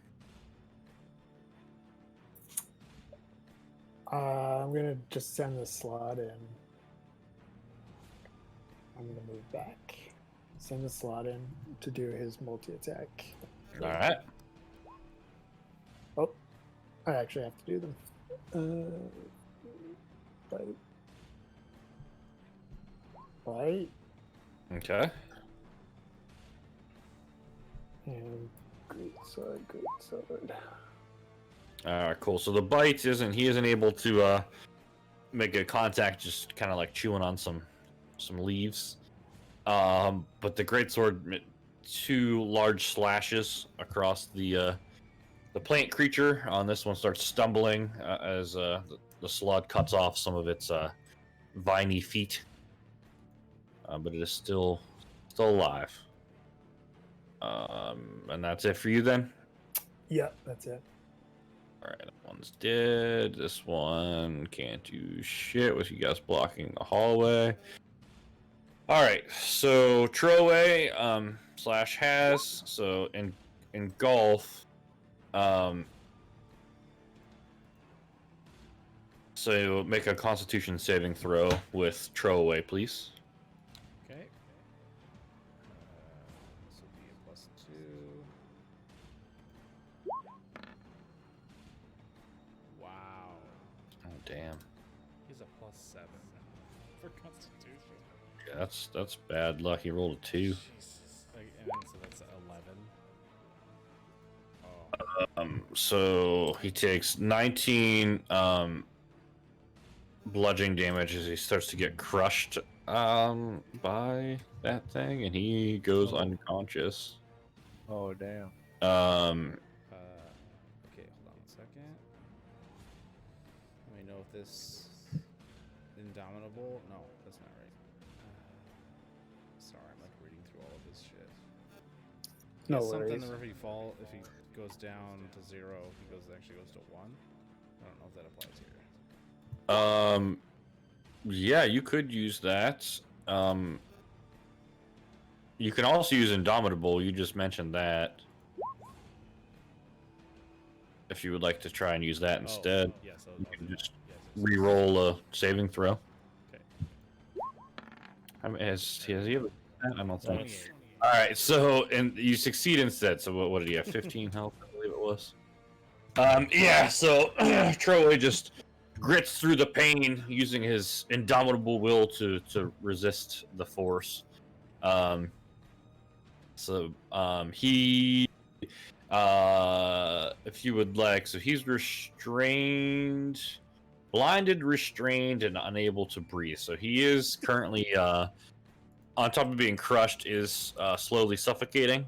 I'm gonna just send the slot in. I'm gonna move back. Send the slot in to do his multi-attack. All right. Oh, I actually have to do them. Bite. Okay. And great sword. All right, cool. So the bite he isn't able to make a contact, just kind of like chewing on some leaves. But the greatsword, 2 large slashes across the plant creature. On this one, starts stumbling as the slug cuts off some of its viney feet. But it is still alive. And that's it for you then. Yeah, that's it. All right, that one's dead. This one can't do shit with you guys blocking the hallway. All right, so Troy slash has, so in golf, so make a Constitution saving throw with Troy, please. Okay. This will be a +2. Wow. Oh damn. He's a +7 for Constitution. Yeah, that's bad luck. He rolled a 2. Jesus. Like, and so that's 11. Oh. So he takes 19 bludgeoning damage as he starts to get crushed by that thing, and he goes unconscious. Oh damn. Okay, hold on a second. Let me know if this Indomitable. No, that's not right. Sorry, I'm like reading through all of this shit. No Something worries. where if he goes down to 0, he actually goes to 1. I don't know if that applies here. Yeah, you could use that. You can also use Indomitable. You just mentioned that. If you would like to try and use that instead, Yeah, so you can just yes. re-roll a saving throw. Okay. I mean, has he ever? I don't think. 28. All right, so and you succeed instead. So what did he have? 15 health, I believe it was. Yeah. So Troy just grits through the pain using his indomitable will to resist the force. He, if you would like, so he's restrained, blinded, restrained, and unable to breathe. So he is currently, on top of being crushed, is slowly suffocating.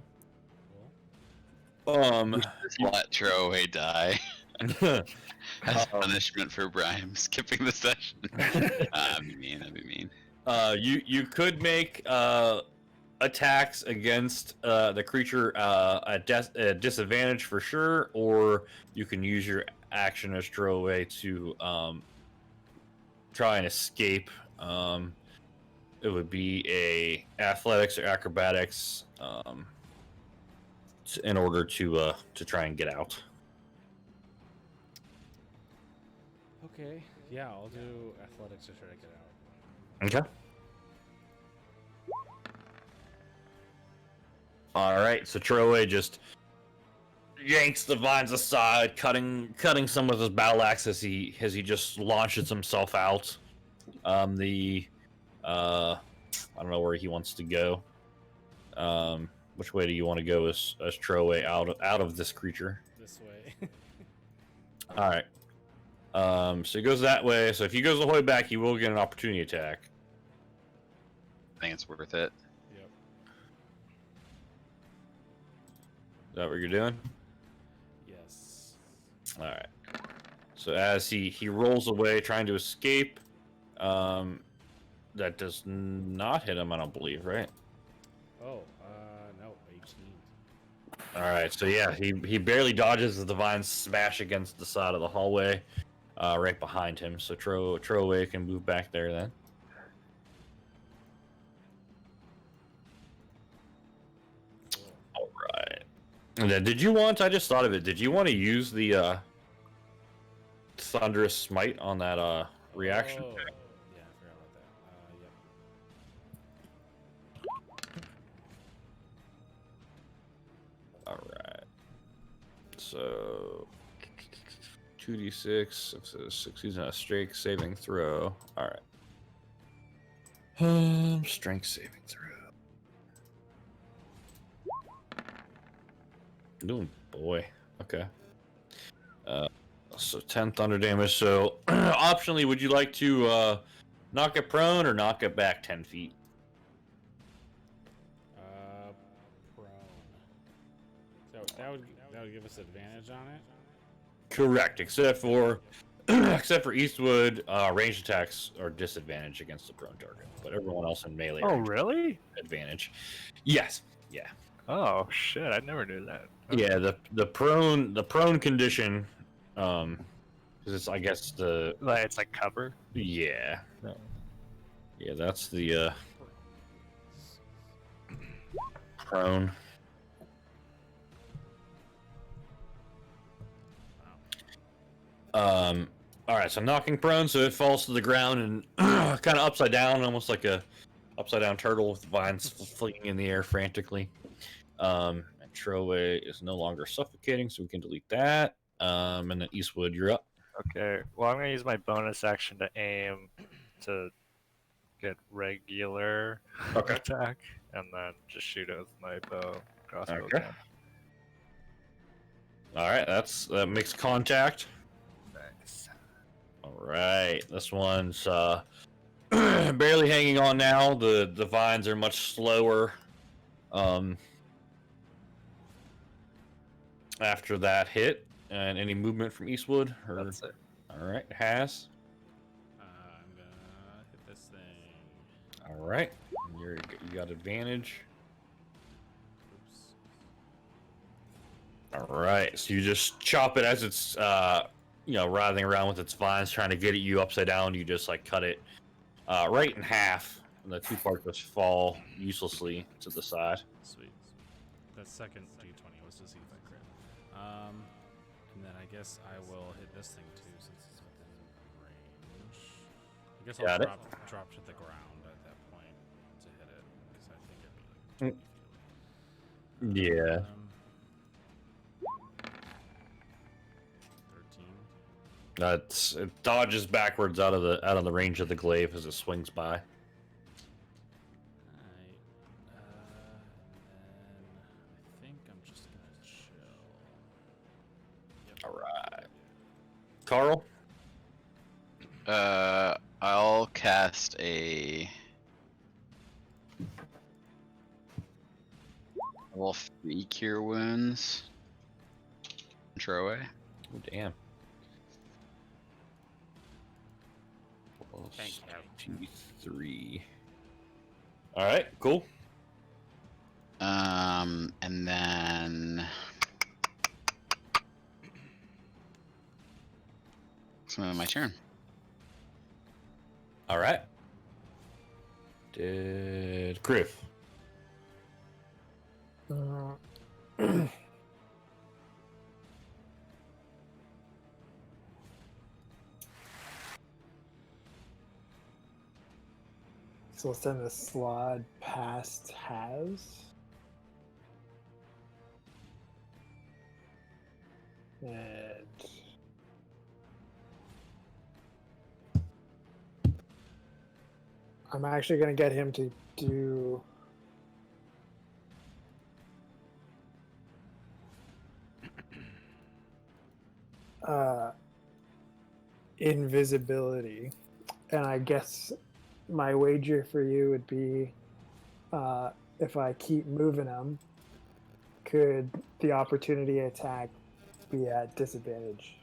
Just let Throwaway die as punishment for Brian skipping the session. That'd be mean. That'd be mean. You could make attacks against the creature at disadvantage for sure, or you can use your action as Throwaway to try and escape. It would be a athletics or acrobatics in order to try and get out. Okay. Yeah, I'll do athletics to try to get out. Okay. All right, so Throwaway just yanks the vines aside, cutting some with his battle axe as he just launches himself out. I don't know where he wants to go. Which way do you want to go as Throwaway out of this creature? This way. All right. So he goes that way. So if he goes the whole way back, he will get an opportunity attack. I think it's worth it. Yep. Is that what you're doing? Yes. All right. So as he rolls away, trying to escape, that does not hit him. I don't believe, right? Oh, no, 18. All right. So yeah, he barely dodges as the vines smash against the side of the hallway, right behind him. So Throwaway can move back there then. All right. And then, did you want? I just thought of it. Did you want to use the thunderous smite on that reaction? Oh, yeah, I forgot about that. Yep. All right. So 2d6. It's a 6 using a strength saving throw. All right. Strength saving throw. Oh boy. Okay. So 10 thunder damage. So optionally, would you like to knock it prone or knock it back 10 feet? Prone. So that would give us advantage on it. Correct, except for Eastwood, ranged attacks are disadvantage against the prone target, but everyone else in melee. Oh, range really? advantage. Yes. Yeah. Oh shit! I never knew that. Yeah. The prone condition. Because it's, I guess, Like, it's like cover. yeah. Yeah, that's the prone. All right, so knocking prone, so it falls to the ground and kind of upside down, almost like a upside down turtle with vines flinging in the air frantically. And Throwaway is no longer suffocating, so we can delete that. And then Eastwood, you're up. Okay. Well, I'm gonna use my bonus action to aim to get regular attack, and then just shoot it with my crossbow. Okay. gun. All right, that makes contact. Nice. All right, this one's barely hanging on now. The vines are much slower. After that hit, and any movement from Eastwood? Or... That's it. All right, has. I'm gonna hit this thing. All right, you got advantage. Oops. All right, so you just chop it as it's writhing around with its vines, trying to get at you upside down. You just like cut it right in half, and the two parts just fall uselessly to the side. Sweet. That second d20 was to see if I crit. And then I guess I will hit this thing too, since it's within range. I guess I'll Got it. drop to the ground at that point to hit it, because I think it'd be like 20 feet away. Yeah. 13. It dodges backwards out of the range of the glaive as it swings by. Alright. Carl. I'll cast a level 3 Cure Wounds. Troy. Oh, damn. Thank you. 3. All right, cool. And then it's my turn. All right. Did Kriv? So we'll send the slot past has. And I'm actually going to get him to do invisibility. And I guess my wager for you would be if I keep moving him, could the opportunity attack be at disadvantage?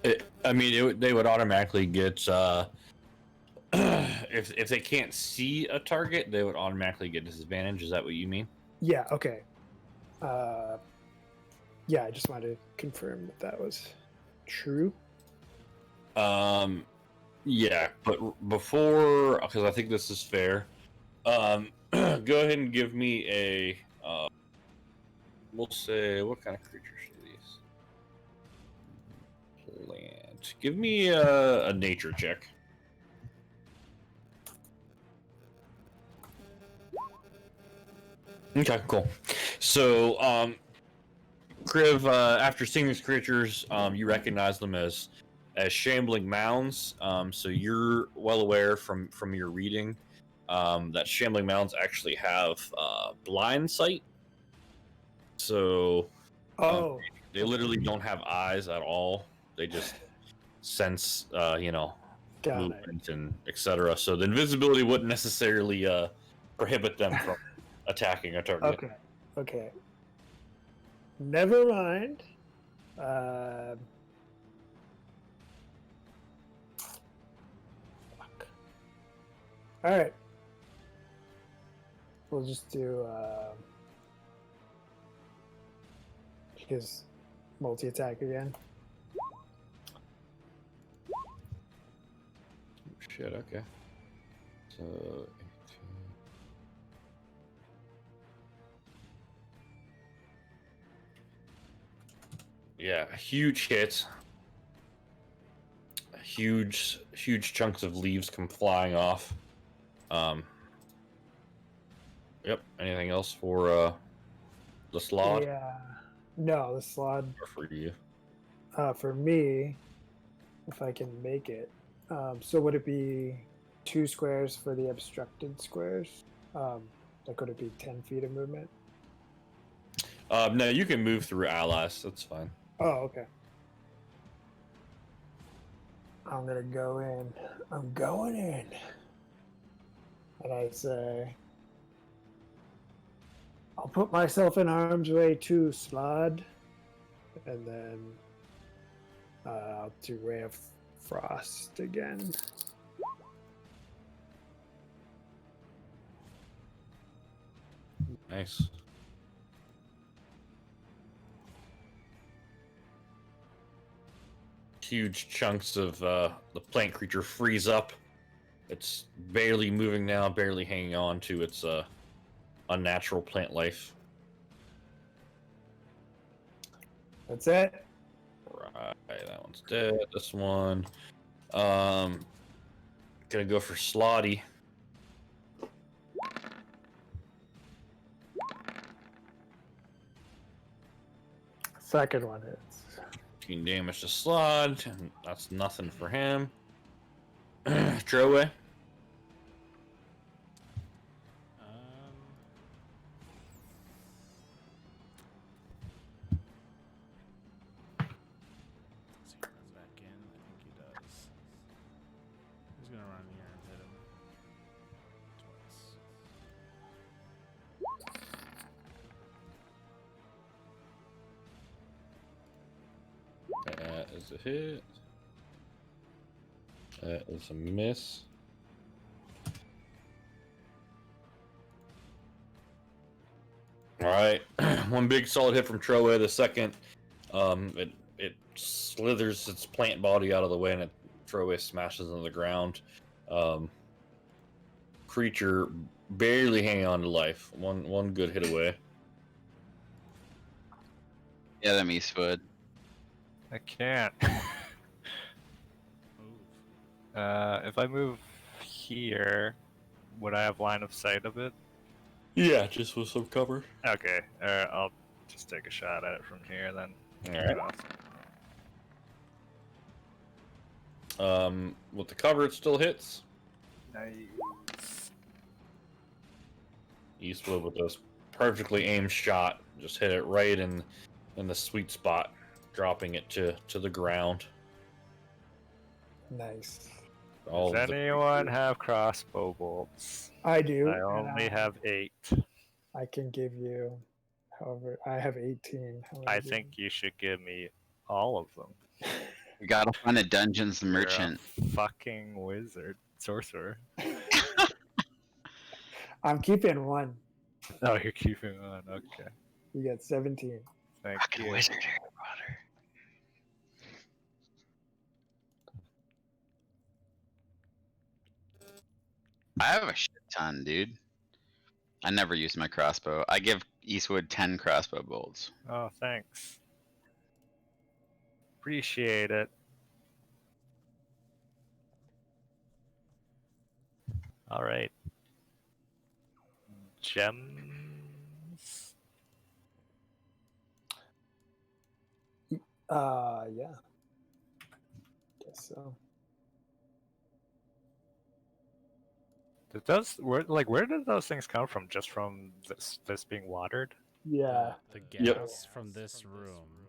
They would automatically get if they can't see a target, they would automatically get disadvantage. Is that what you mean? Yeah, okay. Yeah, I just wanted to confirm that was true. Yeah, but before, because I think this is fair, go ahead and give me a we'll say, what kind of creatures are these? Plant. Give me a nature check. Okay, cool. So, Kriv, after seeing these creatures, you recognize them as shambling mounds. So you're well aware from your reading that shambling mounds actually have blind sight. So, they literally don't have eyes at all. They just sense, movement and etc. So the invisibility wouldn't necessarily prohibit them from attacking a target. Okay. Never mind. Fuck. All right. We'll just do his multi-attack again. Shit, okay. So 18. Yeah, a huge hit. Huge chunks of leaves come flying off. Yep. Anything else for the slot? Yeah. No, the slot Or for you? for me, if I can make it. So would it be 2 squares for the obstructed squares? Like could it be 10 feet of movement? No, you can move through allies. That's fine. Oh, okay. I'm gonna go in. I'm going in. And I say, I'll put myself in harm's way too, Slod. And then I'll do Ray of Frost again. Nice. Huge chunks of the plant creature freeze up. It's barely moving now, barely hanging on to its unnatural plant life. That's it. Right, that one's dead. This one, gonna go for Slotty. Second one hits. 15 damage to Slod. And that's nothing for him. Troway. is a hit. That is a miss. All right, one big solid hit from Troe. The second, it slithers its plant body out of the way, and Troe smashes into the ground. Creature barely hanging on to life. One good hit away. Yeah, them Eastwood. I can't. Move. If I move here, would I have line of sight of it? Yeah, just with some cover. Okay, I'll just take a shot at it from here then. All right. With the cover, it still hits. Nice. Eastwood with this perfectly aimed shot, just hit it right in the sweet spot, dropping it to the ground. Nice. All Does of the anyone have crossbow bolts? I do. I and only have 8. I can give you, however, I have 18. I think you should give me all of them. We gotta find a dungeons You're merchant. a fucking wizard. Sorcerer. I'm keeping one. Oh, you're keeping on. Okay. You get 17. Thank Fucking you. wizard, Harry Potter. I have a shit ton, dude. I never use my crossbow. I give Eastwood 10 crossbow bolts. Oh, thanks. Appreciate it. All right. Gems. Yeah. Guess so. Did where did those things come from? Just from this being watered? Yeah. The Yep. gas from this room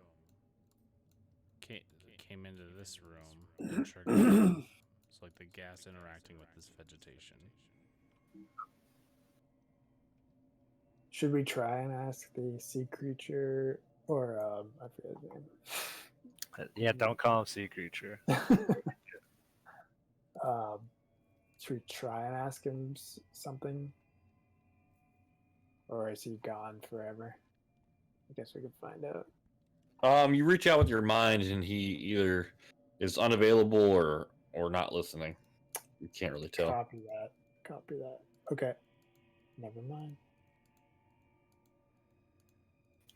came into this room and triggered. It's like the gas interacting with this vegetation. Should we try and ask the sea creature or I forget his name. Yeah, don't call him sea creature. Should we try and ask him something? Or is he gone forever? I guess we could find out. You reach out with your mind, and he either is unavailable or not listening. You can't really tell. Copy that. Copy that. Okay. Never mind.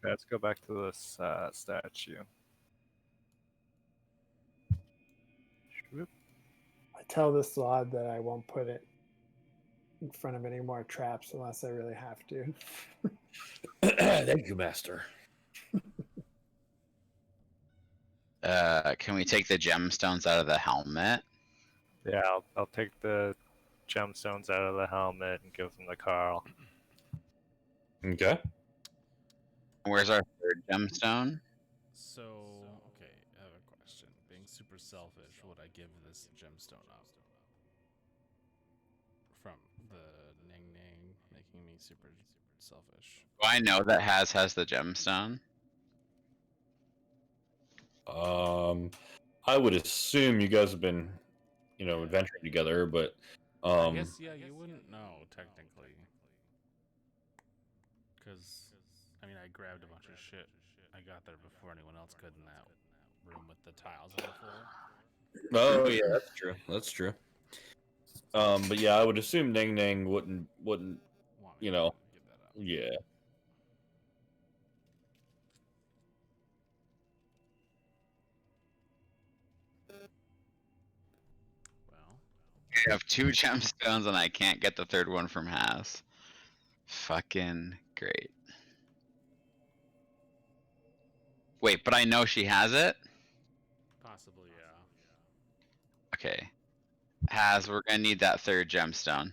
Let's go back to this statue. Whoop. I tell the slod that I won't put it in front of any more traps unless I really have to. Thank you, master. Can we take the gemstones out of the helmet? Yeah, I'll take the gemstones out of the helmet and give them to Carl. Okay. Where's our third gemstone? So, okay, I have a question. Being super selfish, would I give this gemstone up? From the Ning Ning making me super selfish. Do I know that has the gemstone? I would assume you guys have been, adventuring together, but I guess, yeah, you wouldn't know, technically. Because, I mean, I grabbed a bunch of shit. I got there before anyone else could in that room with the tiles on the floor. oh yeah, that's true. That's true. But yeah, I would assume Ning Ning wouldn't, Want me You to know. give that up. yeah. Well, I have 2 gemstones and I can't get the third one from Has. Fucking great. Wait, but I know she has it? possibly, yeah. Okay. Has, we're gonna need that third gemstone.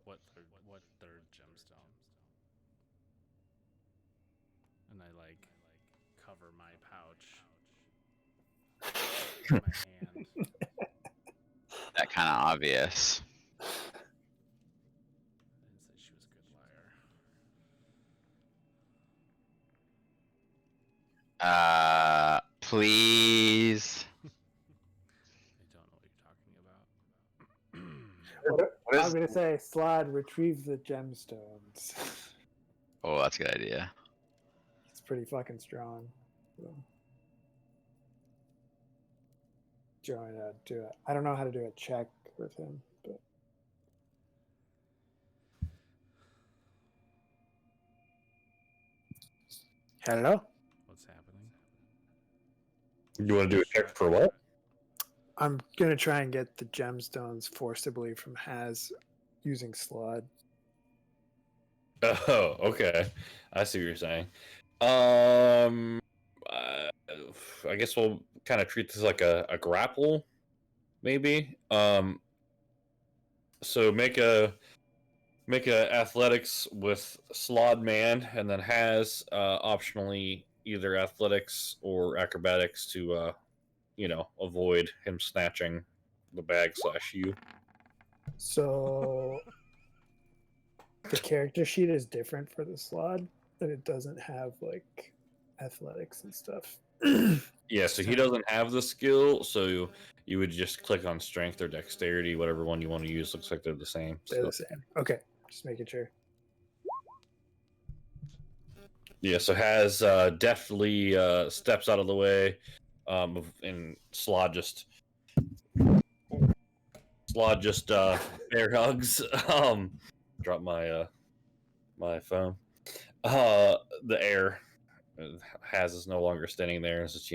What third gemstone? And I, like, cover my pouch. with my hand. That kind of obvious. I didn't say she was a good liar. Please. What I'm is? gonna say, Slide, retrieve the gemstones. Oh, that's a good idea. It's pretty fucking strong. So. Do you want me to do it? I don't know how to do a check with him, but hello. What's happening? You want to do a check for what? I'm gonna try and get the gemstones forcibly from Haz using Slud. Oh, okay. I see what you're saying. Um, I guess we'll kind of treat this like a grapple, maybe. So make a athletics with Slod Man, and then has optionally either athletics or acrobatics to avoid him snatching the bag / you. So the character sheet is different for the Slud, and it doesn't have like athletics and stuff. Yeah, so he doesn't have the skill, so you would just click on strength or dexterity, whatever one you want to use. Looks like they're the same. They're So, the same. Okay, just making sure. yeah, so has deftly steps out of the way, and Slod just bear hugs. Drop my my phone. The air has is no longer standing there. It's just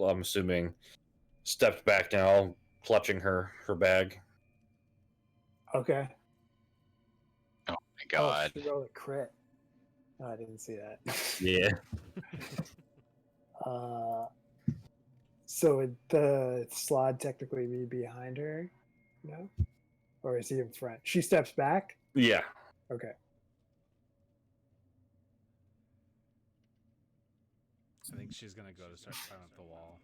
I'm assuming stepped back now, clutching her bag. Okay. Oh my Oh, god. she rolled a crit. Oh, I didn't see that. Yeah. So would the Slod technically be behind her? No? Or is he in front? She steps back? Yeah. Okay. I think she's gonna go to start climbing up the wall.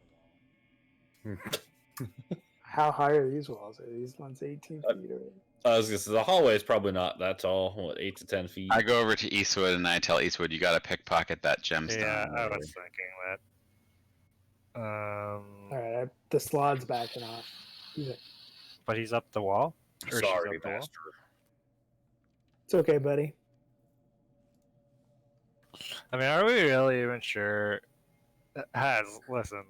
How high are these walls? Are these ones 18 feet or? I was gonna say the hallway is probably not that tall. What, 8 to 10 feet? I go over to Eastwood and I tell Eastwood, you gotta pickpocket that gemstone. Yeah, I was thinking that. Alright, the Slod's backing off. But he's up the wall? Or she's Sorry, up the wall? master. It's okay, buddy. I mean, are we really even sure? Listen.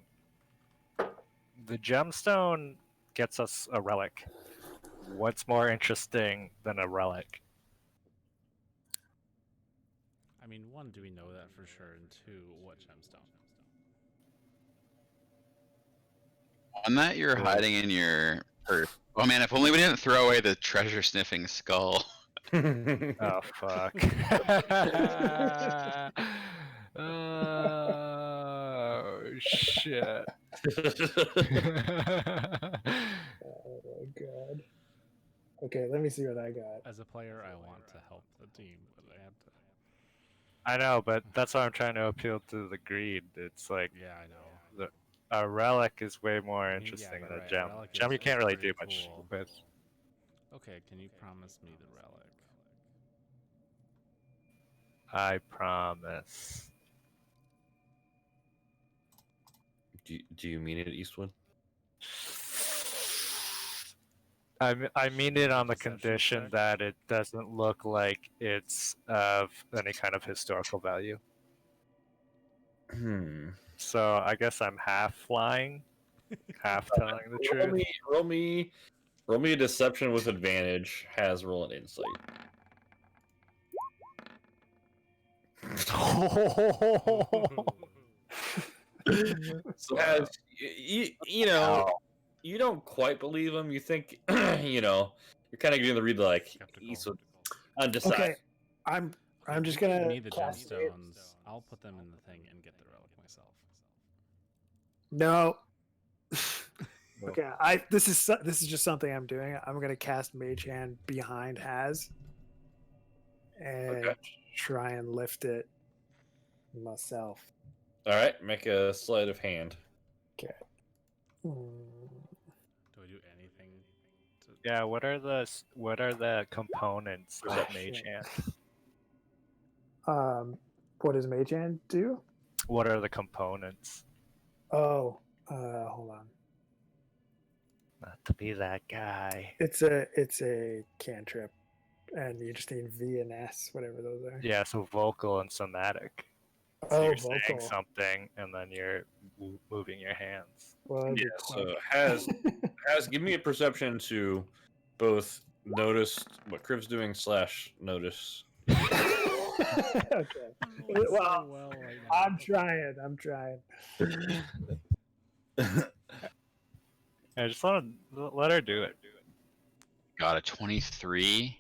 The gemstone gets us a relic. What's more interesting than a relic? I mean, one, do we know that for sure? And two, what gemstone? One that you're hiding in your purse. Oh man, if only we didn't throw away the treasure sniffing skull. Oh, fuck. Oh, shit. Oh, God. Okay, let me see what I got. As a player, I want to help the team, but I have to. I know, but that's why I'm trying to appeal to the greed. It's like Yeah, I know. a relic is way more I mean, interesting yeah, than a right, gem. relic Gem is you can't really pretty do much cool. with. Okay, can you promise me the relic? I promise. Do you mean it, Eastwood? I mean it on the Deception condition check? that it doesn't look like it's of any kind of historical value. Hmm. So I guess I'm half lying, half telling the truth. Roll me a deception with advantage. Has roll an insight. So has you know you don't quite believe him. You think you're kind of getting the read like Skeptical. Eastwood undecided. Okay, I'm just gonna Give me the cast it. gemstones. I'll put them in the thing and get the relic myself. No. Okay, this is just something I'm doing. I'm gonna cast Mage Hand behind Haz and try and lift it myself. All right, make a sleight of hand. Okay. Do I do anything? Yeah, what are the components of Mage Hand? What does Mage Hand do? What are the components? Oh, hold on. Not to be that guy. It's a cantrip, and you just need V and S, whatever those are. Yeah, so vocal and somatic. So Oh, you're saying vocal. something, and then you're moving your hands. Well, that'd be Yeah, so quick. has give me a perception to both notice what Criv's doing / notice. Okay. Doing so Well, well right now. I'm trying. I just want to let her do it. Got a 23.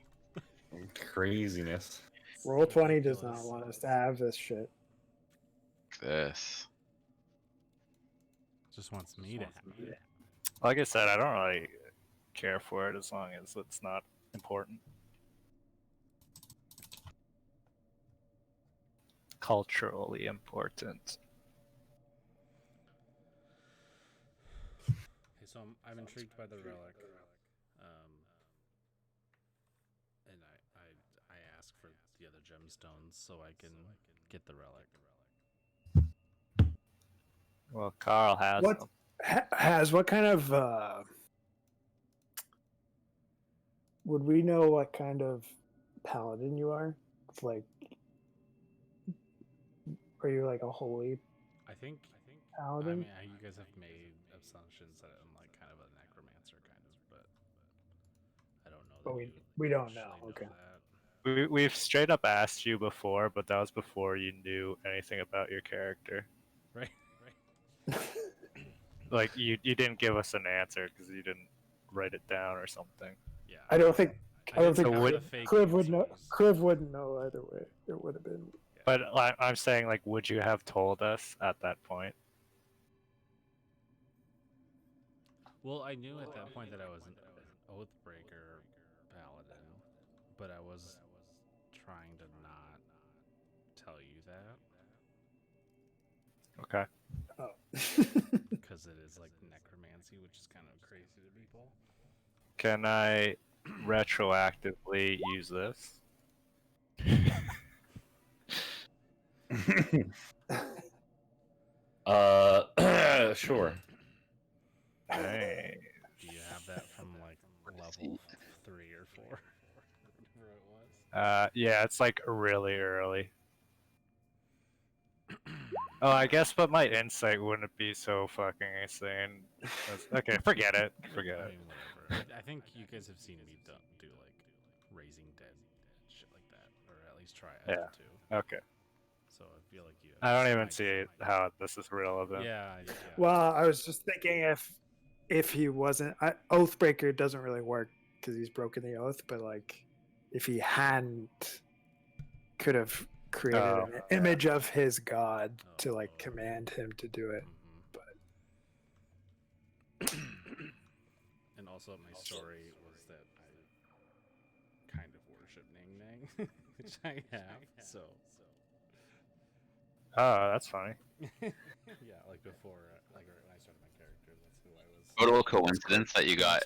Craziness. Roll 20 does not Ridiculous. want us to have this shit. This. Just wants me to have it. Like I said, I don't really care for it as long as it's not important. Culturally important. Okay, so I'm intrigued by the relic, and I ask for the other gemstones so I can get the relic. Well, Carl has What them. what kind of would we know what kind of paladin you are? It's like, are you like a holy I think. I paladin? mean, you guys have made assumptions that I'm like kind of a necromancer, kind of, but I don't know. But That we- you we don't actually know, okay. that. We've straight up asked you before, but that was before you knew anything about your character. Right. Like you didn't give us an answer because you didn't write it down or something. Yeah. I don't think did think have would- the fake Criv would know. answers. Criv wouldn't know either way. It would have been. But I'm saying, like, would you have told us at that point? Well, I knew at that point that I was an Oathbreaker paladin, but I was trying to not tell you that Okay. Oh. because it is like necromancy, which is kind of crazy to people. Can I retroactively use this? Sure. Hey. Do you have that from like level 3 or 4? Whatever it was. Yeah, it's like really early. Oh, I guess, but my insight wouldn't be so fucking insane. Okay, forget it. Forget I it. mean, whatever. I think you guys have seen me do like raising dead and shit like that, or at least try Yeah. to. Okay. So I feel like you. I don't even might- see how this is relevant. Yeah. Well, I was just thinking if he wasn't Oathbreaker doesn't really work because he's broken the oath, but like if he hadn't, could have created Oh, an image of his god to like Oh. command him to do it. And also, my story was that I kind of worship Ning Nang, which I have. So. Oh, that's funny. Yeah, like before, like when I started my character, that's who I was. Total coincidence that you got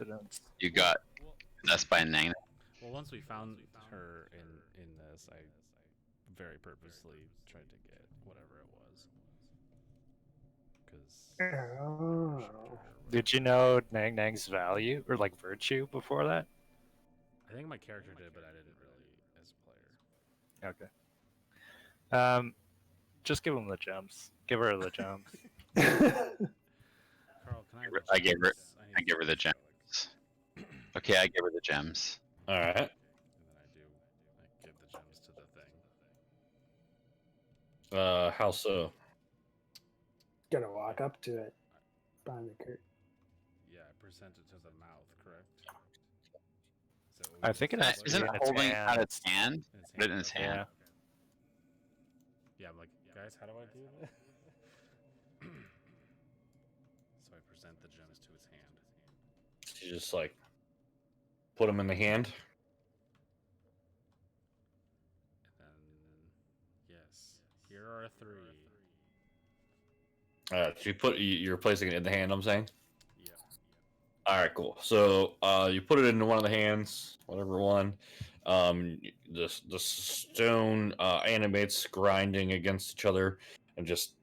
Well, possessed by Nang. well, once we found her in this, I very purposely tried to get whatever it was. Because Oh. Did you know Nang Nang's value or like virtue before that? I think my character did, but I didn't really as a player. Okay. Just give him the gems. Give her the gems. Carl, can I? Have the I gave her- gems? I need gave her the relics. Okay, I give her the gems. All right. And then I give the gems to the thing. How so? Gotta walk up to it behind the curtain. Yeah, I present it to the mouth, correct? Is that what I we think it did? has to be Isn't in it its holding hand. out its hand? In its Put it in its hand. Yeah. Okay. Yeah, I'm like, guys, how do I do this? So I present the gems to its hand. You just like put them in the hand. And then, yes, here are 3. So you're placing it in the hand. I'm saying. Yeah. All right, cool. So you put it into one of the hands, whatever one. The stone animates grinding against each other and just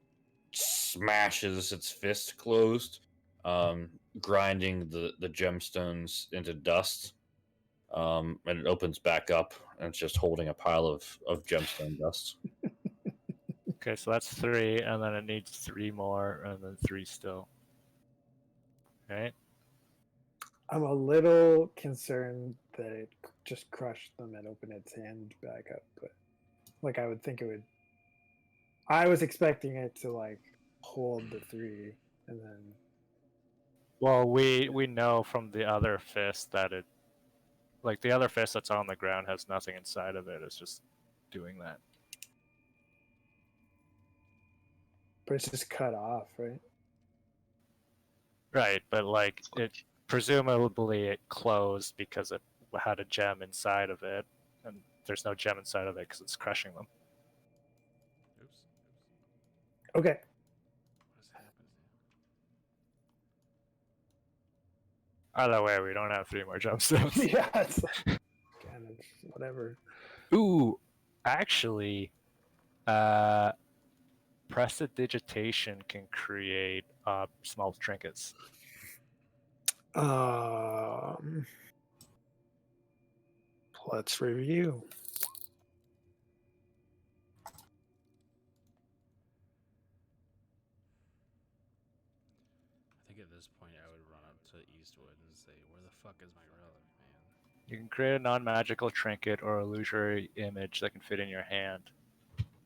smashes its fist closed. grinding the gemstones into dust. And it opens back up, and it's just holding a pile of gemstone dust. Okay, so that's 3, and then it needs 3 more, and then 3 still. Right? I'm a little concerned that it just crushed them and opened its hand back up, but like I would think it would. I was expecting it to like hold the 3 and then. Well, we know from the other fist that it, like the other fist that's on the ground has nothing inside of it. It's just doing that. But it's just cut off, right? Right, but like it presumably it closed because it had a gem inside of it, and there's no gem inside of it because it's crushing them. Oops. Okay. What is happening? Either way, we don't have 3 more gemstones. Yeah, it's like, kind of whatever. Ooh, actually, prestidigitation can create small trinkets. Let's review. I think at this point I would run up to Eastwood and say, "Where the fuck is my relic, man?" You can create a non-magical trinket or illusory image that can fit in your hand.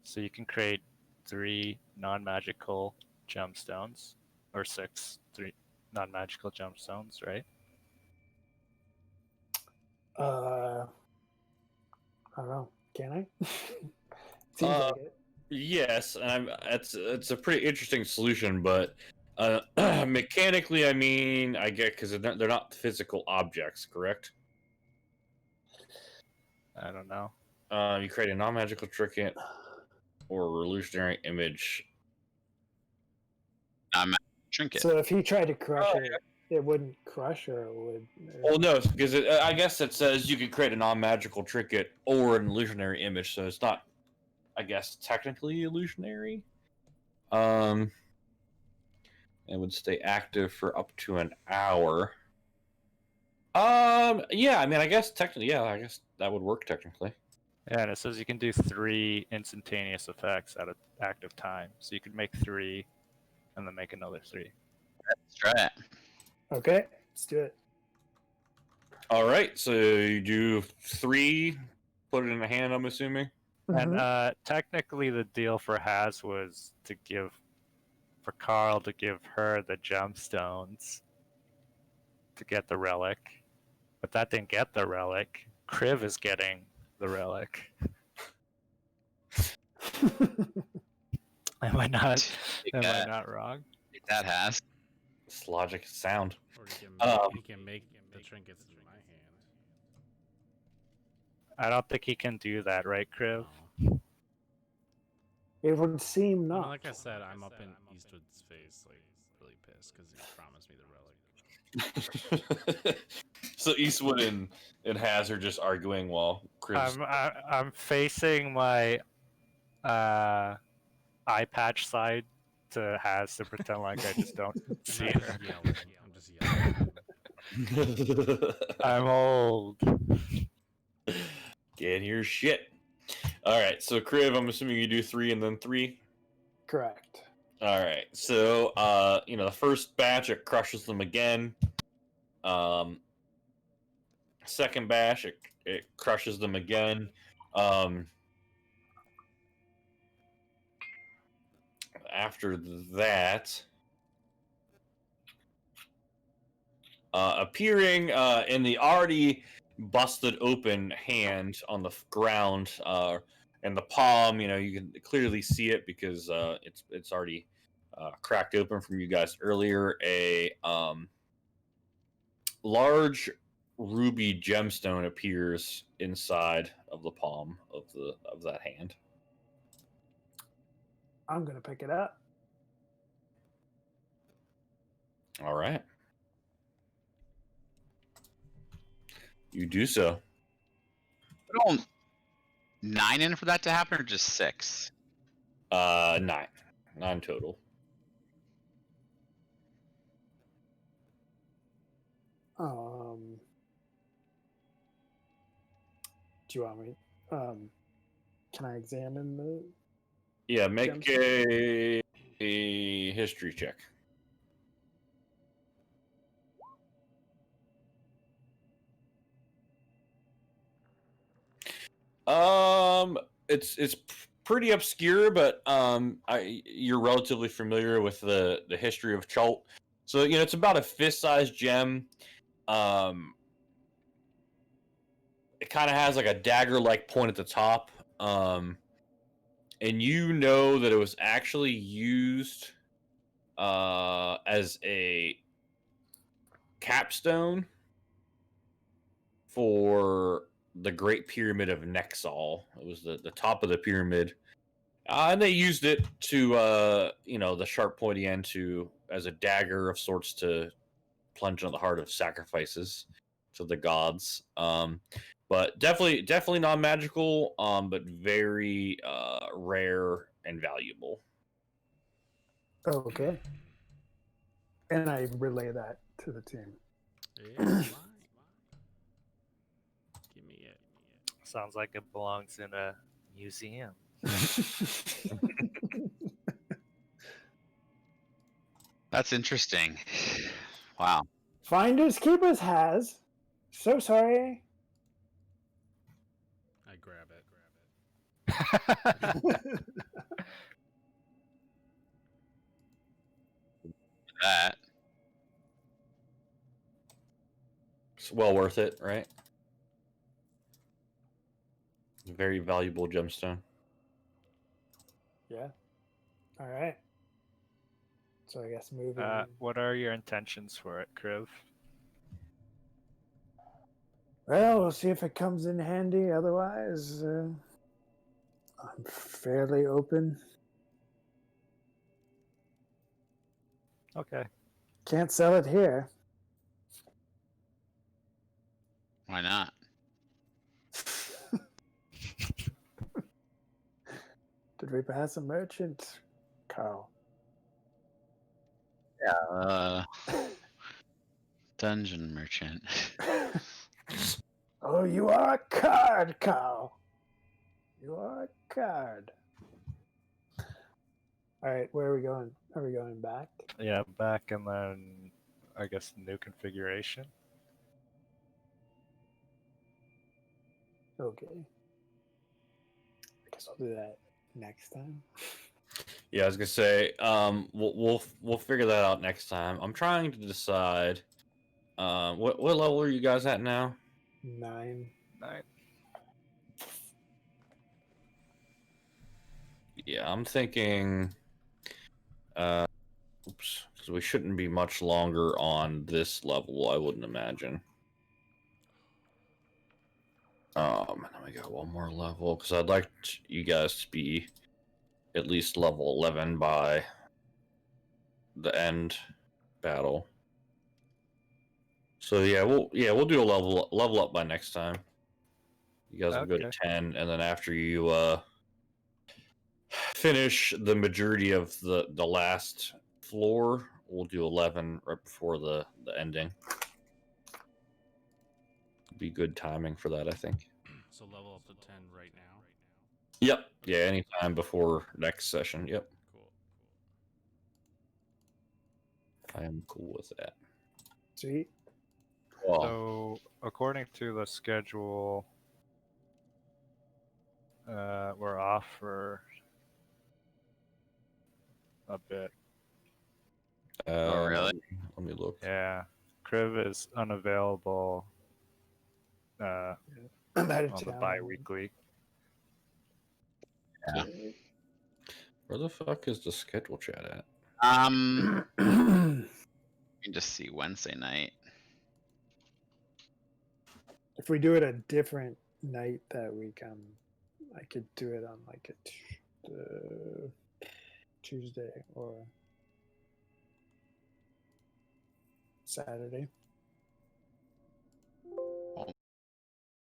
So you can create 3 non-magical gemstones, or 3 non-magical gemstones, right? I don't know. Can I? Seems like it. Yes, and it's a pretty interesting solution, but mechanically, I mean, I get because they're not physical objects, correct? I don't know. You create a non-magical trinket or a illusionary image. Trinket. So if he tried to crush it, it wouldn't crush, or it would. Well, no, because I guess it says you could create a non-magical trinket or an illusionary image, so it's not, I guess, technically illusionary. It would stay active for up to an hour. Yeah, I mean, I guess technically, yeah, I guess that would work technically. Yeah, and it says you can do 3 instantaneous effects at an active time. So you could make 3, and then make another 3. Let's try it. Okay, let's do it. All right, so you do 3, put it in the hand, I'm assuming. And technically, the deal for Haz was for Carl to give her the gemstones to get the relic, but that didn't get the relic. Kriv is getting the relic. Am I not? Am I not wrong? That has. This logic is sound. Or he can make the trinkets in my hand. I don't think he can do that, right, Kriv? No. It would seem I mean, not. like I said, I'm up in Eastwood's face, like really pissed because he promised me the relic. So Eastwood and Haz are just arguing while Chris. I'm facing my eye patch side to Haz to pretend like I just don't see I'm her. just yelling. I'm old. Can't hear shit. All right, so Kriv, I'm assuming you do 3 and then 3. Correct. All right, so the first batch it crushes them again. Second batch it crushes them again. After that, appearing in the already busted open hand on the ground, and the palm, you can clearly see it because it's already cracked open from you guys earlier. A large ruby gemstone appears inside of the palm of that hand. I'm gonna pick it up. All right. You do so. Put all 9 in for that to happen, or just 6? 9 total. Do you want me? Can I examine the? Yeah, make a history check. It's pretty obscure, but you're relatively familiar with the history of Chult. So it's about a fist-sized gem. It kind of has like a dagger-like point at the top. And you know that it was actually used as a capstone for the Great Pyramid of Nexal. It was the top of the pyramid. And they used it to, the sharp pointy end as a dagger of sorts to plunge into the heart of sacrifices to the gods. But definitely not magical, but very rare and valuable. Okay. And I relay that to the team. Yeah, give me it. Sounds like it belongs in a museum. That's interesting. Wow. Finders Keepers has. So sorry. I grab it. That. It's well worth it, right? Very valuable gemstone. Yeah. All right. So I guess moving. What are your intentions for it, Kriv? Well, we'll see if it comes in handy. Otherwise, I'm fairly open. Okay. Can't sell it here. Why not? Did we pass a merchant, Carl? Dungeon merchant. Oh, you are a card, Carl. You are a card. All right, where are we going? Are we going back? Yeah, back and then I guess new configuration. Okay. I guess I'll do that next time. Yeah, I was gonna say, we'll figure that out next time. I'm trying to decide, what level are you guys at now? 9. 9. Yeah, I'm thinking, because we shouldn't be much longer on this level, I wouldn't imagine. And then we got one more level because I'd like you guys to be at least level 11 by the end battle. So we'll do a level up by next time. You guys will go to 10, and then after you finish the majority of the last floor, we'll do 11 right before the ending. Be good timing for that, I think. So level up to 10 right now. Yep. Yeah, anytime before next session. Yep. Cool. I am cool with that. Sweet. Well, So according to the schedule, we're off for a bit. Oh, really? Let me look. Yeah, Kriv is unavailable I'm on out of the town. bi-weekly. Yeah. Where the fuck is the schedule chat at? You can just see Wednesday night. If we do it a different night that week, I could do it on like a Tuesday or Saturday.